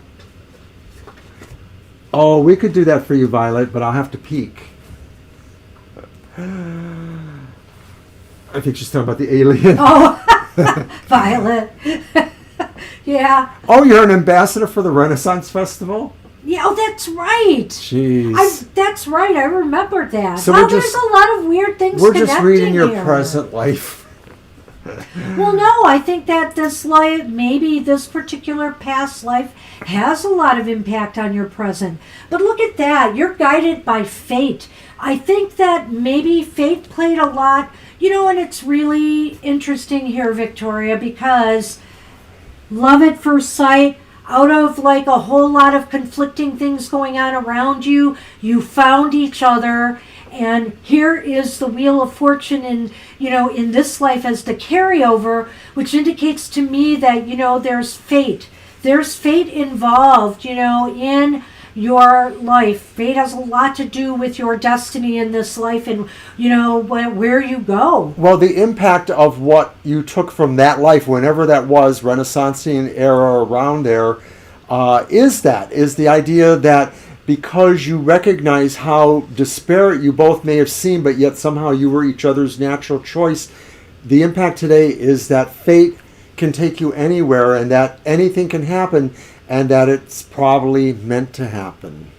Oh, we could do that for you, Violet, but I'll have to peek. I think she's talking about the alien. Oh. Violet. Yeah. Oh, you're an ambassador for the Renaissance Festival? Yeah, oh, that's right. Jeez. That's right. I remembered that. So there's a lot of weird things we're just reading your here. present life. Well, no, I think that this life, maybe this particular past life, has a lot of impact on your present. But look at that. You're guided by fate. I think that maybe fate played a lot, and it's really interesting here, Victoria, because love at first sight, out of like a whole lot of conflicting things going on around you, you found each other. And here is the Wheel of Fortune in this life as the carryover, which indicates to me that, there's fate. There's fate involved, in your life. Fate has a lot to do with your destiny in this life and, where you go. Well, the impact of what you took from that life, whenever that was, Renaissanceian era around there, is the idea that because you recognize how disparate you both may have seemed, but yet somehow you were each other's natural choice, the impact today is that fate can take you anywhere and that anything can happen and that it's probably meant to happen.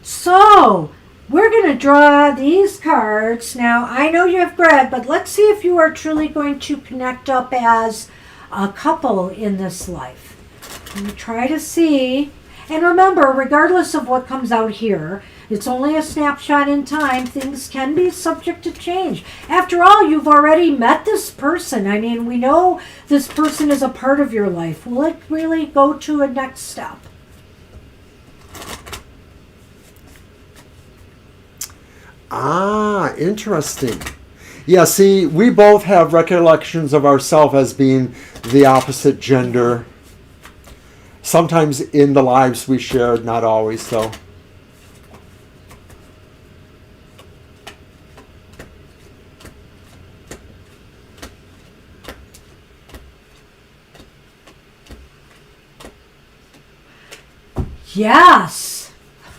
So, we're going to draw these cards. Now, I know you have read, but let's see if you are truly going to connect up as a couple in this life. And try to see. And remember, regardless of what comes out here, it's only a snapshot in time. Things can be subject to change. After all, you've already met this person. I mean, we know this person is a part of your life. Will it really go to a next step? Ah, interesting. Yeah, see, we both have recollections of ourselves as being the opposite gender. Sometimes in the lives we shared, not always, though. Yes!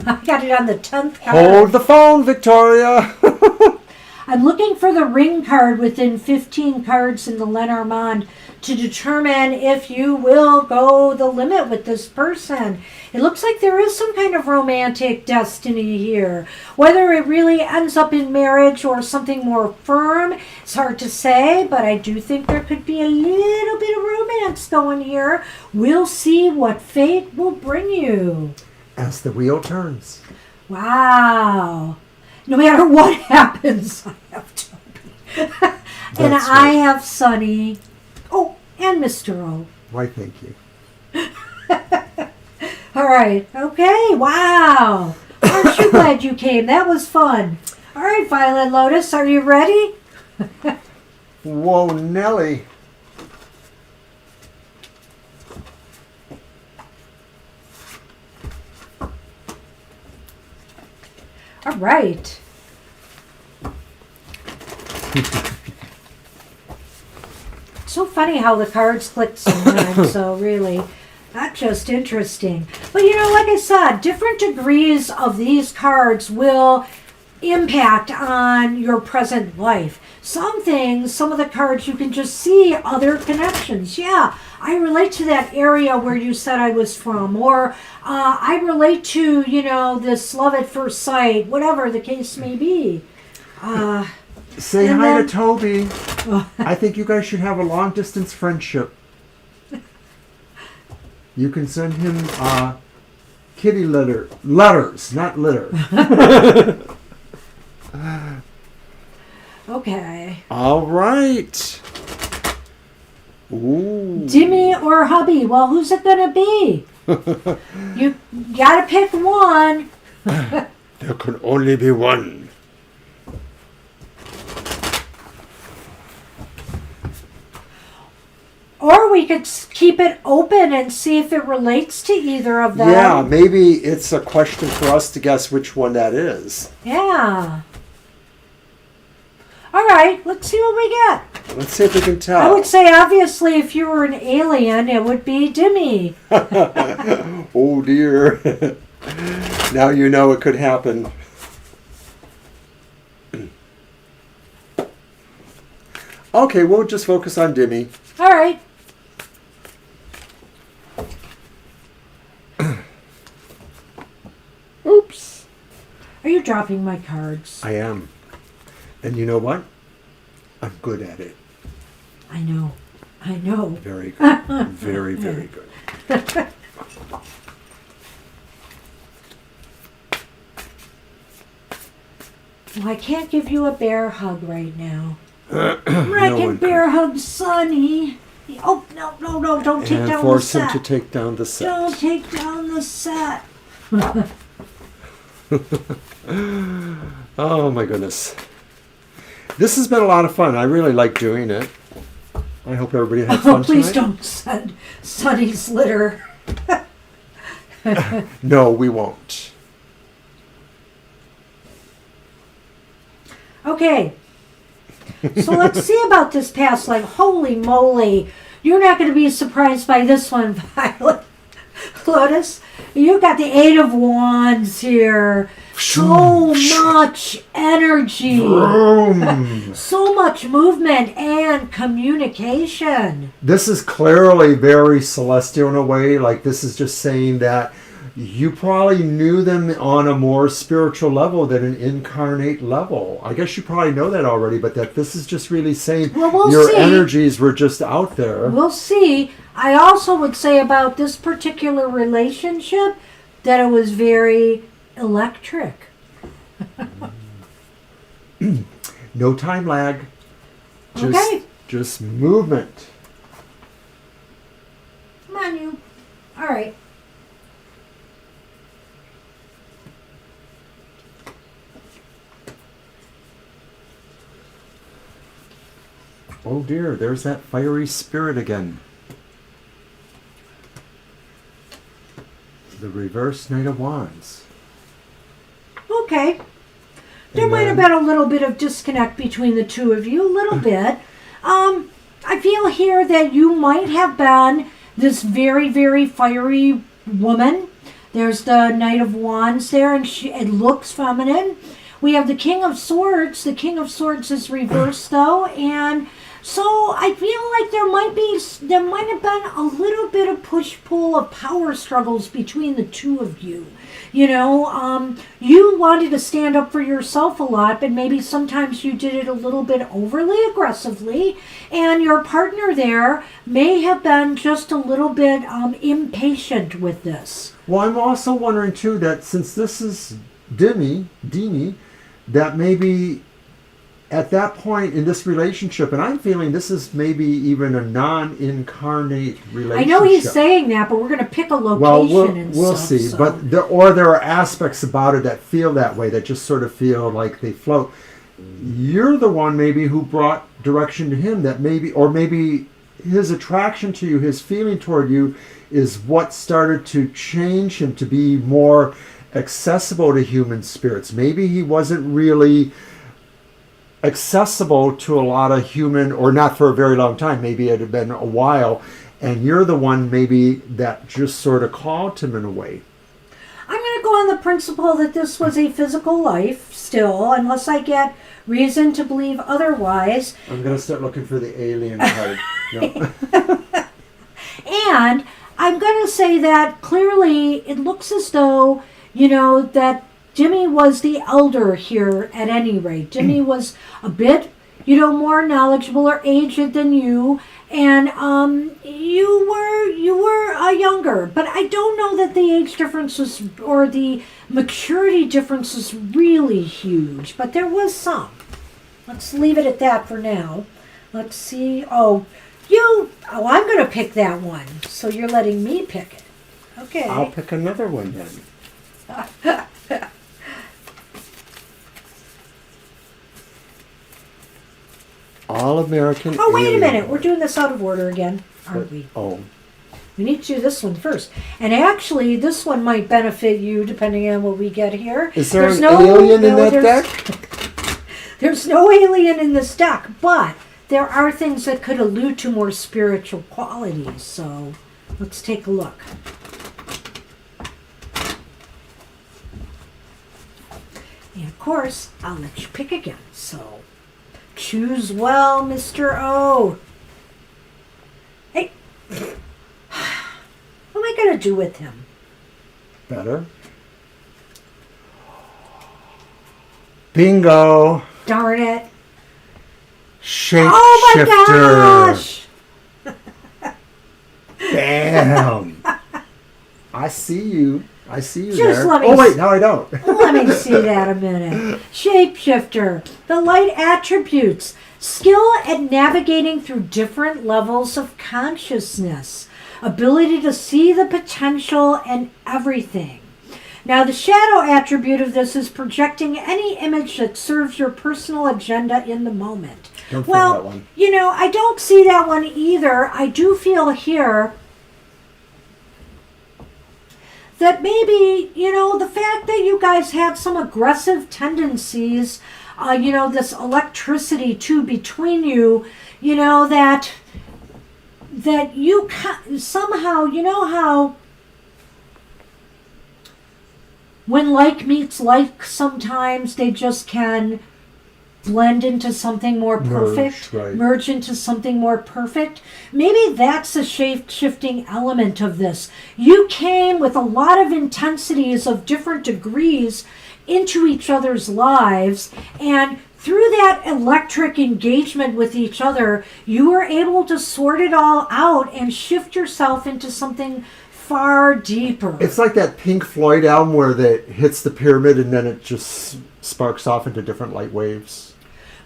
I got it on the 10th card. Hold the phone, Victoria! I'm looking for the ring card within 15 cards in the Lenormand to determine if you will go the limit with this person. It looks like there is some kind of romantic destiny here. Whether it really ends up in marriage or something more firm, it's hard to say, but I do think there could be a little bit of romance going here. We'll see what fate will bring you. As the wheel turns. Wow. No matter what happens, I have Toby. And That's I right. have Sunny. Oh, and Mr. O. Why, thank you. All right. Okay. Wow. Aren't you glad you came? That was fun. All right, Violet Lotus, are you ready? Whoa, Nelly. All right. So funny how the cards click sometimes, so really, not just interesting. But like I said, different degrees of these cards will impact on your present life. Some things, some of the cards, you can just see other connections. Yeah, I relate to that area where you said I was from, or I relate to, this love at first sight, whatever the case may be. Say And hi then- to Toby. I think you guys should have a long distance friendship. You can send him kitty letters, not litter. Okay. All right. Ooh. Jimmy or hubby? Well, who's it gonna be? You gotta pick one. There can only be one. Or we could keep it open and see if it relates to either of them. Yeah, maybe it's a question for us to guess which one that is. Yeah. All right, let's see what we get. Let's see if we can tell. I would say, obviously, if you were an alien, it would be Dimmy. Oh dear. Now you know it could happen. Okay, we'll just focus on Dimmy. All right. Oops. Are you dropping my cards? I am. And you know what? I'm good at it. I know. I know. Very good. Very, very good. Well, I can't give you a bear hug right now. I No can one bear hug Sonny. Oh, no, don't take and down the force set. him to take down the set. Don't take down the set. Oh my goodness. This has been a lot of fun. I really like doing it. I hope everybody had fun Please tonight. don't send Sonny's litter. No, we won't. Okay. So let's see about this past life. Holy moly. You're not going to be surprised by this one, Violet. Lotus, you got the Eight of Wands here. So much energy. Vroom. So much movement and communication. This is clearly very celestial in a way. Like, this is just saying that you probably knew them on a more spiritual level than an incarnate level. I guess you probably know that already, but that this is just really saying your see. energies were just out there. We'll see. I also would say about this particular relationship that it was very electric. No time lag. Just movement. Come on, you. All right. Oh dear, there's that fiery spirit again. The reverse Knight of Wands. Okay. There And might have then- been a little bit of disconnect between the two of you, a little bit. I feel here that you might have been this very, very fiery woman. There's the Knight of Wands there, and it looks feminine. We have the King of Swords. The King of Swords is reversed, though, and so I feel like there might have been a little bit of push-pull of power struggles between the two of you. You know, you wanted to stand up for yourself a lot, but maybe sometimes you did it a little bit overly aggressively, and your partner there may have been just a little bit impatient with this. Well, I'm also wondering too that since this is Dini, that maybe at that point in this relationship, and I'm feeling this is maybe even a non-incarnate relationship. I know he's saying that, but we're going to pick a location Well, and we'll stuff. see. So. But there are aspects about it that feel that way, that just sort of feel like they float. You're the one maybe who brought direction to him, that maybe his attraction to you, his feeling toward you, is what started to change him to be more accessible to human spirits. Maybe he wasn't really accessible to a lot of human, or not for a very long time, maybe it had been a while, and you're the one maybe that just sort of called him in a way. I'm going to go on the principle that this was a physical life still, unless I get reason to believe otherwise. I'm going to start looking for the alien card. No. And I'm going to say that clearly it looks as though, you know, that Jimmy was the elder here at any rate. Jimmy was a bit, you know, more knowledgeable or aged than you, and you were younger. But I don't know that the age difference was, or the maturity difference was really huge. But there was some. Let's leave it at that for now. Let's see. I'm going to pick that one. So you're letting me pick it. Okay. I'll pick another one then. All American. Oh, wait a alien. minute. We're doing this out of order again, aren't we? Oh. We need to do this one first. And actually, this one might benefit you depending on what we get here. Is there There's an no- alien in no, that there's- deck? There's no alien in this deck, but there are things that could allude to more spiritual qualities. So let's take a look. And of course, I'll let you pick again. So choose well, Mr. O. going to do with him? Better. Bingo. Darn it. Shapeshifter. Oh my gosh. Bam. I see you. I see you Just there. let me Oh, wait, now I don't. Let me see that a minute. Shapeshifter. The light attributes. Skill at navigating through different levels of consciousness. Ability to see the potential in everything. Now, the shadow attribute of this is projecting any image that serves your personal agenda in the moment. Don't feel that one. You know, I don't see that one either. I do feel here that maybe, you know, the fact that you guys have some aggressive tendencies, you know, this electricity too between you, you know, that you somehow, you know how when like meets like, sometimes they just can blend into something more perfect, merge into something more perfect. Maybe that's a shape-shifting element of this. You came with a lot of intensities of different degrees into each other's lives, and through that electric engagement with each other, you were able to sort it all out and shift yourself into something far deeper. It's like that Pink Floyd album where it hits the pyramid and then it just sparks off into different light waves.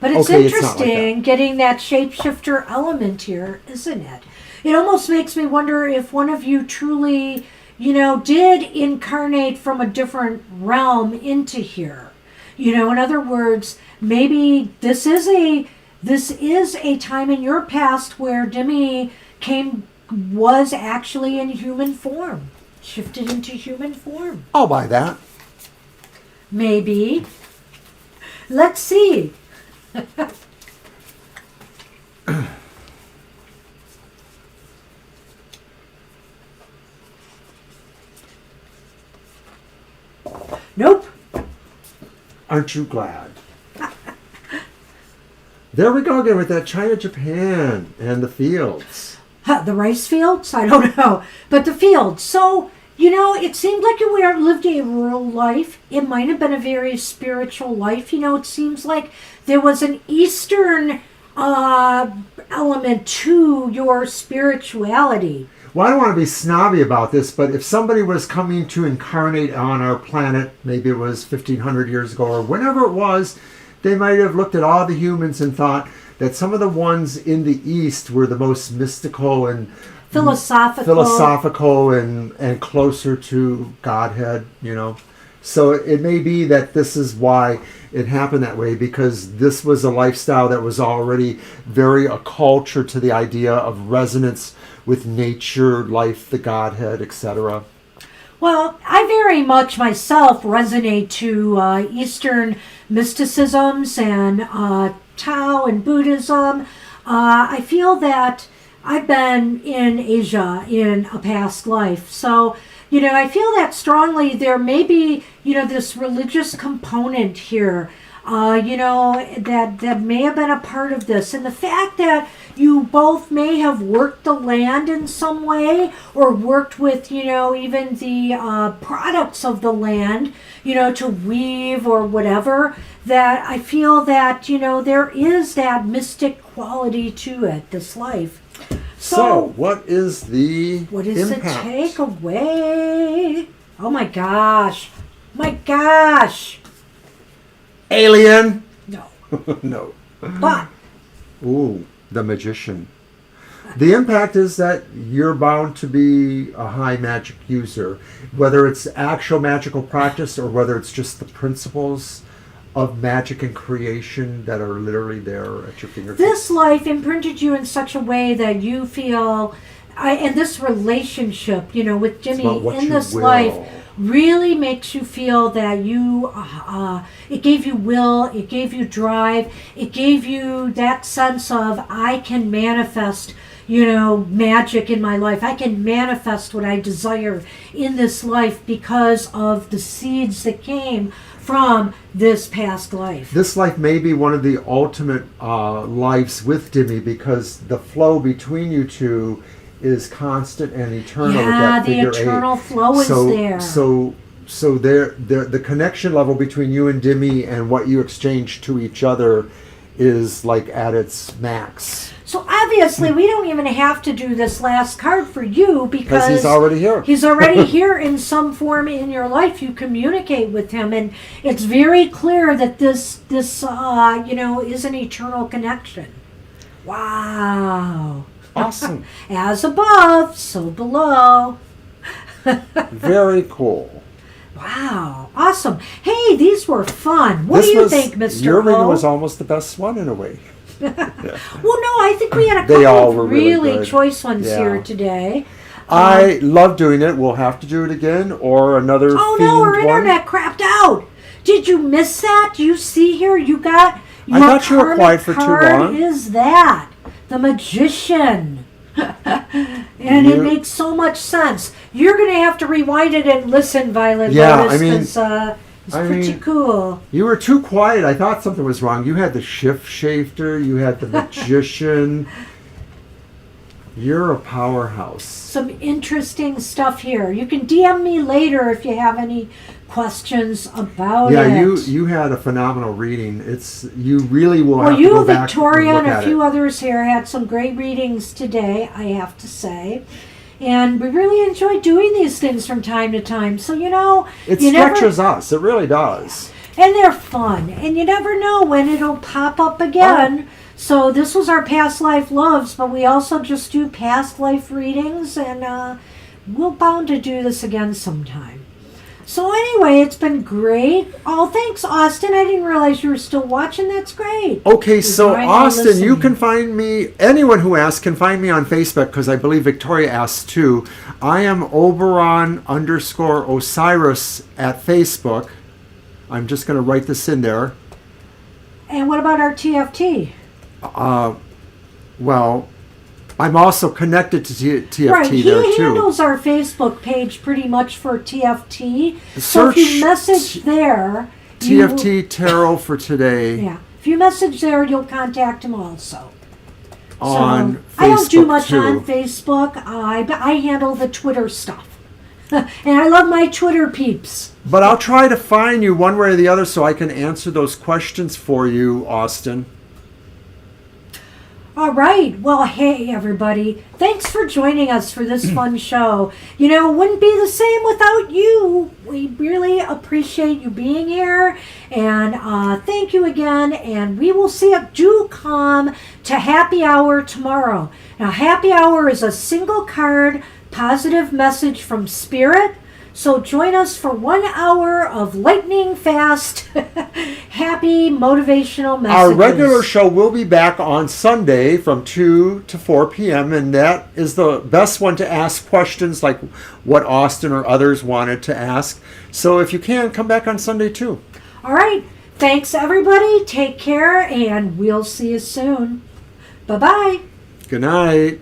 But it's okay, interesting it's like getting that shapeshifter element here, isn't it? It almost makes me wonder if one of you truly, you know, did incarnate from a different realm into here. You know, in other words, maybe this is a time in your past where Demi was actually in human form, shifted into human form. I'll buy that. Maybe. Let's see. Nope. Aren't you glad? There we go again with that China, Japan, and the fields. The rice fields? I don't know. But the fields. So, you know, it seemed like you lived a rural life. It might have been a very spiritual life. You know, it seems like there was an Eastern element to your spirituality. Well, I don't want to be snobby about this, but if somebody was coming to incarnate on our planet, maybe it was 1,500 years ago or whenever it was, they might have looked at all the humans and thought that some of the ones in the East were the most mystical and philosophical and closer to Godhead, you know. So it may be that this is why it happened that way, because this was a lifestyle that was already very accultured to the idea of resonance with nature, life, the Godhead, etc. Well, I very much myself resonate to Eastern mysticisms and Tao and Buddhism. I feel that I've been in Asia in a past life. So, you know, I feel that strongly there may be, you know, this religious component here, you know, that may have been a part of this. And the fact that you both may have worked the land in some way or worked with, you know, even the products of the land, you know, to weave or whatever, that I feel that, you know, there is that mystic quality to it, this life. So what is the impact? The takeaway? Oh my gosh. My gosh. Alien? No. No. But. Ooh, the magician. The impact is that you're bound to be a high magic user, whether it's actual magical practice or whether it's just the principles of magic and creation that are literally there at your fingertips. This life imprinted you in such a way that you feel, and this relationship, you know, with Jimmy in this life really makes you feel that you, it gave you will, it gave you drive, it gave you that sense of, I can manifest, you know, magic in my life. I can manifest what I desire in this life because of the seeds that came from this past life. This life may be one of the ultimate lives with Demi, because the flow between you two is constant and eternal. Yeah, with that the figure eternal 8. flow is there. So the connection level between you and Dimmy and what you exchange to each other is like at its max. So obviously we don't even have to do this last card for you because he's already here. He's already here in some form in your life. You communicate with him, and it's very clear that this is an eternal connection. Wow. Awesome. As above, so below. Very cool. Wow. Awesome. Hey, these were fun. What do you think, Mr. Your reading O? was almost the best one in a way. Well, no, I think we had a They all couple were of really really good. choice ones Yeah. here today. I love doing it. We'll have to do it again or another Oh themed no, our one. internet crapped out. Did you miss that? Do you see here? You got your I thought you were Karmic quiet for too card long. Is that the Magician? And it makes so much sense. You're going to have to rewind it and listen, Violet. Yeah, Lotus, I mean- 'cause, it's pretty cool. You were too quiet. I thought something was wrong. You had the shift shifter. You had the magician. You're a powerhouse. Some interesting stuff here. You can DM me later if you have any questions about it. Yeah, you had a phenomenal reading. You really will have Well, to you, go back Victoria, and look and a at few it. others here had some great readings today, I have to say. And we really enjoy doing these things from time to time. So, It you never, stretches us. It really does. and they're fun. And you never know when it'll pop up again. So this was our past life loves, but we also just do past life readings. And we're bound to do this again sometime. So anyway, it's been great. Oh, thanks, Austin. I didn't realize you were still watching. That's great. Okay, so Enjoying Austin, you listening. can find me, anyone who asks can find me on Facebook because I believe Victoria asked too. I am Oberon_Osiris at Facebook. I'm just going to write this in there. And what about our TFT? Well, I'm also connected to TFT Right, he there too. handles our Facebook page pretty much for TFT. So if Search you message there, TFT Tarot for today yeah, if you message there, you'll contact him also. on So, Facebook I don't do much too. on Facebook. I handle the Twitter stuff, and I love my Twitter peeps. But I'll try to find you one way or the other so I can answer those questions for you, Austin. All right. Well, hey, everybody. Thanks for joining us for this fun show. It wouldn't be the same without you. We really appreciate you being here. And thank you again. And we will see you. Do come to Happy Hour tomorrow. Now, Happy Hour is a single card positive message from Spirit. So join us for 1 hour of lightning fast, happy, motivational messages. Our regular show will be back on Sunday from 2 to 4 p.m. and that is the best one to ask questions like what Austin or others wanted to ask. So if you can, come back on Sunday too. All right. Thanks, everybody. Take care, and we'll see you soon. Bye-bye. Good night.